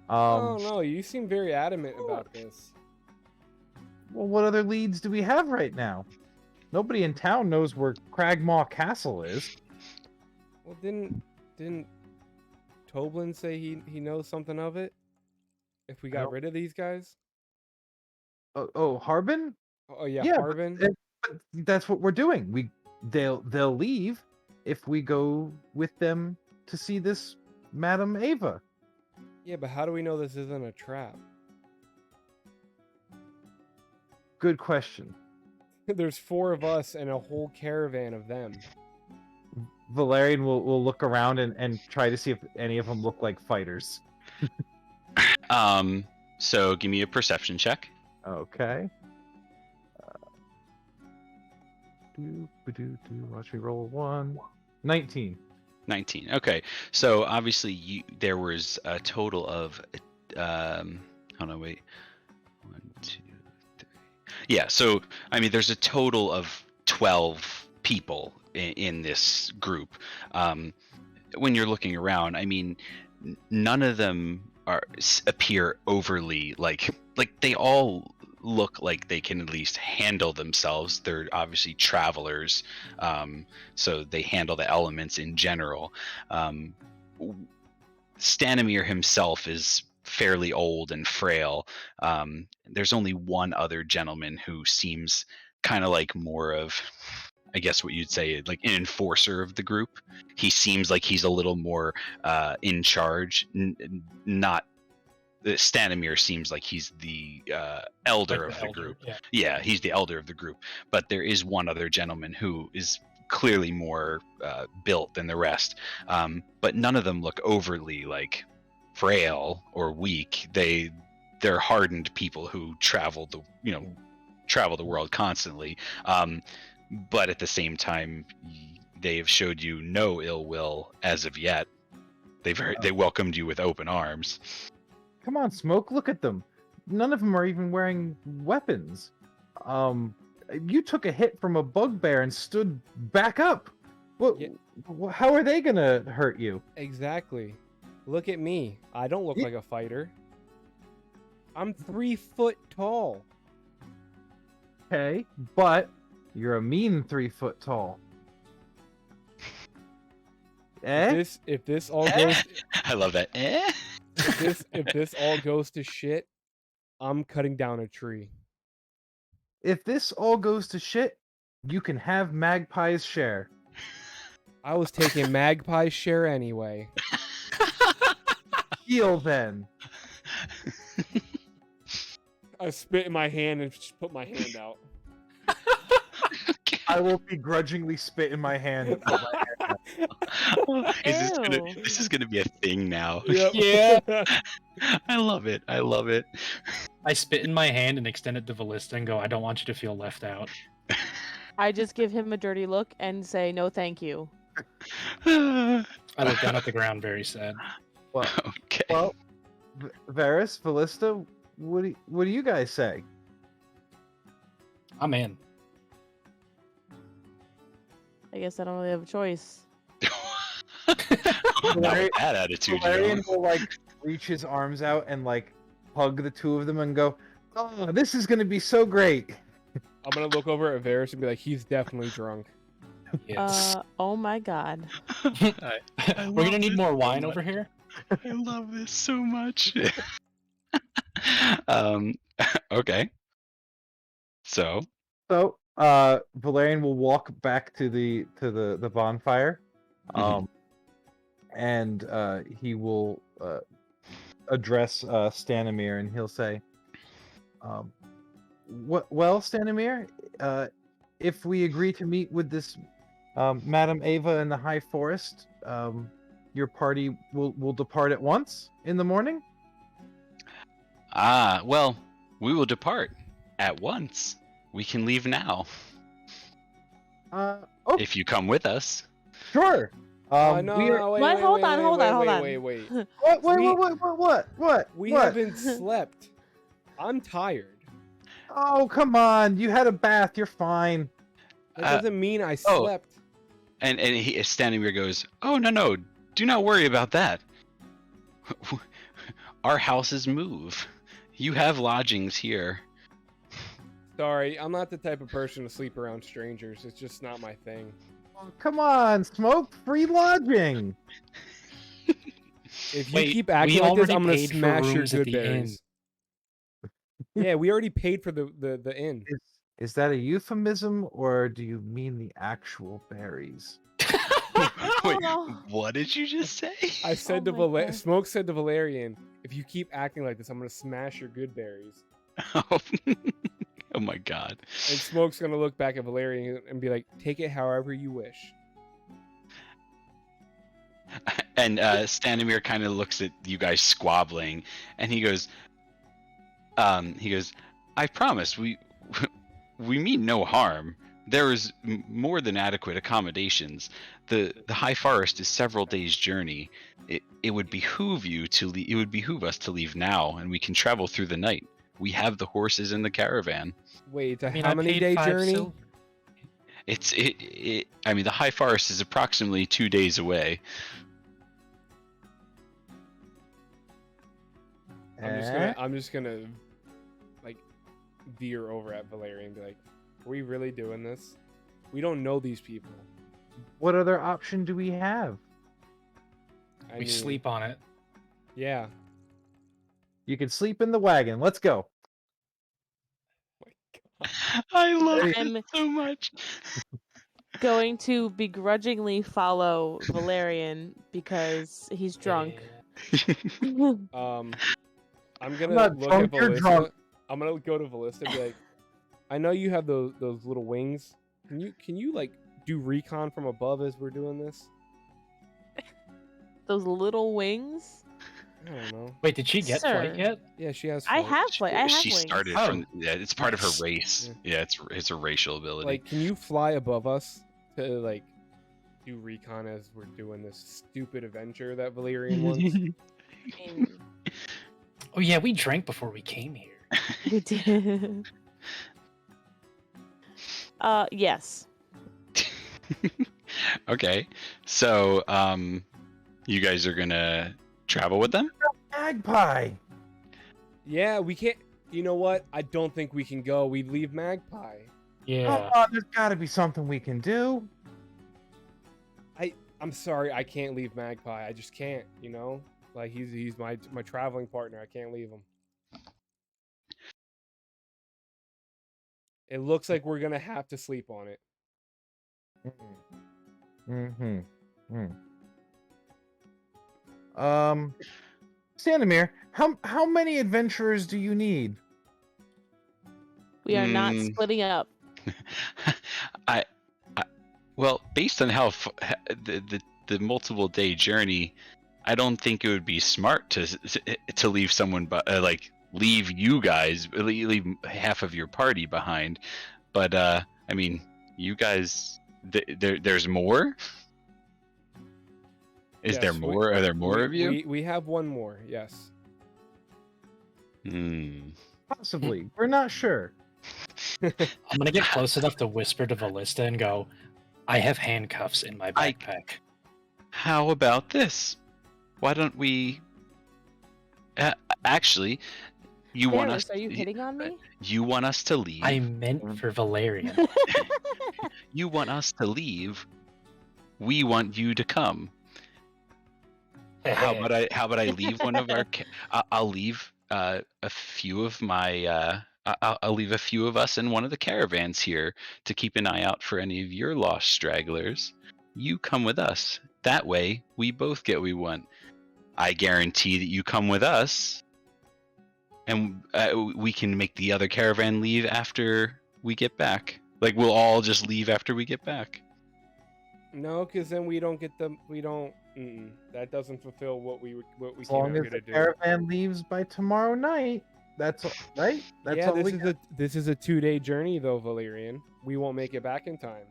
Oh no, you seem very adamant about this. Well, what other leads do we have right now? Nobody in town knows where Cragmaw Castle is. Well, didn't Toblin say he knows something of it? If we got don't- rid of these guys? Oh, Harbin? Oh yeah, Yeah, Harbin. But that's what we're doing. They'll leave if we go with them to see this Madame Ava. Yeah, but how do we know this isn't a trap? Good question. There's 4 of us and a whole caravan of them. Valerian will look around and try to see if any of them look like fighters. So give me a perception check. Okay. Watch me roll 1. 19. 19. Okay. So obviously there was a total of hold on, wait. 1, 2, 3. Yeah, so I mean there's a total of 12 people in this group. When you're looking around, I mean none of them appear overly like they all look like they can at least handle themselves. They're obviously travelers, so they handle the elements in general. Stanimir himself is fairly old and frail. There's only one other gentleman who seems kind of like more of, I guess what you'd say, like an enforcer of the group. He seems like he's a little more in charge, not Stanimir seems like he's the elder of the group. Yeah, he's the elder of the group. But there is one other gentleman who is clearly more built than the rest. But none of them look overly like frail or weak. They're hardened people who travel the world constantly. But at the same time, they have showed you no ill will as of yet. They welcomed you with open arms. Come on, Smoke, look at them. None of them are even wearing weapons. You took a hit from a bugbear and stood back up. What? Yeah. How are they gonna hurt you? Exactly. Look at me. I don't look Yeah. like a fighter. I'm 3 foot tall. Okay, but you're a mean 3 foot tall. Eh? If this all goes I love that. if this all goes to shit, I'm cutting down a tree. If this all goes to shit, you can have Magpie's share. I was taking Magpie's share anyway. Heal then. I spit in my hand and just put my hand out. I will begrudgingly spit in my hand. And put my hand out. This is gonna be a thing now. Yep. Yeah. I love it. I love it. I spit in my hand and extend it to Ballista and go, I don't want you to feel left out. I just give him a dirty look and say no thank you. I look down at the ground very sad. Well, Okay. well, Varys, Ballista, what do you guys say? I'm in. I guess I don't really have a choice. Not with that attitude, you Valerian know. will like reach his arms out and like hug the two of them and go, "Oh, this is gonna be so great." I'm gonna look over at Varys and be like, he's definitely drunk. Yes. Oh my god. We're gonna need more wine over here. I love this so much. Okay. So, So, Valerian will walk back to the bonfire, and he will address Stanimir, and he'll say, well, Stanimir, if we agree to meet with this Madam Ava in the High Forest, your party will depart at once in the morning? Well, we will depart at once. We can leave now Oh, if you come with us. sure. No, We are... no, wait, What? wait, Hold wait, on, wait, hold wait, on, hold wait, on. wait, wait. What? We What? haven't slept. I'm tired. Oh, come on. You had a bath. You're fine. That doesn't mean I oh. slept. And he is standing there goes, oh, no, do not worry about that. Our houses move. You have lodgings here. Sorry, I'm not the type of person to sleep around strangers. It's just not my thing. Oh, come on, Smoke. Free lodging. If you Wait, keep acting we like this, already I'm gonna paid for smash your rooms at good the inn. berries. Yeah, we already paid for the inn. Is that a euphemism, or do you mean the actual berries? Wait, what did you just say? I said Oh to my God. Smoke said to Valerian, if you keep acting like this, I'm gonna smash your good berries. Oh my god. And Smoke's gonna look back at Valerian and be like, take it however you wish. And Stanimir kind of looks at you guys squabbling, and he goes, I promise, we mean no harm. There is more than adequate accommodations. The High Forest is several days' journey. It would behoove us to leave now, and we can travel through the night. We have the horses in the caravan. Wait, it's a I mean, how I many paid day 5 journey? silver. I mean, the High Forest is approximately 2 days away. I'm just gonna like veer over at Valerian and be like, are we really doing this? We don't know these people. What other option do we have? I We mean, sleep on it. Yeah. You can sleep in the wagon. Let's go. Oh my God. I love I'm- it so much. Going to begrudgingly follow Valerian because he's drunk. I'm gonna not look drunk, at you're Valista. drunk. I'm gonna go to Valista and be like, I know you have those little wings. Can you like do recon from above as we're doing this? Those little wings. I don't know. Wait, did she get flight Sir. yet? Yeah, she has. I flight. have flight. I have She wings. started Oh, from. Yeah, it's part of nice. her race. Yeah, it's a racial ability. Like, can you fly above us to like do recon as we're doing this stupid adventure that Valerian wants? And Oh yeah, we drank before we came here. we did. Yes. Okay, so you guys are gonna travel with them? Magpie. Yeah, we can't. You know what? I don't think we can go. We leave Magpie. Yeah. Oh, there's got to be something we can do. I'm sorry, I can't leave Magpie. I just can't. You know, like he's my traveling partner. I can't leave him. It looks like we're gonna have to sleep on it. Mm-hmm. Stanimir, how many adventurers do you need? We are not splitting up. Well, based on how the multiple day journey, I don't think it would be smart to leave someone, like leave you guys, leave half of your party behind. But I mean, you guys, there's more. Is there Yes, more? Are there more of you? We have one more. Yes. Possibly. We're not sure. I'm gonna get close enough to whisper to Valista and go, I have handcuffs in my backpack. How about this? Why don't we? Actually, you want us? Are you hitting on me? You want us to leave? I meant for Valerian. You want us to leave? We want you to come. How about I leave one of our? I'll leave a few of my. I'll leave a few of us in one of the caravans here to keep an eye out for any of your lost stragglers. You come with us. That way, we both get what we want. I guarantee that you come with us, and we can make the other caravan leave after we get back. Like, we'll all just leave after we get back. No, because then we don't get them. We don't. That doesn't fulfill what we As came long out as here the to do. caravan leaves by tomorrow night, that's all, right. That's Yeah, all this we is got. this is a 2-day journey though, Valerian. We won't make it back in time.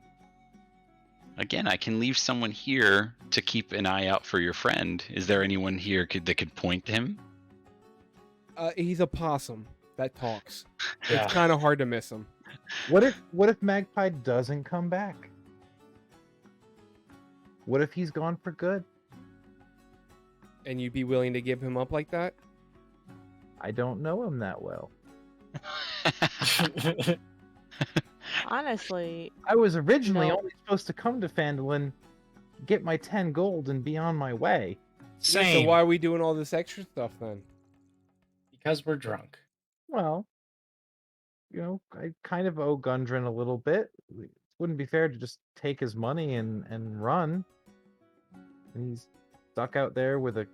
Again, I can leave someone here to keep an eye out for your friend. Is there anyone here that could point to him? He's a possum that talks. Yeah. It's kind of hard to miss him. What if Magpie doesn't come back? What if he's gone for good? And you'd be willing to give him up like that? I don't know him that well. Honestly, I was originally No. only supposed to come to Phandalin, get my 10 gold, and be on my way. Same. So why are we doing all this extra stuff then? Because we're drunk. Well, I kind of owe Gundren a little bit. It wouldn't be fair to just take his money and run. And he's stuck out there with a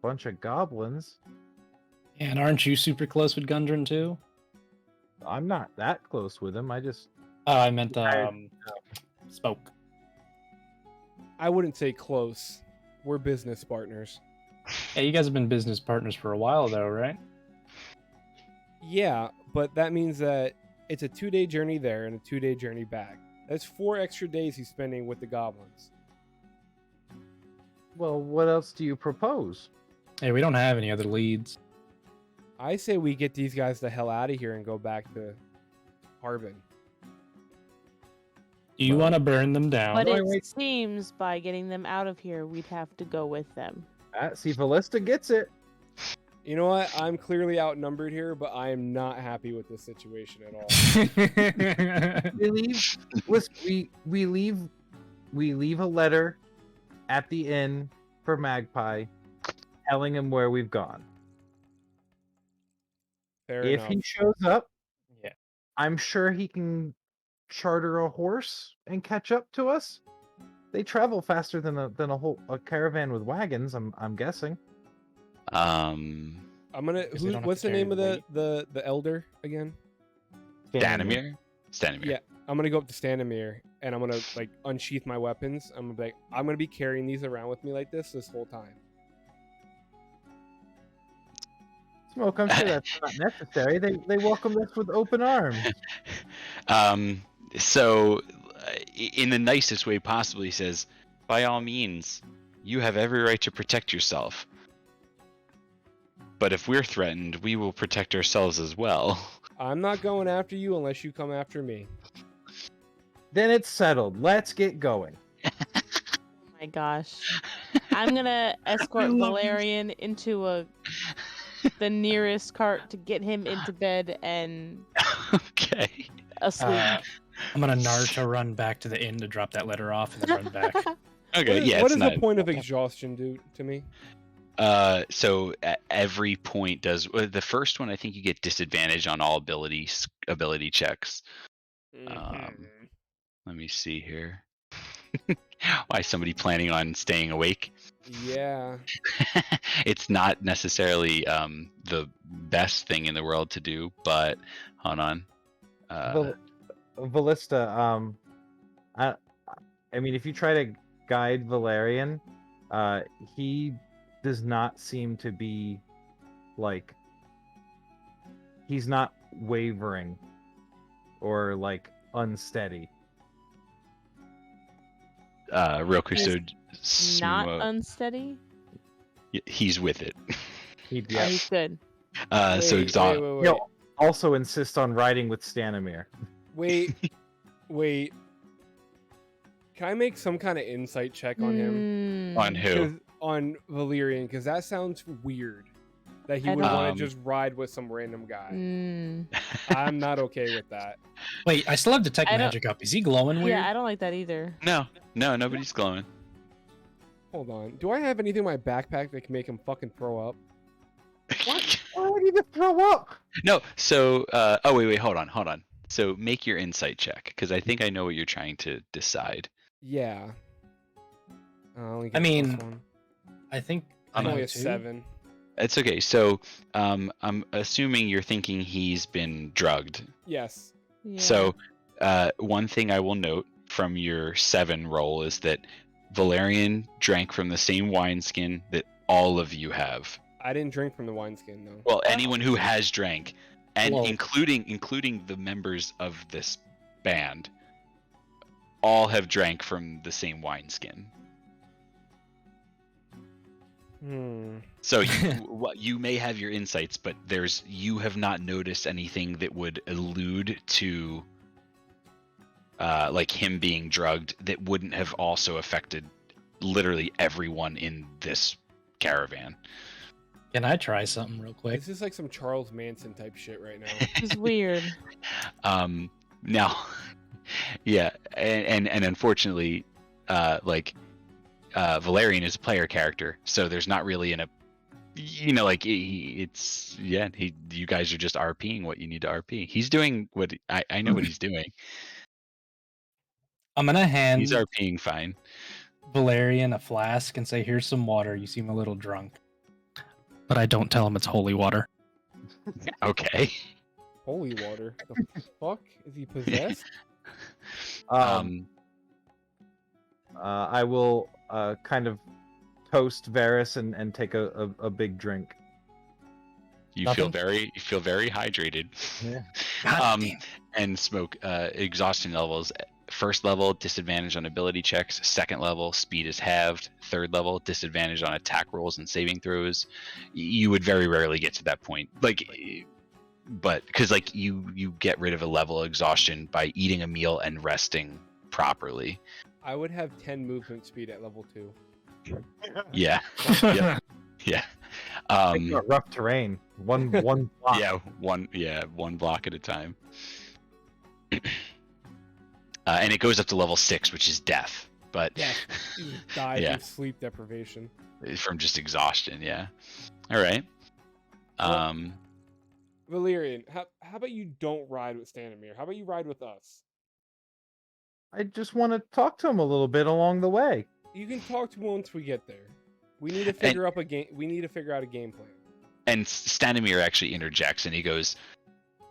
bunch of goblins. Yeah, and aren't you super close with Gundren too? I'm not that close with him. I just Oh, I meant I- spoke. I wouldn't say close. We're business partners. Yeah, you guys have been business partners for a while though, right? Yeah, but that means that it's a 2-day journey there and a 2-day journey back. That's 4 extra days he's spending with the goblins. well, what else do you propose? Hey, we don't have any other leads. I say we get these guys the hell out of here and go back to Harbin. Do you Well- want to burn them down? but no, it wait. seems by getting them out of here, we'd have to go with them. See, Ballista gets it. You know what? I'm clearly outnumbered here, but I am not happy with this situation at all. We leave. Listen, we leave a letter at the inn for Magpie, telling him where we've gone. Fair If enough. he shows up, Yeah. I'm sure he can charter a horse and catch up to us. They travel faster than a caravan with wagons. I'm guessing. Um, I'm gonna. Because they don't have What's to the name of carry the elder again? Stanimir? Stanimir. Yeah. I'm gonna go up to Stanimir and I'm gonna like unsheath my weapons. I'm gonna be like, I'm gonna be carrying these around with me like this whole time. Smoke, I'm sure that's not necessary. They welcome us with open arms. So, in the nicest way possible, he says, by all means, you have every right to protect yourself. But if we're threatened, we will protect ourselves as well. I'm not going after you unless you come after me. Then it's settled. Let's get going. Oh my gosh. I'm gonna escort love you. Valerian into the nearest cart to get him into bed and Okay. asleep. I'm gonna Naruto run back to the inn to drop that letter off and then run back. Okay, yeah, What it's does not. the point of exhaustion do to me? So at every point does the first one. I think you get disadvantage on all ability checks. Let me see here. Why somebody planning on staying awake? Yeah. It's not necessarily the best thing in the world to do, but hold on. Ballista, I mean, if you try to guide Valerian, he does not seem to be like he's not wavering or like unsteady. Real quick, He's so Not unsteady. he's with it. He'd Oh, he's good. So exhaust. Wait. He'll also insist on riding with Stanimir. Wait. Can I make some kind of insight check on him? On who? 'Cause- On Valerian, because that sounds weird. That he I would don't- want to just ride with some random guy. I'm not okay with that. Wait, I still have detect I don't- magic up. Is he glowing weird? Yeah, I don't like that either. No, nobody's glowing. Hold on. Do I have anything in my backpack that can make him fucking throw up? What? Why would he just throw up? No, so oh wait, hold on. So make your insight check, because I think I know what you're trying to decide. Yeah. I only I get mean- plus one. I think I'm only a 2. 7. It's okay. So, I'm assuming you're thinking he's been drugged. Yes. Yeah. So, one thing I will note from your 7 roll is that Valerian drank from the same wineskin that all of you have. I didn't drink from the wineskin, no. Well, anyone who has drank, and Well- including the members of this band, all have drank from the same wineskin. So you may have your insights, but you have not noticed anything that would allude to like him being drugged that wouldn't have also affected literally everyone in this caravan. Can I try something real quick? This is like some Charles Manson type shit right now. It's weird. Now, yeah, and unfortunately, Valerian is a player character, so there's not really you guys are just RPing what you need to RP. He's doing what I know what he's doing. I'm gonna hand He's RPing fine. Valerian a flask and say, "Here's some water. You seem a little drunk." But I don't tell him it's holy water. Okay. Holy water. The fuck? Is he possessed? I will kind of toast Varys and take a big drink. You feel Nothing? very hydrated. Yeah. God damn. And Smoke, exhaustion levels. First level, disadvantage on ability checks. Second level, speed is halved. Third level, disadvantage on attack rolls and saving throws. You would very rarely get to that point. But because you get rid of a level of exhaustion by eating a meal and resting properly. I would have 10 movement speed at level 2. Yeah. Yep. Yeah. It's got rough terrain. One block. One block at a time. And it goes up to level 6, which is death. But Yeah. You just die Yeah. from sleep deprivation. from just exhaustion, yeah. All right. Valerian, how about you don't ride with Stanimir? How about you ride with us? I just want to talk to him a little bit along the way. You can talk to him once we get there. We need to figure out a game. We need to figure out a game plan. And Stanimir actually interjects and he goes,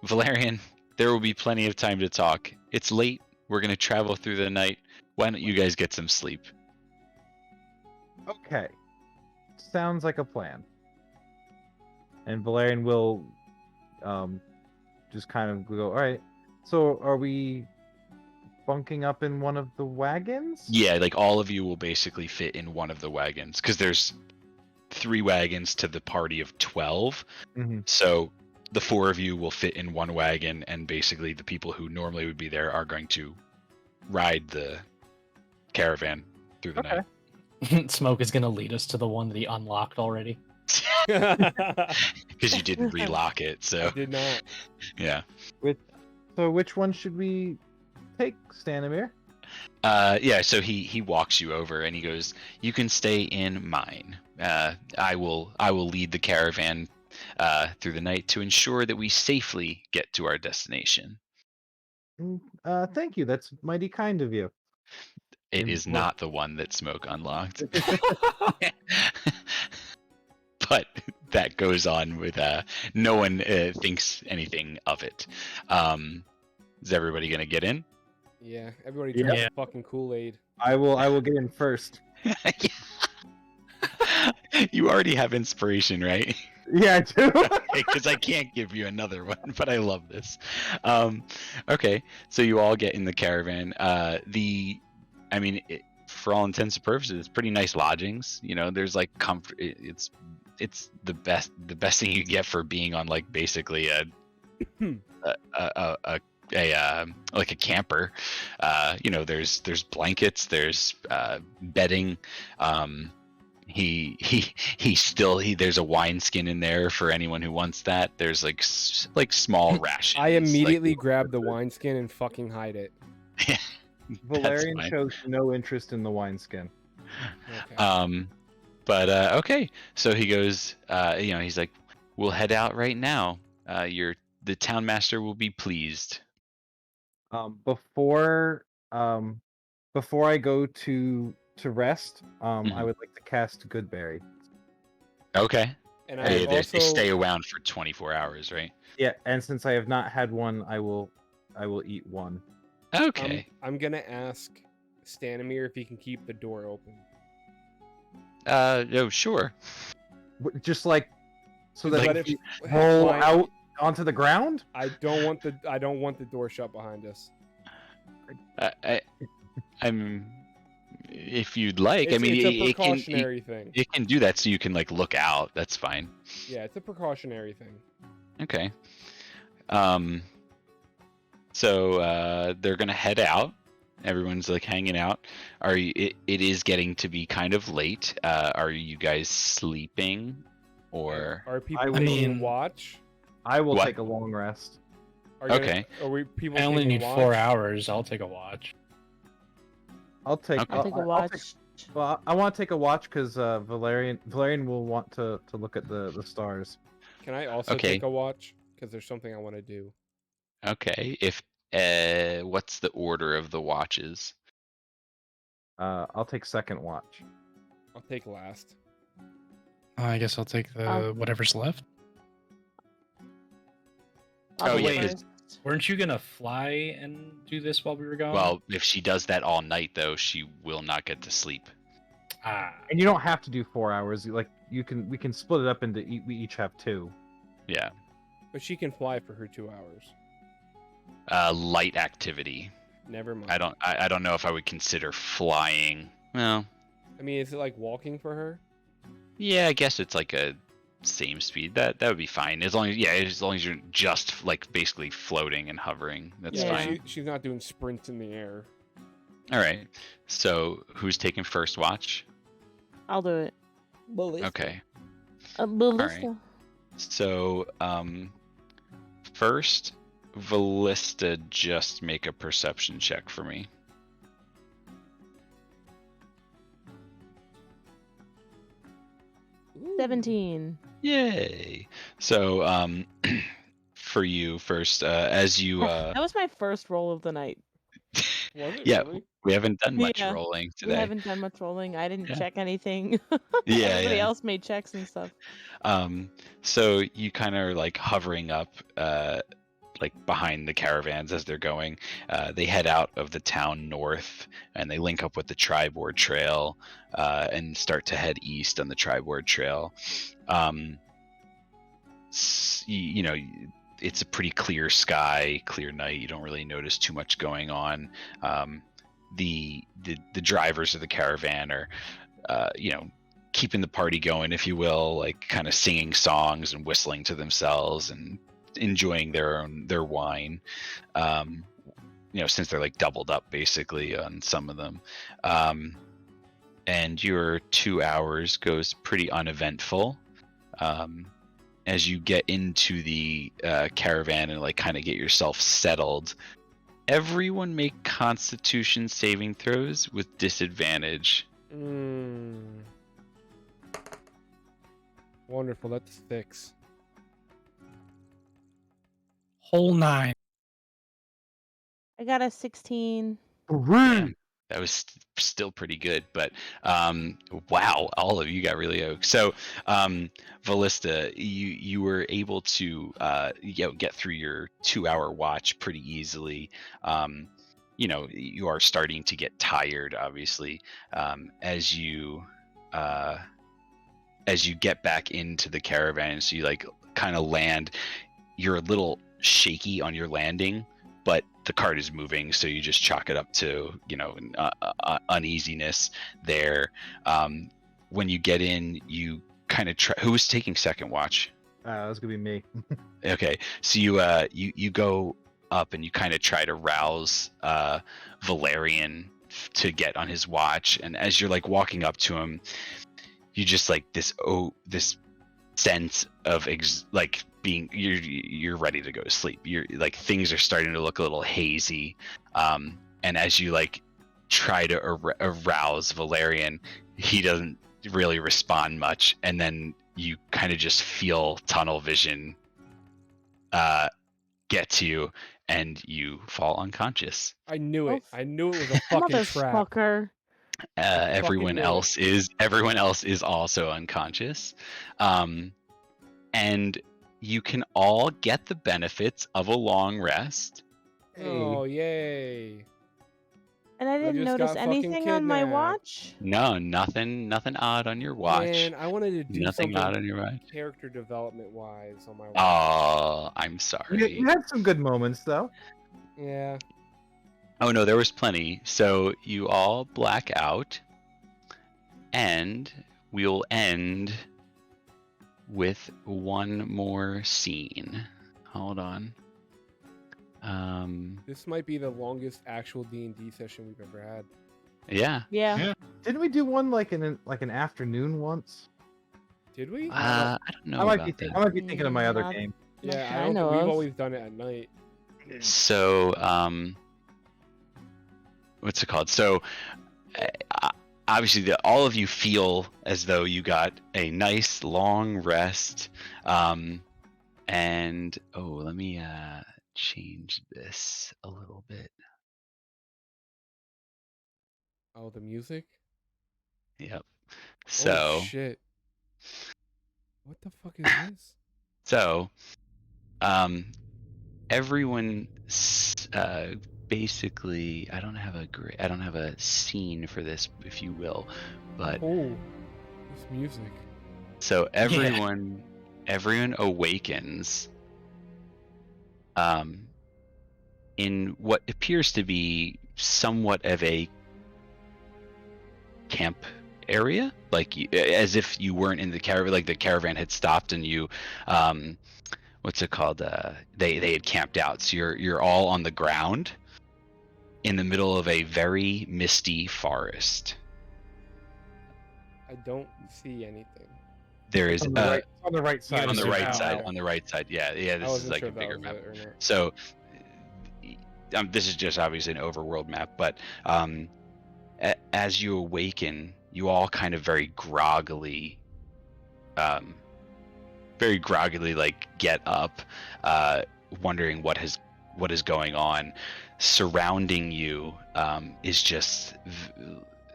Valerian, there will be plenty of time to talk. It's late. We're going to travel through the night. Why don't you guys get some sleep? Okay. Sounds like a plan. And Valerian will just kind of go, all right, so are we bunking up in one of the wagons? Yeah, like all of you will basically fit in one of the wagons because there's 3 wagons to the party of 12. Mm-hmm. So the 4 of you will fit in one wagon, and basically the people who normally would be there are going to ride the caravan through the night. Smoke is gonna lead us to the one that he unlocked already. Because you didn't relock it, I so did not. yeah. So which one should we take, Stanimir? Yeah, so he walks you over and he goes, you can stay in mine. I will lead the caravan through the night to ensure that we safely get to our destination. Thank you. That's mighty kind of you. It is Well- not the one that Smoke unlocked. But that goes on with no one thinks anything of it. Is everybody gonna get in? Yeah, everybody Yeah. drinks Yeah. fucking Kool-Aid. I will get in first. You already have inspiration, right? Yeah, I do. Because I can't give you another one, but I love this. Okay, so you all get in the caravan. For all intents and purposes, it's pretty nice lodgings. You know, there's like comfort. It's the best thing you get for being on like basically a like a camper. You know, there's blankets, there's bedding. There's a wineskin in there for anyone who wants that. There's like small rations. I immediately like, grab the wineskin and fucking hide it. Valerian fine. shows no interest in the wineskin. Okay. But okay, so he goes. He's like, "We'll head out right now. The town master will be pleased." Before I go to rest, I Mhm. would like to cast Goodberry. Okay. And Hey, I've They also stay around for 24 hours, right? Yeah, and since I have not had one, I will eat one. Okay. I'm gonna ask Stanimir if he can keep the door open. Oh, sure. Just like so Just that let if it you roll fly- out onto the ground. I don't want the door shut behind us. I'm. If you'd like, I It's, mean, it's a it can precautionary thing. it can do that so you can like look out. That's fine. Yeah, it's a precautionary thing. Okay. So they're gonna head out. Everyone's like hanging out. Are you? It is getting to be kind of late. Are you guys sleeping, or Are people I taking mean- watch? I will What? take a long rest. Okay. Are we people? I only taking need watch? 4 hours. I'll take a watch. I'll take. Okay. I'll take a I'll watch. well, I want to take a watch because Valerian will want to look at the stars. Can I also Okay. take a watch? Because there's something I want to do. okay? If what's the order of the watches? I'll take second watch. I'll take last. I guess I'll take the I'll- whatever's left. I'll Oh, go yeah, 'cause- first. Weren't you gonna fly and do this while we were gone? Well, if she does that all night, though, she will not get to sleep. And you don't have to do 4 hours. We can split it up into we each have 2. Yeah. But she can fly for her 2 hours. Light activity. Never mind. I don't know if I would consider flying. Well, I mean, is it like walking for her? yeah, I guess it's like a same speed. That would be fine. As long as you're just like basically floating and hovering. That's Yeah. fine. She's not doing sprints in the air. All right. So who's taking first watch? I'll do it. Okay. Ballista. So first, Ballista, just make a perception check for me. Ooh. 17. Yay! So for you first, as you That was my first roll of the night. Was it Yeah. really? we haven't done much Yeah, rolling We today. haven't done much rolling. I didn't Yeah. check anything. Yeah, Everybody yeah. else made checks and stuff. So you kind of are like hovering up, like behind the caravans as they're going. They head out of the town north, and they link up with the Triboard Trail, and start to head east on the Triboard Trail. You know, it's a pretty clear sky, clear night. You don't really notice too much going on. The drivers of the caravan are, keeping the party going, if you will, like kind of singing songs and whistling to themselves and enjoying their wine. Since they're like doubled up basically on some of them. And your 2 hours goes pretty uneventful. As you get into the caravan and like kind of get yourself settled, everyone make Constitution saving throws with disadvantage. Wonderful. That's 6. Whole 9. I got a 16. Damn, that was still pretty good, but wow, all of you got really oak. So Ballista, you were able to get through your 2 hour watch pretty easily. You are starting to get tired, obviously, as you get back into the caravan. So you like kind of land. You're a little shaky on your landing, but the cart is moving, so you just chalk it up to uneasiness there. When you get in, you kind of try. Who was taking second watch? That's gonna be me. Okay, so you go up and you kind of try to rouse Valerian to get on his watch, and as you're like walking up to him, you just like this sense of being you're ready to go to sleep. You're like things are starting to look a little hazy, and as you like try to arouse Valerian, he doesn't really respond much, and then you kind of just feel tunnel vision get to you, and you fall unconscious. I knew it. Oh, I knew it was a fucking trap. Motherfucker. Everyone do it. else is also unconscious, and you can all get the benefits of a long rest. Oh, yay. And I didn't just notice got fucking anything on my kidnapped. watch. No, nothing odd on your watch. Man, I wanted to do Nothing odd something on your watch. character development wise on my watch. Oh, I'm You sorry. had some good moments though. Yeah. Oh no, there was plenty. So you all black out, and we'll end with one more scene. Hold on. This might be the longest actual D&D session we've ever had. Yeah. Yeah. Didn't we do one like in an afternoon once? Did we? I don't know I might about be that. I might be thinking of my other Not- game. Not Yeah, that I I don't know think we've of. always done it at night. So, what's it called? So, obviously, all of you feel as though you got a nice long rest. And let me change this a little bit. Oh, the music? Yep. Oh, So, shit. What the fuck is this? so, everyone basically, I don't have a scene for this, if you will, but Oh, this music. so everyone awakens in what appears to be somewhat of a camp area, like as if you weren't in the caravan, like the caravan had stopped and you what's it called, they had camped out, so you're all on the ground in the middle of a very misty forest. I don't see anything. There is On the right side. on the zoom right out. side, yeah, I this is wasn't like sure a if that bigger was map. it or not. So this is just obviously an overworld map, but as you awaken, you all kind of very groggily like get up, wondering what is going on. Surrounding you is just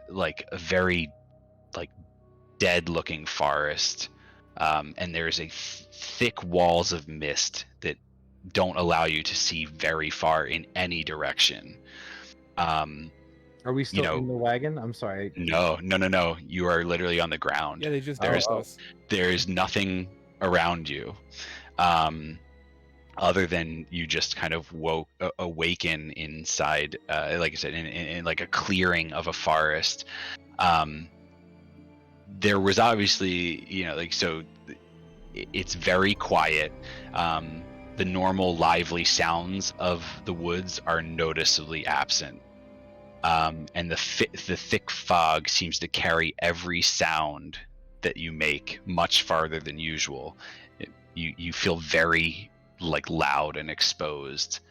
like a very like dead looking forest, and there's a thick walls of mist that don't allow you to see very far in any direction. Are we still in the wagon? I'm sorry. No. You are literally on the ground. Yeah, they just There's- dumped us. There's nothing around you, other than you just kind of awaken inside, like I said, in like a clearing of a forest. There was obviously, so it's very quiet. The normal lively sounds of the woods are noticeably absent. And the thick fog seems to carry every sound that you make much farther than usual. You feel very like loud and exposed.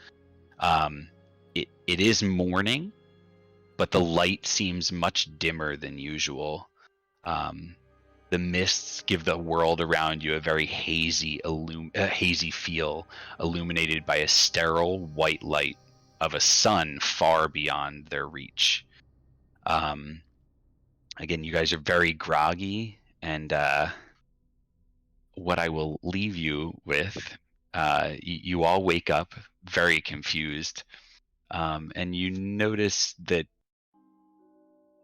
It is morning, but the light seems much dimmer than usual. The mists give the world around you a very hazy feel, illuminated by a sterile white light of a sun far beyond their reach. Again, you guys are very groggy, and what I will leave you with, you all wake up very confused, and you notice that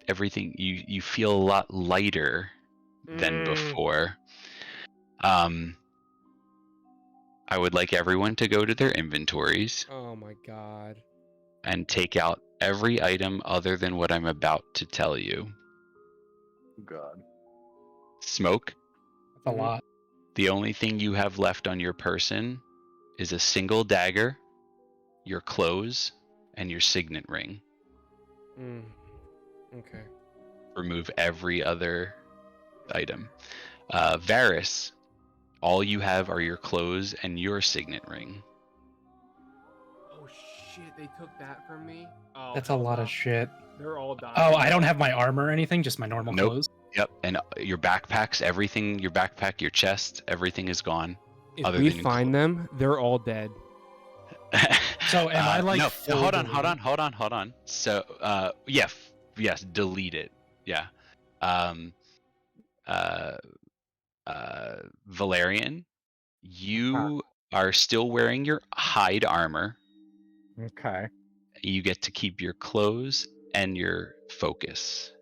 everything, you feel a lot lighter than before. I would like everyone to go to their inventories Oh my god. and take out every item other than what I'm about to tell you. God. Smoke, That's a lot. the only thing you have left on your person is a single dagger, your clothes, and your signet ring. Okay. Remove every other item. Varys, all you have are your clothes and your signet ring. Oh shit, they took that from me? Oh, That's a lot of shit. They're all dying. Oh, I don't have my armor or anything, just my normal Nope. clothes. Yep, and your backpacks, everything, your backpack, your chest, everything is gone. If other we than find them, they're all dead. So am I like no, full hold delete? on. So yes, delete it. Yeah. Um, Valerian, you are still wearing your hide armor. Okay. You get to keep your clothes and your focus.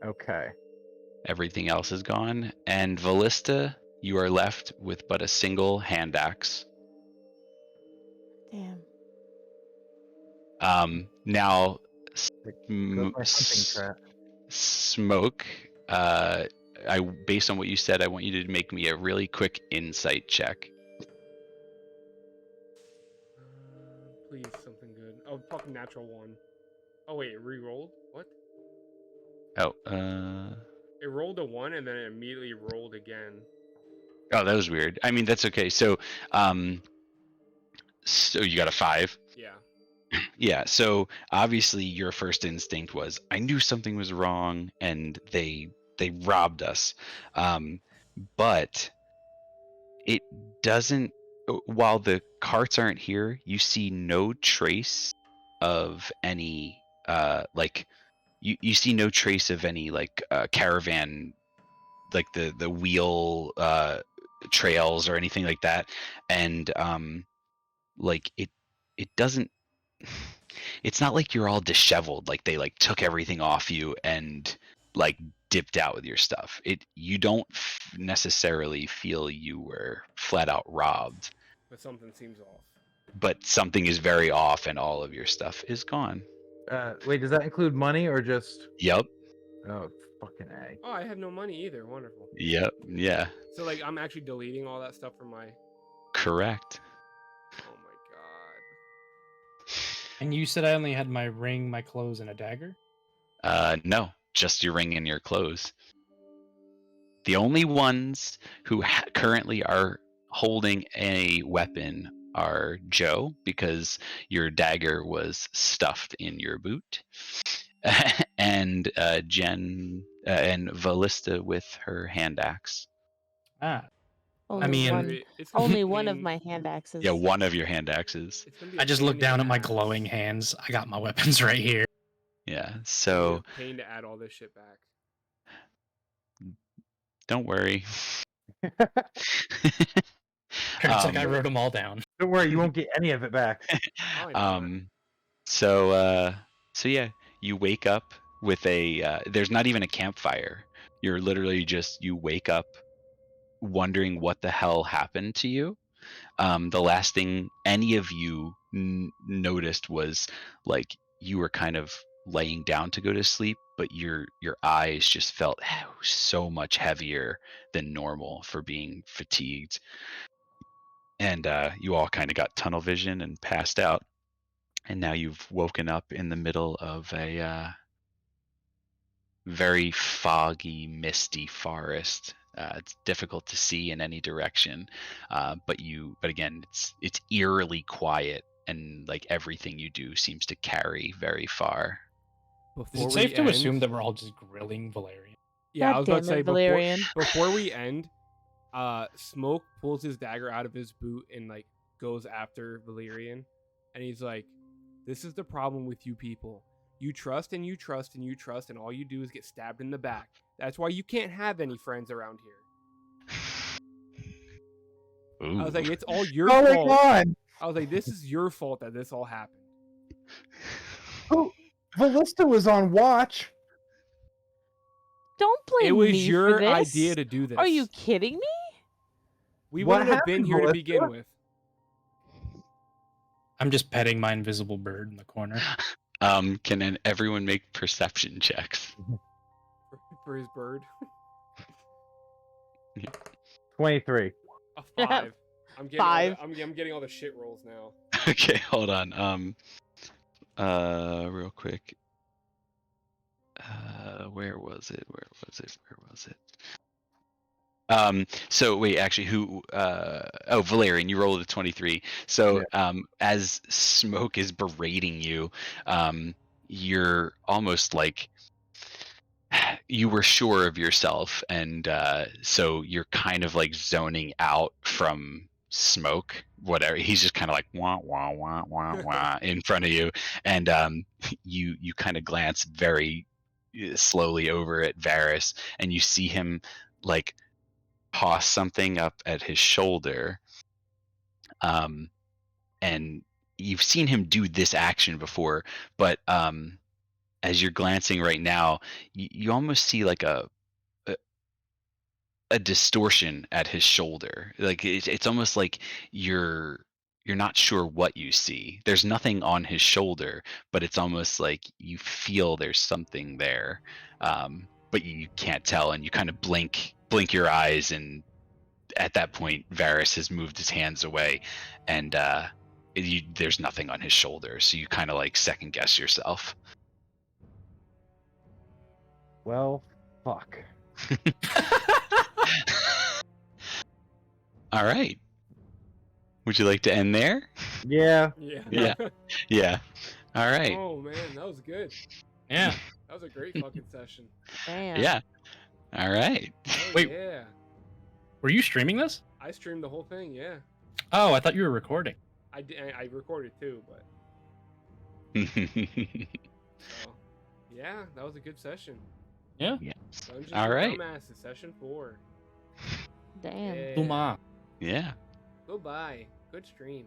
Okay. Everything else is gone. And Ballista, you are left with but a single hand axe. Damn. Now, Goes my hunting trap. Smoke. Based on what you said, I want you to make me a really quick insight check. Please, something good. Oh, fucking natural one. Oh wait, it re-rolled? What? Oh, It rolled a 1 and then it immediately rolled again. oh, that was weird. I mean, that's okay. So you got a 5. Yeah. Yeah. So obviously, your first instinct was, I knew something was wrong, and they robbed us. But it doesn't. While the carts aren't here, you see no trace of any like you see no trace of any like caravan, like the wheel trails or anything like that. And like it doesn't it's not like you're all disheveled, like they like took everything off you and like dipped out with your stuff. You don't necessarily feel you were flat out robbed, But something seems off. but something is very off and all of your stuff is gone. Wait, does that include money or just? Yep. Oh, fucking A. Oh, I have no money either. Wonderful. Yep. Yeah. So like I'm actually deleting all that stuff from my. Correct. Oh my god. And you said I only had my ring, my clothes, and a dagger? No, just your ring and your clothes. The only ones who currently are holding a weapon are Joe, because your dagger was stuffed in your boot, and Jen and Valista with her hand axe. Ah. Only mean- one. It's gonna be Only a one of pain- my hand axes. Yeah, one of your hand axes. It's gonna be I a just pain looked in down the at my ass. glowing hands. I got my weapons right here. Yeah, It's gonna so be a pain to add all this shit back. don't worry. It's like I wrote them all down. Don't worry, you won't get any of it back. Probably not. So yeah, you wake up with a there's not even a campfire. You're literally just, you wake up wondering what the hell happened to you. The last thing any of you noticed was like you were kind of laying down to go to sleep, but your eyes just felt so much heavier than normal for being fatigued. And you all kind of got tunnel vision and passed out. And now you've woken up in the middle of a very foggy, misty forest. It's difficult to see in any direction, but again, it's eerily quiet, and like everything you do seems to carry very far. Is it safe to assume that we're all just grilling Valerian? Yeah, I God was about damn to say it, Valerian. before we end, Smoke pulls his dagger out of his boot and like goes after Valerian, and he's like, "This is the problem with you people. You trust and you trust and you trust, and all you do is get stabbed in the back. That's why you can't have any friends around here." Ooh. I was like, "It's all your Oh my fault." god! I was like, "This is your fault that this all happened." Oh, Valista was on watch. Don't blame It was me your for this. idea to do this. Are you kidding me? We What wouldn't have been happened, here to Melissa? begin with. I'm just petting my invisible bird in the corner. Can everyone make perception checks? For his bird. 23. A 5. I'm getting Five. I'm getting all the shit rolls now. Okay, hold on. Real quick. Where was it? So wait, actually, Valerian, you rolled a 23. So as Smoke is berating you, you're almost like you were sure of yourself, and so you're kind of like zoning out from Smoke. Whatever, he's just kind of like wah wah wah wah wah in front of you, and you kind of glance very slowly over at Varys, and you see him like toss something up at his shoulder. And you've seen him do this action before, but as you're glancing right now, you almost see like a distortion at his shoulder. Like it's almost like you're not sure what you see. There's nothing on his shoulder, but it's almost like you feel there's something there, but you can't tell. And you kind of blink your eyes, and at that point, Varys has moved his hands away, and there's nothing on his shoulder. So you kind of like second guess yourself. Well, fuck. All right. Would you like to end there? Yeah. Yeah. Yeah. All right. Oh man, that was good. Yeah. That was a great fucking session. Damn. Yeah. All right. Oh, Wait. yeah. Were you streaming this? I streamed the whole thing. Yeah. Oh, I thought you were recording. I did. I recorded too, but so, yeah, that was a good session. Yeah. Dungeons All and right. Dumbasses, session 4. Damn. Yeah. Uma. Yeah. Goodbye. Good stream.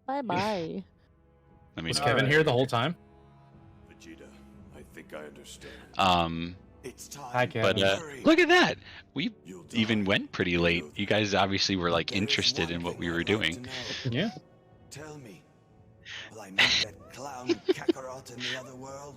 Bye bye. Let me Was know. Kevin Alright. here the whole time? Vegeta, I think I understand. It's time. Hi, Kevin. But Hurry. look at that. We You'll die. even went pretty You late. know You that. guys obviously were like There is interested one in what thing we I'd were like doing. to know. Yeah. Tell me, will I meet that clown Kakarot in the other world?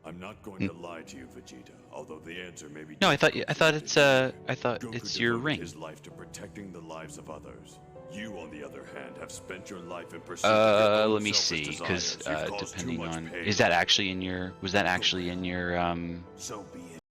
I'm not going to lie to you, Vegeta. Although the answer may be. No, I thought difficult it's to hear. I thought Goku it's your devoted ring. His life to protecting the lives of others. You, on the other hand, have spent your life in pursuit of your own Let me selfish see, because desires. You've caused too depending much on pain. is that actually in your was that actually in your So be